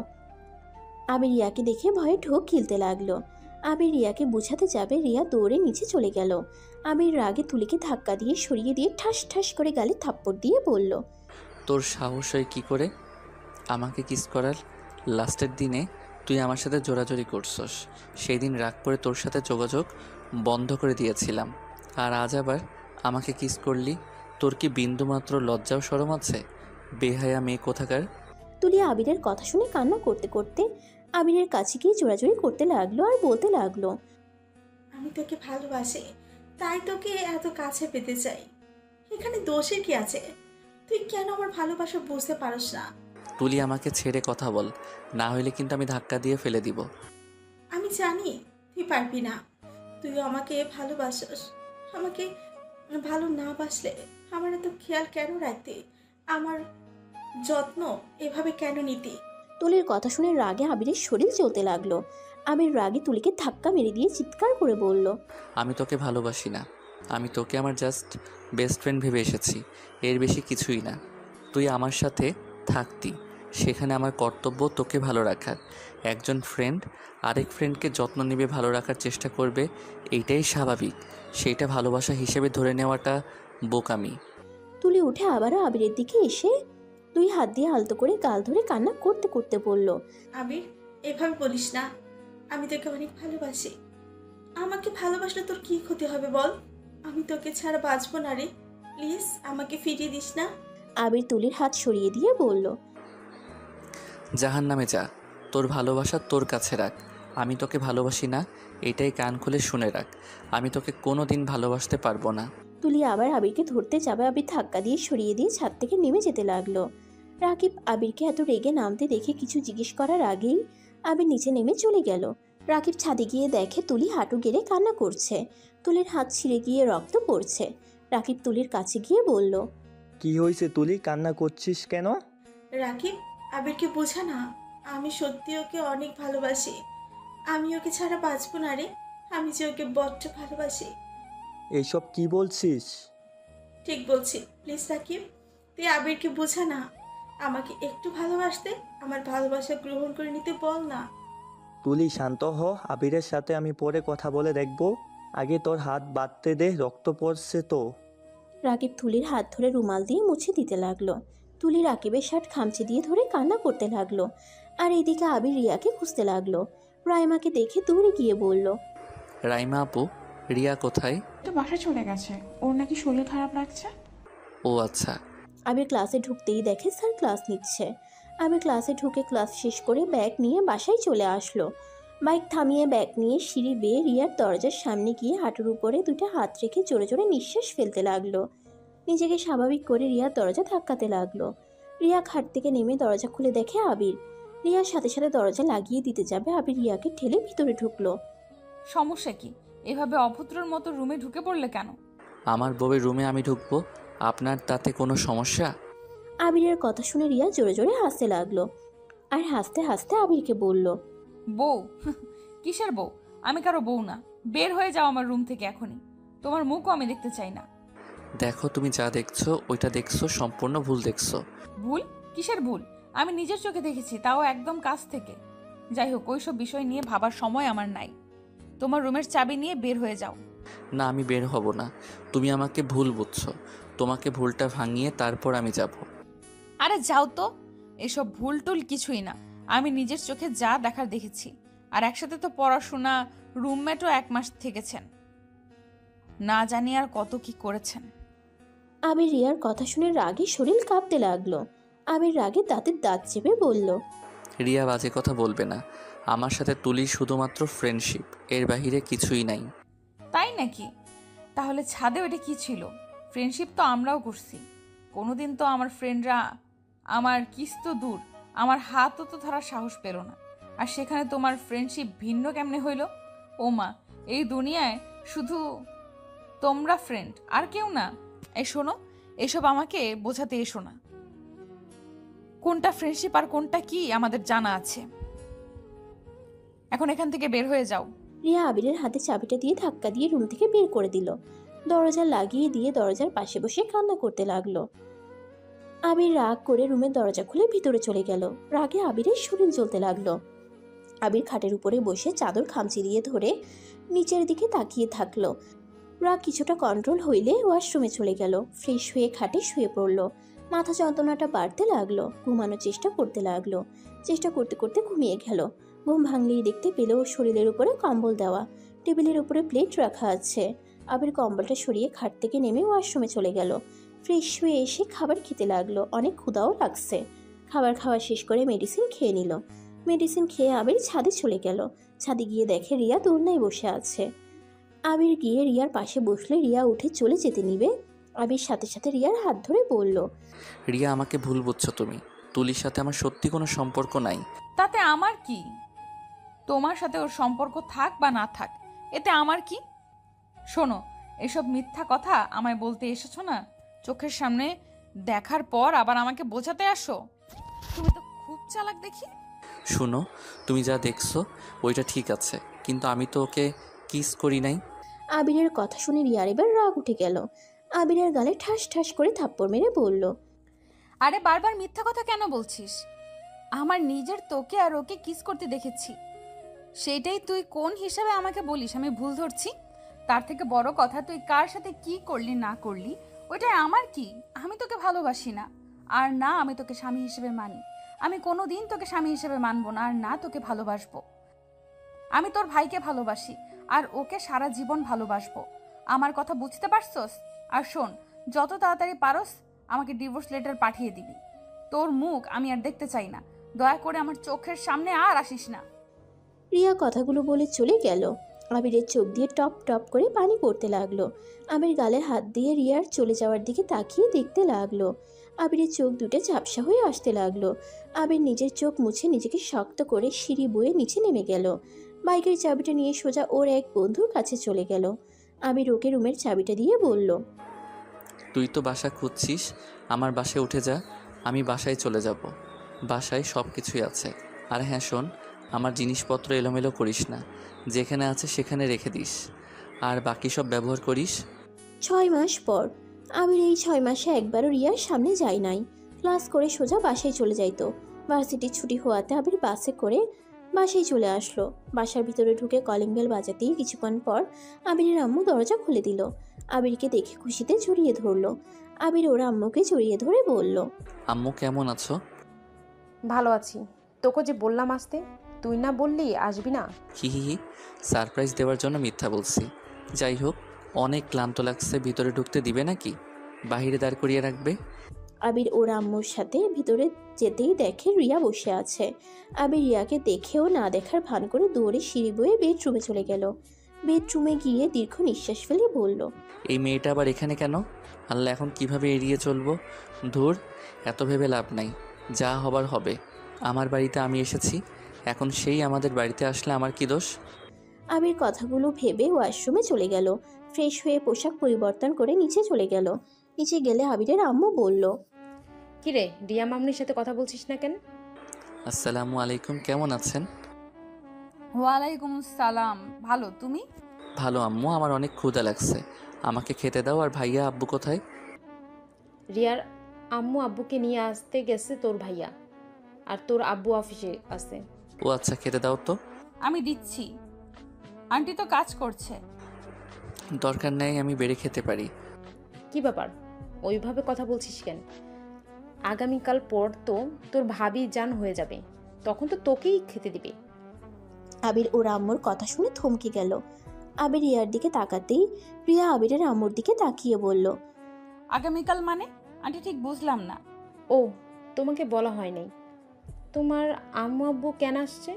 আবির রিয়াকে দেখে ভয়ে ঢোক গিলতে লাগলো। আবির রিয়াকে বুঝাতে যাবে, রিয়া দৌড়ে নিচে চলে গেল। আবির রাগে তুলিকে ধাক্কা দিয়ে সরিয়ে দিয়ে ঠাস ঠাস করে গালে থাপ্পড় দিয়ে বলল, তোর সাহস হয় কি করে আমাকে কিস করার? লাস্টের দিনে তুই আমার সাথে জোরাজোরি করছস, সেই দিন রাগ করে তোর সাথে যোগাযোগ বন্ধ করে দিয়েছিলাম, আর আজ আবার আমাকে কিস করলি? তোর কি বিন্দুমাত্র লজ্জাও শরম আছে? বেহায়া মেয়ে কোথাকার! তুলি আবিরের কথা শুনে কান্না করতে করতে আবিরের কাছে গিয়ে জোরাজোরি করতে লাগলো আর বলতে লাগলো, আমি তোকে ভালোবাসি, তাই তোকে এত কাছে পেতে চাই। এখানে দোষের কি আছে? তুই কেন আমার ভালোবাসা বুঝতে পারস না? তুলি, আমাকে ছেড়ে কথা বল, না হলে কিন্তু আমি ধাক্কা দিয়ে ফেলে দিব। আমি জানি তুই পারবি না। তুইও আমাকে ভালোবাসস। আমাকে ভালো না বাসলে আমার এত খেয়াল কেন রাখতি? আমার যত্ন এভাবে কেন নিতি? তুলির কথা শুনে রাগে আবিরের শরীর চলতে লাগলো। আবির রাগে তুলিকে ধাক্কা মেরে দিয়ে চিৎকার করে বলল, আমি তোকে ভালোবাসি না, আমি তোকে আমার জাস্ট বেস্ট ফ্রেন্ড ভেবে এসেছি, এর বেশি কিছুই না। তুই আমার সাথে থাকতি, সেখানে আমার কর্তব্য তোকে ভালো রাখার। একজন ফ্রেন্ড আরেক ফ্রেন্ডকে যত্ন নেবে, ভালো রাখার চেষ্টা করবে, এইটাই স্বাভাবিক। সেইটা ভালোবাসা হিসেবে ধরে নেওয়াটা বোকামি। তুলি উঠে আবারও আবিরের দিকে এসে দুই হাত দিয়ে আলতো করে গাল ধরে কান্না করতে করতে বলল, আবির, এভাবে বলিস না। আমি তোকে অনেক ভালোবাসি। আমাকে ভালোবাসলে তোর কি ক্ষতি হবে বল? আমি তোকে ছাড়া বাঁচবো না রে। প্লিজ আমাকে ফিরিয়ে দিস না। আবির তুলির হাত সরিয়ে দিয়ে বলল, জাহান্নামে যা, তোর ভালোবাসা তোর কাছে রাখ। আমি তোকে ভালোবাসি না, এটাই কান খুলে শুনে রাখ। আমি তোকে কোনো দিন ভালোবাসতে পারবো না। তুলি আবার আবিরকে ধরতে যাবে, আবির ধাক্কা দিয়ে সরিয়ে দিয়ে ছাদ থেকে নেমে যেতে লাগলো। রাকিব আবিরকে এত রেগে নামতে দেখে কিছু জিজ্ঞেস করার আগেই আবির নিচে নেমে চলে গেল। রাকিব ছাদে গিয়ে দেখে তুলি হাঁটু গেড়ে কান্না করছে। তুলির হাত ছিঁড়ে গিয়ে রক্ত পড়ছে। রাকিব তুলির কাছে গিয়ে বলল, কি হয়েছে তুলি, কান্না করছিস কেন? রাকিব, আবিরকে বোঝা না। আমি সত্যি ওকে অনেক ভালোবাসি। আমি ওকে ছাড়া বাঁচবো না রে। আমি যে ওকে বড্ড ভালোবাসি। এইসব কি বলছিস? ঠিক বলছি। প্লিজ রাকিব, তুই আবিরকে বোঝা না। আমাকে একটু ভালোবাসতে, আমার ভালোবাসা গ্রহণ করে নিতে বল না। তুলি শান্ত হ, আবিরের সাথে আমি পরে কথা বলে দেখব। আগে তোর হাত বাঁধতে দে, রক্ত পড়ছে তো। রাকিব তুলির হাত ধরে রুমাল দিয়ে মুছে দিতে লাগলো। তুলি রাকিবের শার্ট খামচে দিয়ে ধরে কান্না করতে লাগলো। আর এদিকে আবির রিয়াকে খুঁজতে লাগলো। রাইমাকে দেখে দৌড়ে গিয়ে বলল, রাইমা আপু, রিয়া কোথায়? তো বাসায় চলে গেছে, ওর নাকি শরীর খারাপ লাগছে। ও আচ্ছা। আবির ক্লাসে ঢুকতেই দেখে স্যার ক্লাস নিচ্ছে। আবির ক্লাসে ঢুকে ক্লাস শেষ করে ব্যাগ নিয়ে বাসায় চলে আসলো। বাইক থামিয়ে ব্যাগ নিয়ে সিঁড়ি বেয়ে রিয়ার দরজার সামনে গিয়ে হাঁটুর উপরে দুটো হাত রেখে জোরে জোরে নিঃশ্বাস ফেলতে লাগলো। নিজেকে স্বাভাবিক করে রিয়ার দরজা ধাক্কাতে লাগলো। রিয়া খাট থেকে নেমে দরজা খুলে দেখে আবির। রিয়ার সাথে সাথে দরজা লাগিয়ে দিতে যাবে, আবির রিয়াকে ঠেলে ভিতরে ঢুকলো। সমস্যা কি? এভাবে অভদ্রর মতো রুমে ঢুকে পড়লে কেন? আমার বউয়ের রুমে আমি ঢুকবো, আপনার তাতে কোনো সমস্যা? আবিরের কথা শুনে রিয়া জোরে জোরে হাসতে লাগলো। আর হাসতে হাসতে আবিরকে বলল, বউ? কিসের বউ? আমি কারো বউ না। বের হয়ে যাও আমার রুম থেকে এখনই। তোমার মুখও আমি দেখতে চাই না। দেখো, তুমি যা দেখছো ওইটা দেখছো সম্পূর্ণ ভুল দেখছো। ভুল? কিসের ভুল? আমি নিজের চোখে দেখেছি, তাও একদম কাছ থেকে। যাই হোক, ওইসব বিষয় নিয়ে ভাবার সময় আমার নাই। তোমার রুমের চাবি নিয়ে বের হয়ে যাও। না, আমি বের হব না। তুমি আমাকে ভুল বুঝছো। তোমাকে ভুলটা ভাঙিয়ে তারপর আমি যাব। আরে যাও তো। এসব ভুল টুল কিছুই না। আমি নিজের চোখে যা দেখার দেখেছি। আর একসাথে তো পড়াশোনা, রুমমেটও 1 মাস থেকেছেন। না জানি আর কত কি করেছেন। আবির রিয়ার কথা শুনে রাগে শরীর কাঁপতে লাগলো। আবির রাগে দাঁতের দাঁত চেপে বলল, রিয়া, বাজে কথা বলবে না। আমার সাথে তুলির শুধুমাত্র ফ্রেন্ডশিপ, এর বাহিরে কিছুই নাই। তাই নাকি? তাহলে ছাদে ওটা কি ছিল? ফ্রেন্ডশিপ তো আমরাও করছি। কোনোদিন তো আমার ফ্রেন্ডরা আমার কিস তো দূর, আমার হাতও তো ধরার সাহস পেল না। আর সেখানে তোমার ফ্রেন্ডশিপ ভিন্ন কেমনে হইল? ও মা, এই দুনিয়ায় শুধু তোমরা ফ্রেন্ড, আর কেউ না? এই শোনো, এসব আমাকে বোঝাতে এসো না। কোনটা ফ্রেন্ডশিপ আর কোনটা কি আমাদের জানা আছে। এখন এখান থেকে বের হয়ে যাও। রিয়া আবিরের হাতে চাবিটা দিয়ে ধাক্কা দিয়ে রুম থেকে বের করে দিল। দরজা লাগিয়ে দিয়ে দরজার পাশে বসে কান্না করতে লাগলো। আবির রাগ করে রুমের দরজা খুলে ভিতরে চলে গেল। রাগে আবিরের শরীর জ্বলতে লাগলো। আবির খাটের উপরে বসে চাদর খামচি দিয়ে ধরে নিচের দিকে তাকিয়ে থাকলো। রাগ কিছুটা কন্ট্রোল হইলে ওয়াশরুমে চলে গেল। ফ্রেশ হয়ে খাটে শুয়ে পড়লো। মাথা যন্ত্রণাটা বাড়তে লাগলো। ঘুমানোর চেষ্টা করতে লাগলো। চেষ্টা করতে করতে ঘুমিয়ে গেল। ঘুম ভাঙলেই দেখতে পেল ওর শরীরের উপরে কম্বল দেওয়া, টেবিলের উপরে প্লেট রাখা আছে। আবির কম্বলটা সরিয়ে খাট থেকে নেমে ওয়াশরুমে চলে গেল। ফ্রেশ হয়ে এসে খাবার খেতে লাগলো। অনেক ক্ষুধাও লাগছে। খাবার খাওয়া শেষ করে মেডিসিন খেয়ে নিল। মেডিসিন খেয়ে আবির ছাদে চলে গেল। ছাদে গিয়ে দেখে রিয়া দোলনায় বসে আছে। আবির গিয়ে রিয়ার পাশে বসলে রিয়া উঠে চলে যেতে নিবে। আবির সাথে সাথে রিয়ার হাত ধরে বলল, রিয়া, আমাকে ভুল বুঝছো তুমি। তুলির সাথে আমার সত্যি কোনো সম্পর্ক নাই। তাতে আমার কি? তোমার সাথে ওর সম্পর্ক থাক বা না থাক, এতে আমার কি? শোনো, এসব মিথ্যা কথা আমায় বলতে এসেছো না? চোখের সামনে দেখার পর আবার আমাকে বোঝাতে আসো? তুমি তো খুব চালাক দেখি। শুনো, তুমি যা দেখছো ওইটা ঠিক আছে, কিন্তু আমি তো ওকে কিস করি নাই। আবিরের কথা শুনে রিয়ার এবার রাগ উঠে গেল। আবিরের গালে ঠাস ঠাস করে থাপ্পড় মেরে বলল, আরে বারবার মিথ্যা কথা কেন বলছিস? আমার নিজের তোকে আর ওকে কিস করতে দেখেছি। সেইটাই তুই কোন হিসাবে আমাকে বলিস আমি ভুল ধরছি? তার থেকে বড় কথা, তুই কার সাথে কি করলি না করলি ওইটাই আমার কি? আমি তোকে ভালোবাসি না, আর না আমি তোকে স্বামী হিসেবে মানি। আমি কোনোদিন তোকে স্বামী হিসেবে মানবো না, আর না তোকে ভালোবাসবো। আমি তোর ভাইকে ভালোবাসি, আর ওকে সারা জীবন ভালোবাসবো। আমার কথা বুঝতে পারছস? আর শোন, যত তাড়াতাড়ি পারস আমাকে ডিভোর্স লেটার পাঠিয়ে দিবি। তোর মুখ আমি আর দেখতে চাই না। দয়া করে আমার চোখের সামনে আর আসিস না। রিয়া কথাগুলো বলে চলে গেল। আবিরের চোখ দিয়ে টপ টপ করে পানি পড়তে লাগলো। আবির গালে হাত দিয়ে রিয়ার চলে যাওয়ার দিকে তাকিয়ে দেখতে লাগলো। আবিরের চোখ দুটো ঝাপসা হয়ে আসতে লাগলো। আবির নিজের চোখ মুছে নিজেকে শক্ত করে সিঁড়ি বয়ে নিচে নেমে গেল। বাইকের চাবিটা নিয়ে সোজা ওর এক বন্ধুর কাছে চলে গেল। আবির ওকে রুমের চাবিটা দিয়ে বলল, তুই তো বাসা খুঁজছিস, আমার বাসায় উঠে যা, আমি বাসায় চলে যাব। বাসায় সব কিছুই আছে। আর হ্যাঁ শোন, আমার জিনিসপত্র এলোমেলো করিস না, যেখানে আছে সেখানে রেখে দিস, আর বাকি সব ব্যবহার করিস। 6 মাস পর। আবির এই 6 মাসে একবারও রিয়ার সামনে যায় নাই। ক্লাস করে সোজা বাসায় চলে যাইতো। ভার্সিটির ছুটি হওয়াতে আবির বাসে করে বাসায় চলে আসলো। বাসার ভিতরে ঢুকে কলিং বেল বাজাতেই কিছুক্ষণ পর আবিরের আম্মু দরজা খুলে দিল। আবিরকে দেখে খুশিতে জড়িয়ে ধরলো। আবির ওর আম্মুকে জড়িয়ে ধরে বলল, আম্মু কেমন আছো? ভালো আছি। তোকে যে বললাম আসতে, তুই না বললি আসবি না? হি হি হি, সারপ্রাইজ দেওয়ার জন্য মিথ্যা বলছি। যাই হোক, অনেক ক্লান্ত লাগছে, ভিতরে ঢুকতে দিবে নাকি বাইরে দাঁড় করিয়ে রাখবে? আবির ওর আম্মুর সাথে ভিতরে যেতেই দেখে রিয়া বসে আছে। আবির রিয়াকে দেখেও না দেখার ভান করে দৌড়ে সিঁড়ি বয়ে বেডরুমে চলে গেল। বেডরুমে গিয়ে দীর্ঘ নিঃশ্বাস ফেলে বলল, এই মেয়েটা আবার এখানে কেন? আল্লাহ, এখন কিভাবে এড়িয়ে চলবো? ধুর, এত ভেবে লাভ নাই, যা হবার হবে। আমার বাড়িতে আমি এসেছি, এখন সেই আমাদের বাড়িতে আসলে আমার কি দোষ? আবির কথাগুলো ভেবে ওয়াশরুমে চলে গেল। ফ্রেশ হয়ে পোশাক পরিবর্তন করে নিচে চলে গেল। নিচে গেলে আবিরের আম্মু বলল, কিরে, রিয়া মামনির সাথে কথা বলছিস না কেন? আসসালামু আলাইকুম, কেমন আছেন? ওয়ালাইকুম সালাম, ভালো, তুমি? ভালো আম্মু, আমার অনেক ক্ষুধা লাগছে, আমাকে খেতে দাও। আর ভাইয়া আব্বু কোথায়? রিয়ার আম্মু আব্বুকে নিয়ে আসতে গেছে তোর ভাইয়া, আর তোর আব্বু অফিসে আছে। ও আচ্ছা, খেতে দাও তো। আমি দিচ্ছি, আন্টি তো কাজ করছে। দরকার নেই, আমি বেড়ে খেতে পারি। কি ব্যাপার, ওইভাবে কথা বলছিস কেন? আগামীকাল পর তো তোর ভাবি জান হয়ে যাবে, তখন তো তোকেই খেতে দিবে। আবির ওর আম্মুর কথা শুনে থমকে গেল। আবির রিয়ার দিকে তাকাতেই রিয়া আবিরের আম্মুর দিকে তাকিয়ে বলল, আগামীকাল মানে? আন্টি ঠিক বুঝলাম না। ও, তোমাকে বলা হয় নাই। তোমার আম্মু আব্বু কেন আসছে?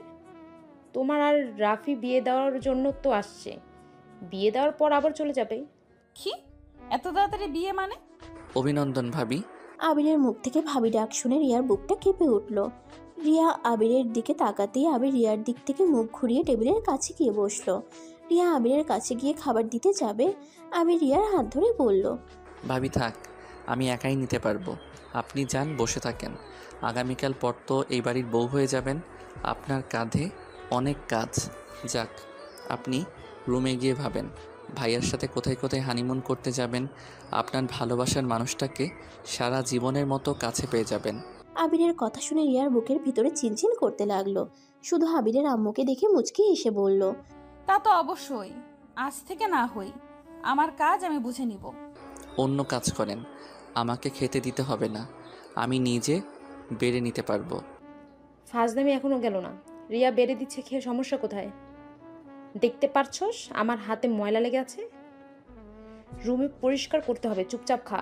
তোমার আর রাফি বিয়ে দেওয়ার জন্য তো আসছে। বিয়ে দেওয়ার পর আবার চলে যাবে। কি, এত তাড়াতাড়ি বিয়ে মানে? অভিনন্দন ভাবি। আবিরের মুখ থেকে ভাবি ডাক শুনে রিয়ার বুকটা কেঁপে উঠল। রিয়া আবিরের দিকে তাকাতেই আবির রিয়ার দিক থেকে মুখ ঘুরিয়ে টেবিলের কাছে গিয়ে বসলো। রিয়া আবিরের কাছে গিয়ে খাবার দিতে যাবে, আবির রিয়ার হাত ধরে বলল, ভাবি থাক, আমি একাই নিতে পারবো। আপনি যান, বসে থাকেন। আগামীকাল পর তো এই বাড়ির বউ হয়ে যাবেন, আপনার কাঁধে অনেক কাজ। যাক, আপনি রুমে গিয়ে ভাবেন ভাইয়ার সাথে কোথায় কোথায় হানিমুন করতে যাবেন। আপনার ভালোবাসার মানুষটাকে সারা জীবনের মতো কাছে পেয়ে যাবেন। আবিরের কথা শুনে রিয়ার বুকের ভিতরে চিনচিন করতে লাগলো। শুধু আবিরের আম্মুকে দেখে মুচকি হেসে বলল, তা তো অবশ্যই, আজ থেকে না হই, আমার কাজ আমি বুঝে নিব। অন্য কাজ করেন, আমাকে খেতে দিতে হবে না, আমি নিজে বেড়ে নিতে পারবো। ফাজলামি এখনো গেল না। রিয়া বেড়ে দিচ্ছে, খেয়ে সমস্যা কোথায়? দেখতে পারছস আমার হাতে ময়লা লেগে আছে, রুমে পরিষ্কার করতে হবে, চুপচাপ খা।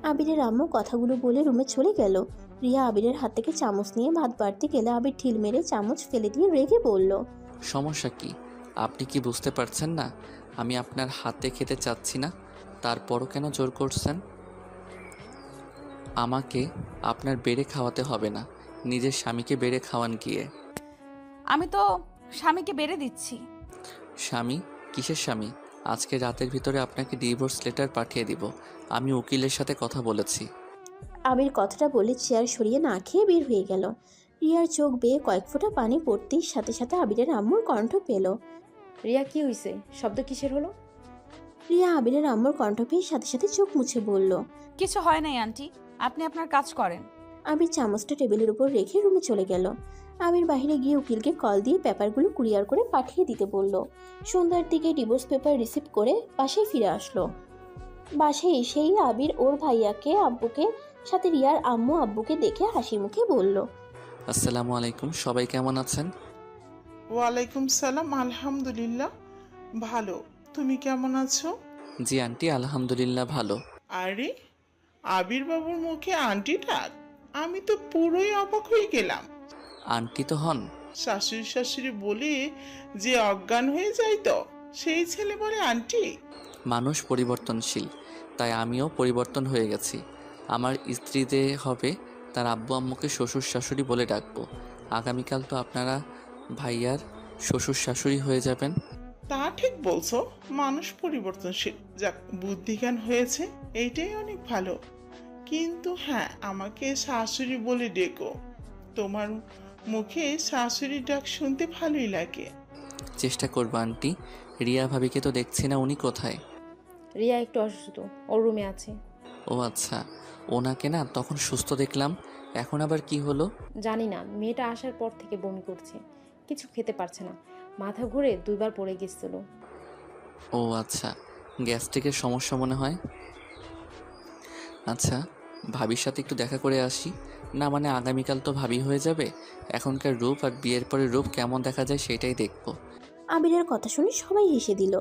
আবিরের আম্মু কথাগুলো বলে রুমে চলে গেল। রিয়া আবিরের হাত থেকে চামচ নিয়ে ভাত বাড়তে গেলে আবির ঢিল মেরে চামচ ফেলে দিয়ে রেগে বলল, সমস্যা কি? আপনি কি বুঝতে পারছেন না আমি আপনার হাতে খেতে চাচ্ছি না? তারপরও কেন জোর করছেন? আমাকে আপনার বেড়ে খাওয়াতে হবে না, নিজের স্বামীকে বেড়ে খাওয়ান গিয়ে। আমি তো স্বামীকে বেড়ে দিচ্ছি। স্বামী? কিসের স্বামী? আজকে রাতের ভিতরে আপনাকে ডিভোর্স লেটার পাঠিয়ে দিব। আমি উকিলের সাথে কথা বলেছি। আবির কথাটা বলে চেয়ার সরিয়ে না খেয়ে বের হয়ে গেল। রিয়ার চোখ বেয়ে কয়েক ফোঁটা পানি পড়তেই সাথে সাথে আবিরের আম্মুর কণ্ঠ পেল। রিয়া, কি হইছে? শব্দ কিসের হলো? রিয়া আবিরের আম্মুর কণ্ঠ পেয়ে সাথে সাথে চোখ মুছে বলল, কিছু হয় নাই আন্টি, আপনি আপনার কাজ করেন। আবির চামচটা টেবিলের উপর রেখে রুমে চলে গেল। আবির বাইরে গিয়ে উকিলকে কল দিয়ে পেপারগুলো কুরিয়ার করে পাঠিয়ে দিতে বলল। সন্ধ্যার দিকে ডিভোর্স পেপার রিসিভ করে বাসায় ফিরে আসলো। বাসায় এসেই আবির ওর ভাইয়াকে আব্বুকে সাথে রিয়ার আম্মু আব্বুকে দেখে হাসি মুখে বলল, আসসালামু আলাইকুম, সবাই কেমন আছেন? ওয়ালাইকুম সালাম, আলহামদুলিল্লাহ ভালো। তুমি কেমন আছো? জি আন্টি, আলহামদুলিল্লাহ ভালো। আরে, আবির বাবুর মুখে আন্টি ডাক, আমি তো পুরোই অবাক হয়ে গেলাম। আন্টি তো হন। শাশুড়ি শাশুড়ি বলে যে অজ্ঞান হয়ে যায় তো সেই ছেলে বলে আন্টি। মানুষ পরিবর্তনশীল, তাই আমিও পরিবর্তন হয়ে গেছি। আমার স্ত্রীতে হবে তার আব্বু আম্মুকে শ্বশুর শাশুড়ি বলে ডাকবো। আগামীকাল তো আপনারা ভাইয়ার শ্বশুর শাশুড়ি হয়ে যাবেন। তা ঠিক বলছো, মানুষ পরিবর্তনশীল, যাক বুদ্ধিজ্ঞান হয়েছে, এইটাই অনেক ভালো। কিন্তু হ্যাঁ, আমাকে শাশুড়ি বলে ডেকো, তোমার মুখে শাশুড়ি ডাক শুনতে ভালোই লাগে। চেষ্টা করবো আন্টি। রিয়া ভাবিকে তো দেখছি না, উনি কোথায়? রিয়া একটু অসুস্থ, ওর রুমে আছে। ও আচ্ছা, ওনাকে না তখন সুস্থ দেখলাম, এখন আবার কি হলো? জানি না, মেয়েটা আসার পর থেকে বমি করছে, কিছু খেতে পারছে না, মাথা ঘুরে 2বার পড়ে গেছিল। ও আচ্ছা, গ্যাস্ট্রিকের সমস্যা মনে হয়। আচ্ছা, ভাবির সাথে একটু দেখা করে আসি না, মানে আগামীকাল তো ভাবি হয়ে যাবে। এখনকার রূপ আর বিয়ের পরে রূপ কেমন দেখা যায় সেটাই দেখবো। আবিরের কথা শুনে সবাই হেসে দিল।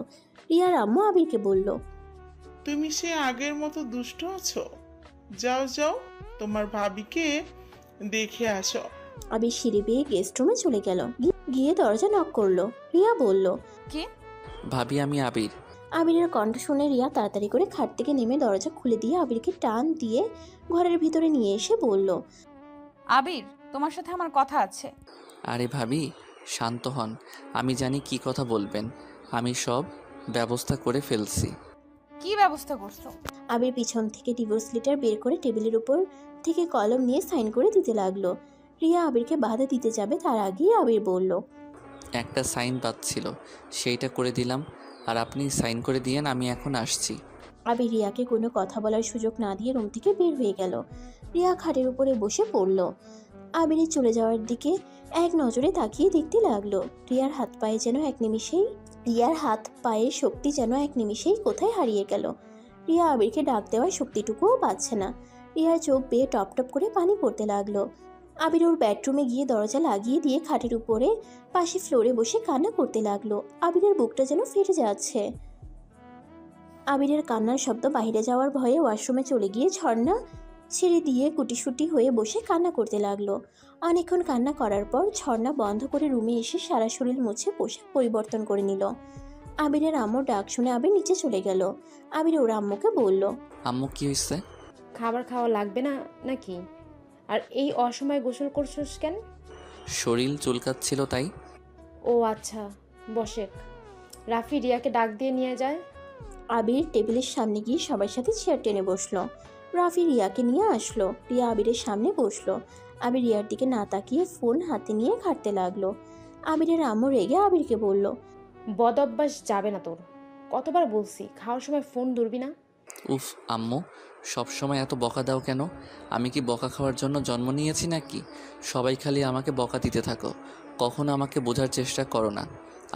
রিয়ার আম্মু আবিরকে বলল, তুমি সে আগের মতো দুষ্ট আছো? যাও যাও, তোমার ভাবিকে দেখে আসো। আবির সিঁড়ি বেয়ে গেস্ট রুমে চলে গেল। গিয়ে দরজা নক করলো। রিয়া বলল, কে? ভাবি, আমি আবির। আবিরের কণ্ঠ শুনে রিয়া তাড়াতাড়ি করে খাট থেকে নেমে দরজা খুলে দিয়ে আবিরকে টান দিয়ে ঘরের ভিতরে নিয়ে এসে বলল, আবির, তোমার সাথে আমার কথা আছে। আরে ভাবি, শান্ত হন, আমি জানি কি কথা বলবেন। আমি সব ব্যবস্থা করে ফেলছি। কি ব্যবস্থা করছো? আবির পিছন থেকে ডিভোর্স লেটার বের করে টেবিলের উপর থেকে কলম নিয়ে সাইন করে দিতে লাগলো। রিয়া আবিরকে বাধা দিতে যাবে তার আগেই আবির বলল, একটা সাইন পাচ্ছিল, সেইটা করে দিলাম, আর আপনি সাইন করে দিয়েন, আমি এখন আসছি। আবির রিয়াকে কোনো কথা বলার সুযোগ না দিয়ে রুম থেকে বের হয়ে গেল। রিয়া খাটের উপরে বসে পড়ল। আবিরের চলে যাওয়ার দিকে এক নজরে তাকিয়ে দেখতে লাগলো। রিয়ার হাত পায়ের শক্তি যেন এক নিমিষেই কোথায় হারিয়ে গেল। রিয়া আবিরকে ডাক দেওয়ার শক্তিটুকুও পাচ্ছে না। রিয়ার চোখ বেয়ে টপ টপ করে পানি পড়তে লাগলো। আবির ওর বেডরুমে গিয়ে দরজা লাগিয়ে দিয়ে খাটের উপরে পাশে ফ্লোরে বসে কান্না করতে লাগলো। আবিরের বুকটা যেন ফেটে যাচ্ছে। আবিরের কান্নার শব্দ বাইরে যাওয়ার ভয়ে ওয়াশরুমে চলে গিয়ে ঝর্ণা ছেড়ে দিয়ে গুটিসুটি হয়ে বসে কান্না করতে লাগলো। অনেকক্ষণ কান্না করার পর ঝর্ণা বন্ধ করে রুমে এসে সারা শরীর মুছে পোশাক পরিবর্তন করে নিল। আবিরের আম্মুর ডাক শুনে আবির নিচে চলে গেল। আবির ওর আম্মুকে বলল, আম্মু, কি হয়েছে? খাবার খাওয়া লাগবে না নাকি? আর এই অসময়ে গোসল করছিস কেন? শরীর চুলকাচ্ছিল তাই। ও আচ্ছা, বসে। রাফি রিয়াকে ডাক দিয়ে নিয়ে যায়। আবির টেবিলের সামনে গিয়ে সবার সাথে চেয়ার টেনে বসলো। রাফি রিয়াকে নিয়ে আসলো। রিয়া আবিরের সামনে বসলো। আবির রিয়ার দিকে না তাকিয়ে ফোন হাতে নিয়ে ঘাঁটতে লাগলো। আবিরের আম্মু রেগে আবিরকে বলল, বদ অভ্যাস যাবে না তোর, কতবার বলছি খাওয়ার সময় ফোন ধরবি না। উফ আম্মু, সবসময় এত বকা দাও কেন? আমি কি বকা খাওয়ার জন্য জন্ম নিয়েছি নাকি? সবাই খালি আমাকে বকা দিতে থাকো, কখনো আমাকে বোঝার চেষ্টা করো না।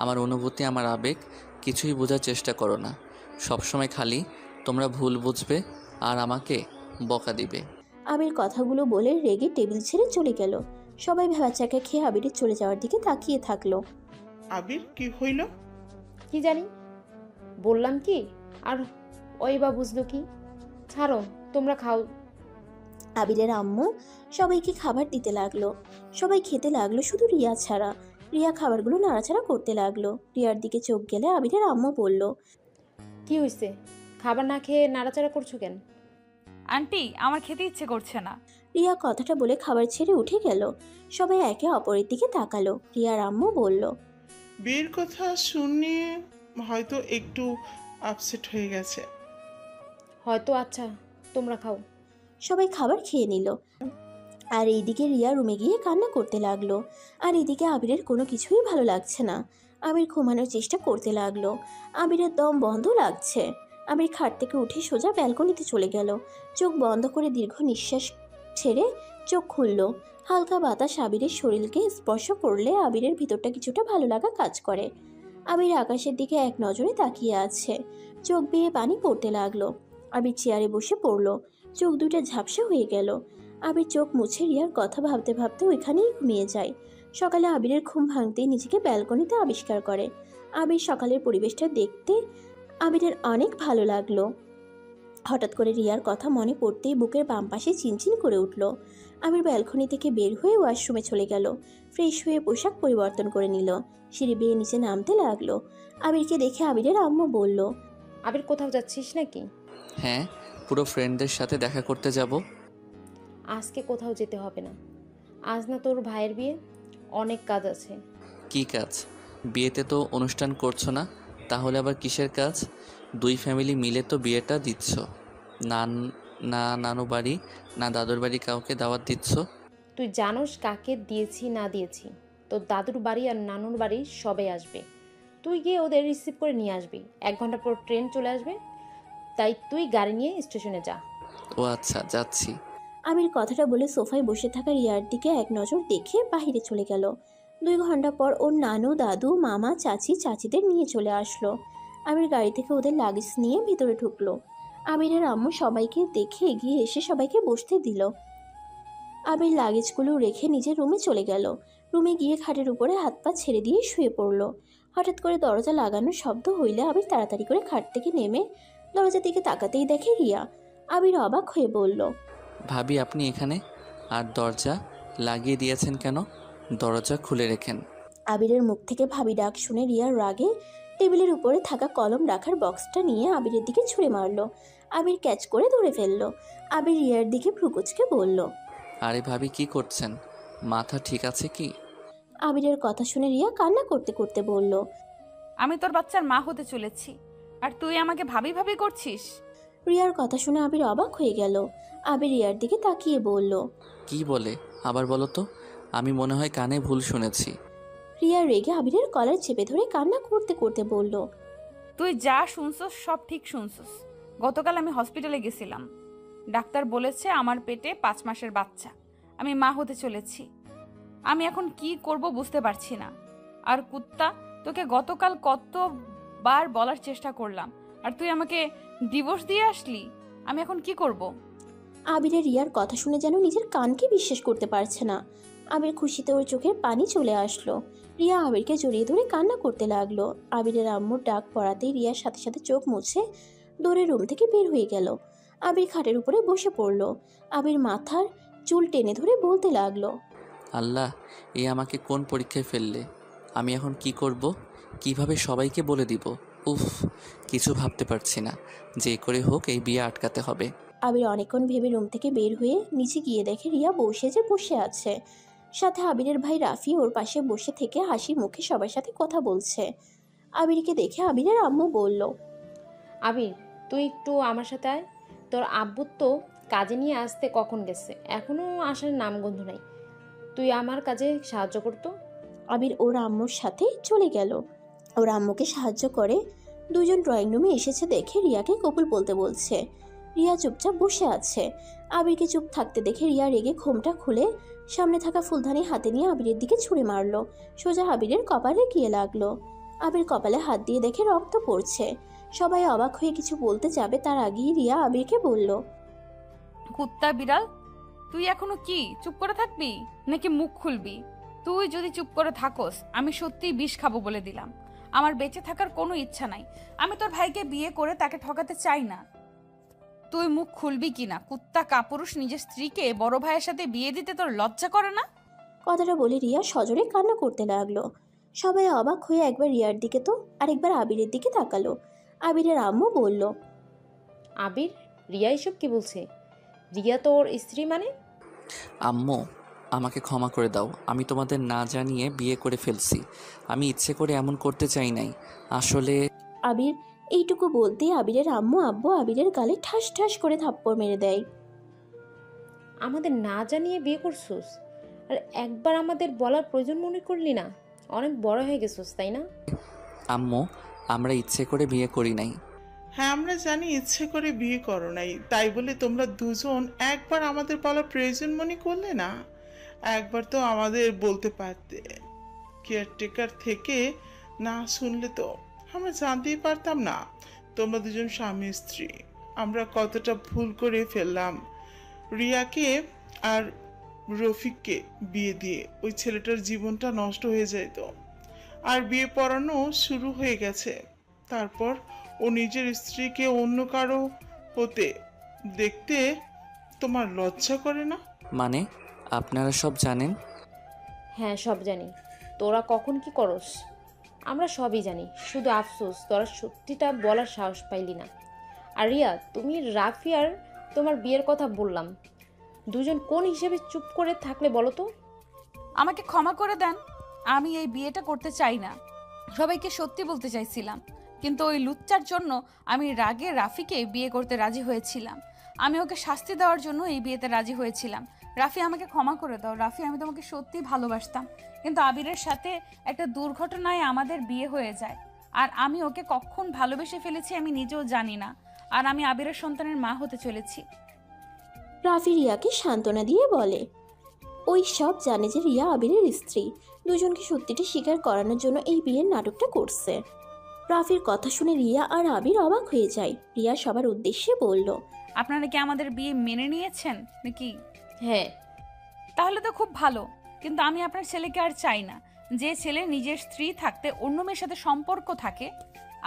আমার অনুভূতি, আমার আবেগ কিছুই বোঝার চেষ্টা করো না। সবসময় খালি তোমরা ভুল বুঝবে আর আমাকে বকা দিবে। আবির কথাগুলো বলে রেগে টেবিল ছেড়ে চলে গেল। সবাই ভেবাচাকা খেয়ে আবিরের চলে যাওয়ার দিকে তাকিয়ে থাকলো। আবির, কি হইল? কি জানি, বললাম কি আর ওই বা বুঝলো কি। ছাড়ো, তোমরা খাও। আবিরের আম্মু সবাইকে খাবার দিতে লাগলো। সবাই খেতে লাগলো, শুধু রিয়া ছাড়া। রিয়া খাবারগুলো নাড়াচাড়া করতে লাগলো। রিয়ার দিকে চোখ গেলে আবিরের আম্মু বলল, কি হয়েছে? খাবার না খেয়ে নাড়াচাড়া করছো কেন? আন্টি, আমার খেতে ইচ্ছে করছে না। রিয়া কথাটা বলে খাবার ছেড়ে উঠে গেল। সবাই একে অপরের দিকে তাকালো। রিয়ার আম্মু বলল, বিয়ের কথা শুনে হয়তো একটু আপসেট হয়ে গেছে। হয়তো। আচ্ছা, তোমরা খাও। সবাই খাবার খেয়ে নিল। আর এইদিকে রিয়া রুমে গিয়ে কান্না করতে লাগলো। আর এদিকে আবিরের কোনো কিছুই ভালো লাগছে না। আবির ঘুমানোর চেষ্টা করতে লাগলো। আবিরের দম বন্ধ লাগছে। আবির খাট থেকে উঠে সোজা ব্যালকনিতে চলে গেল। চোখ বন্ধ করে দীর্ঘ নিঃশ্বাস ছেড়ে চোখ খুলল। হালকা বাতাস আবিরের শরীরকে স্পর্শ করলে আবিরের ভিতরটা কিছুটা ভালো লাগা কাজ করে। আবির আকাশের দিকে এক নজরে তাকিয়ে আছে। চোখ বেয়ে পানি পড়তে লাগলো। আবির চেয়ারে বসে পড়ল। চোখ দুটো ঝাপসা হয়ে গেল। আবির চোখ মুছে রিয়ার কথা ভাবতে ভাবতে ওইখানেই ঘুমিয়ে যায়। সকালে আবিরের ঘুম ভাঙতেই নিজেকে ব্যালকনিতে আবিষ্কার করে। আবির সকালের পরিবেশটা দেখতে আবিরের অনেক ভালো লাগলো। হঠাৎ করে রিয়ার কথা মনে পড়তেই বুকের বাম পাশে চিনচিন করে উঠল। আবির ব্যালকনি থেকে বের হয়ে ওয়াশরুমে চলে গেল। ফ্রেশ হয়ে পোশাক পরিবর্তন করে নিল। সিঁড়ি বেয়ে নিচে নামতে লাগলো। আবিরকে দেখে আবিরের আম্মু বলল, আবির, কোথাও যাচ্ছিস নাকি? হ্যাঁ, পুরো ফ্রেন্ডদের সাথে দেখা করতে যাব। আজকে কোথাও যেতে হবে না। আজ না তোর ভাইয়ের বিয়ে, অনেক কাজ আছে। কি কাজ? বিয়েতে তো অনুষ্ঠান করছো না, তাহলে আবার কিসের কাজ? দুই ফ্যামিলি মিলে তো বিয়েটা দিচ্ছ, না না নানু বাড়ি না দাদুর বাড়ি কাউকে দাওয়াত দিচ্ছ? তুই জানোস কাকে দিয়েছি না দিয়েছি। তোর দাদুর বাড়ি আর নানুর বাড়ি সবাই আসবে। তুই গিয়ে ওদের রিসিভ করে নিয়ে আসবি। 1 ঘন্টা পর ট্রেন চলে আসবে, তাই তুই গাড়ি নিয়ে স্টেশনে যা। ও আচ্ছা, যাচ্ছি। আবির কথাটা বলে সোফায় বসে থাকা রিয়ার দিকে এক নজর দেখে বাহিরে চলে গেল। 2 ঘন্টা পর ওর নানু, দাদু, মামা, চাচি, চাচিদের নিয়ে চলে আসলো। আবির গাড়ি থেকে ওদের লাগেজ নিয়ে ভিতরে ঢুকলো। আবিরের আম্মু সবাইকে দেখে এগিয়ে এসে সবাইকে বসতে দিল। আবির লাগেজগুলো রেখে নিজের রুমে চলে গেল। রুমে গিয়ে খাটের উপরে হাত পা ছেড়ে দিয়ে শুয়ে পড়ল। হঠাৎ করে দরজা লাগানোর শব্দ হইলে আবির তাড়াতাড়ি করে খাট থেকে নেমে দরজার দিকে তাকাতেই দেখে রিয়া। আবির অবাক হয়ে বলল, ভাবি আপনি এখানে? আর দরজা লাগিয়ে দিয়েছেন কেন? দরজা খুলে রেখেন। আবিরের মুখ থেকে ভাবি ডাক শুনে রিয়ার রাগে টেবিলের উপরে থাকা কলম রাখার বক্সটা নিয়ে আবিরের দিকে ছুঁড়ে মারল। আবির ক্যাচ করে ধরে ফেলল। আবির রিয়ার দিকে ভ্রুকুচকে বলল, আরে ভাবি কি করছেন? মাথা ঠিক আছে কি? আবিরের কথা শুনে রিয়া কান্না করতে করতে বলল, আমি তোর বাচ্চার মা হতে চলেছি, আর তুই আমাকে ভাবি ভাবি করছিস? রিয়ার কথা শুনে আবির অবাক হয়ে গেল। আবির রিয়ার দিকে তাকিয়ে বলল, কি বলে? আবার বলো তো, আমি মনে হয় কানে ভুল শুনেছি। রিয়া রেগে আবিরের কলার চেপে ধরে কান্না করতে করতে বলল, তুই যা শুনছস সব ঠিক শুনছস। গতকাল আমি হসপিটালে গেছিলাম। ডাক্তার বলেছে আমার পেটে 5 মাসের বাচ্চা, আমি মা হতে চলেছি। আমি এখন কি করব বুঝতে পারছি না। আর কুত্তা, তোকে গতকাল কতবার বলার চেষ্টা করলাম, আর তুই আমাকে ডিভোর্স দিয়ে আসলি। আমি এখন কি করব? আবিরের রিয়ার কথা শুনে যেন নিজের কানকে বিশ্বাস করতে পারছে না। আবির খুশিতে ওর চোখের পানি চলে আসলো। রিয়া আবিরকে জড়িয়ে ধরে কান্না করতে লাগলো। আবিরের আম্মুর ডাক পড়াতেই রিয়ার সাথে সাথে চোখ মুছে দৌড়ে রুম থেকে বের হয়ে গেল। আবির খাটের উপরে বসে পড়ল। আবির মাথার চুল টেনে ধরে বলতে লাগলো, আল্লাহ, এ আমাকে কোন পরীক্ষায় ফেললে? আমি এখন কি করব? কিভাবে সবাইকে বলে দিব? উফ, কিছু ভাবতে পারছি না। যে করে হোক এই বিয়ে আটকাতে হবে। আবির অনেকক্ষণ ভেবে রুম থেকে বের হয়ে নিচে গিয়ে দেখে রিয়া বসে আছে। সাথে আবিরের ভাই রাফি ওর পাশে বসে থেকে হাসি মুখে সবার সাথে কথা বলছে। আবিরকে দেখে আবিরের আম্মু বলল, আবির, তুই একটু আমার সাথে আয়। তোর আব্বু তো কাজে নিয়ে আসতে কখন গেছে, এখনও আসার নামগন্ধ নাই। তুই আমার কাজে সাহায্য করতো। আবির ওর আম্মুর সাথে চলে গেল। ওর আম্মুকে সাহায্য করে। দুজন ড্রয়িং রুমে এসেছে দেখে রিয়াকে কবুল বলতে বলছে। রিয়া চুপচাপ বসে আছে। আবিরকে চুপ থাকতে দেখে রিয়া রেগে ঘোমটা খুলে সামনে থাকা ফুলদানি হাতে নিয়ে আবিরের দিকে ছুঁড়ে মারলো। সোজা আবিরের কপালে গিয়ে লাগলো। আবির কপালে হাত দিয়ে দেখে রক্ত পড়ছে। সবাই অবাক হয়ে কিছু বলতে যাবে তার আগেই রিয়া আবিরকে বলল, কুত্তা বিড়াল, তুই এখনো কি চুপ করে থাকবি নাকি মুখ খুলবি? তুই যদি চুপ করে থাকোস আমি সত্যিই বিষ খাবো বলে দিলাম। আমার বেঁচে থাকার কোনো ইচ্ছা নাই। আমি তোর ভাইকে বিয়ে করে তাকে ঠকাতে চাই না। তুই মুখ খুলবি কিনা? কুত্তা কাপুরুষ, নিজের স্ত্রীকে বড় ভাইয়ের সাথে বিয়ে দিতে তোর লজ্জা করে না? কথাটা বলে রিয়া সজোরে কান্না করতে লাগলো। সবাই অবাক হয়ে একবার রিয়ার দিকে তো আরেকবার আবিরের দিকে তাকালো। আবিরের আম্মু বলল, আবির, রিয়া এসব কি বলছে? রিয়া তোর স্ত্রী মানে? আম্মু, আমাকে ক্ষমা করে দাও। আমি তোমাদের না জানিয়ে বিয়ে করে ফেলছি। আমি ইচ্ছে করে এমন করতে চাই নাই আসলে। আবির এইটুকু বলতে আবিরের আম্মু আব্বু আবিরের গালে ঠাস ঠাস করে থাপ্পড় মেরে দেয়। আমাদের না জানিয়ে বিয়ে করছোস, আর একবার আমাদের বলার প্রয়োজন মনে করলি না? অনেক বড় হয়ে গেছোস, তাই না? আম্মু, আমরা ইচ্ছে করে বিয়ে করি নাই। হ্যাঁ, আমরা জানি ইচ্ছে করে বিয়ে করো নাই, তাই বলে তোমরা দুজন একবার আমাদের বলার প্রয়োজন মনে করলে না? একবার তো আমাদের বলতে পারতে। কেয়ারটেকার থেকে না শুনলে তো আমরা জানতেই পারতাম না তোমরা দুজন স্বামী স্ত্রী। আমরা কতটা ভুল করে ফেললাম। রিয়াকে আর রফিককে বিয়ে দিয়ে ওই ছেলেটার জীবনটা নষ্ট হয়ে যেত। আর বিয়ে পড়ানো শুরু হয়ে গেছে। তারপর ও নিজের স্ত্রীকে অন্য কারো হতে দেখতে তোমার লজ্জা করে না? মানে আপনারা সব জানেন? হ্যাঁ, সব জানি। তোরা কখন কি করস আমরা সবই জানি। শুধু আফসোস তোরা সত্যিটা বলার সাহস পাইলি না। আর রিয়া, তুমি রাফি আর তোমার বিয়ের কথা বললাম, দুজন কোন হিসেবে চুপ করে থাকলে বলো তো? আমাকে ক্ষমা করে দেন। আমি এই বিয়েটা করতে চাই না। সবাইকে সত্যি বলতে চাইছিলাম, কিন্তু ওই লুচ্চার জন্য আমি রাগে রাফিকে বিয়ে করতে রাজি হয়েছিলাম। আমি ওকে শাস্তি দেওয়ার জন্য এই বিয়েতে রাজি হয়েছিলাম। রাফি, আমাকে ক্ষমা করে দাও। রাফি, আমি তোমাকে সত্যি ভালোবাসতাম, কিন্তু আবিরের সাথে একটা দুর্ঘটনায় আমাদের বিয়ে হয়ে যায়। আর আমি ওকে কখন ভালোবেসে ফেলেছি আমি নিজেও জানি না। আর আমি আবিরের সন্তানের মা হতে চলেছি। রাফি রিয়াকে সান্ত্বনা দিয়ে বলে, ওই সব জানে যে রিয়া আবিরের স্ত্রী। দুজনকে সত্যিটা স্বীকার করানোর জন্য এই বিয়ের নাটকটা করছে। রাফির কথা শুনে রিয়া আর আবির অবাক হয়ে যায়। রিয়া সবার উদ্দেশ্যে বলল, আপনারা কি আমাদের বিয়ে মেনে নিয়েছেন নাকি? হ্যাঁ। তাহলে তো খুব ভালো, কিন্তু আমি আপনার ছেলেকে আর চাই না। যে ছেলে নিজের স্ত্রী থাকতে অন্য মেয়ের সাথে সম্পর্ক থাকে,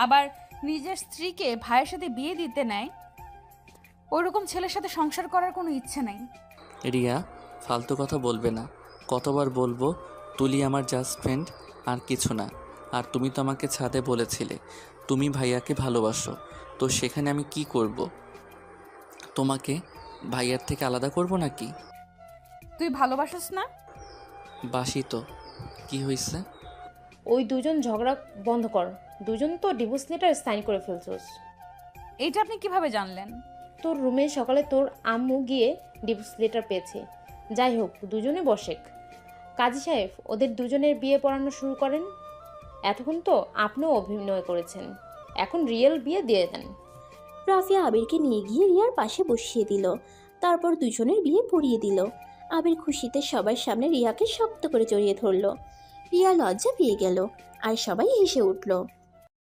আবার নিজের স্ত্রীকে ভাইয়ের সাথে বিয়ে দিতে নেয়, ওইরকম ছেলের সাথে সংসার করার কোনো ইচ্ছে নাই। রিয়া, ফালতু কথা বলবে না। কতবার বলবো, তুলি আমার জাস্ট ফ্রেন্ড, আর কিছু না। আর তুমি তো আমাকে ছাদে বলেছিলে তুমি ভাইয়াকে ভালোবাসো, তো সেখানে আমি কি করব? তোমাকে ভাইয়ার থেকে আলাদা করব নাকি? তুই ভালোবাসিস না? বাসি তো, কি হয়েছে? ওই দুজন ঝগড়া বন্ধ কর। দুজন তো ডিভোর্স লেটার সাইন করে ফেলছোস। এইটা আপনি কিভাবে জানলেন? তোর রুমে সকালে তোর আম্মু গিয়ে ডিভোর্স লেটার পেয়েছে। যাই হোক, দুজনে বসেক। কাজী সাহেব, ওদের দুজনের বিয়ে পড়ানো শুরু করেন। এতক্ষণ তো আপনিও অভিনয় করেছেন, এখন রিয়েল বিয়ে দিয়ে দেন। রাফি আবিরকে নিয়ে গিয়ে রিয়ার পাশে বসিয়ে দিল। তারপর দুজনের বিয়ে পড়িয়ে দিল। আবির খুশিতে সবার সামনে রিয়াকে শক্ত করে জড়িয়ে ধরল। রিয়া লজ্জা পেয়ে গেল আর সবাই হেসে উঠল।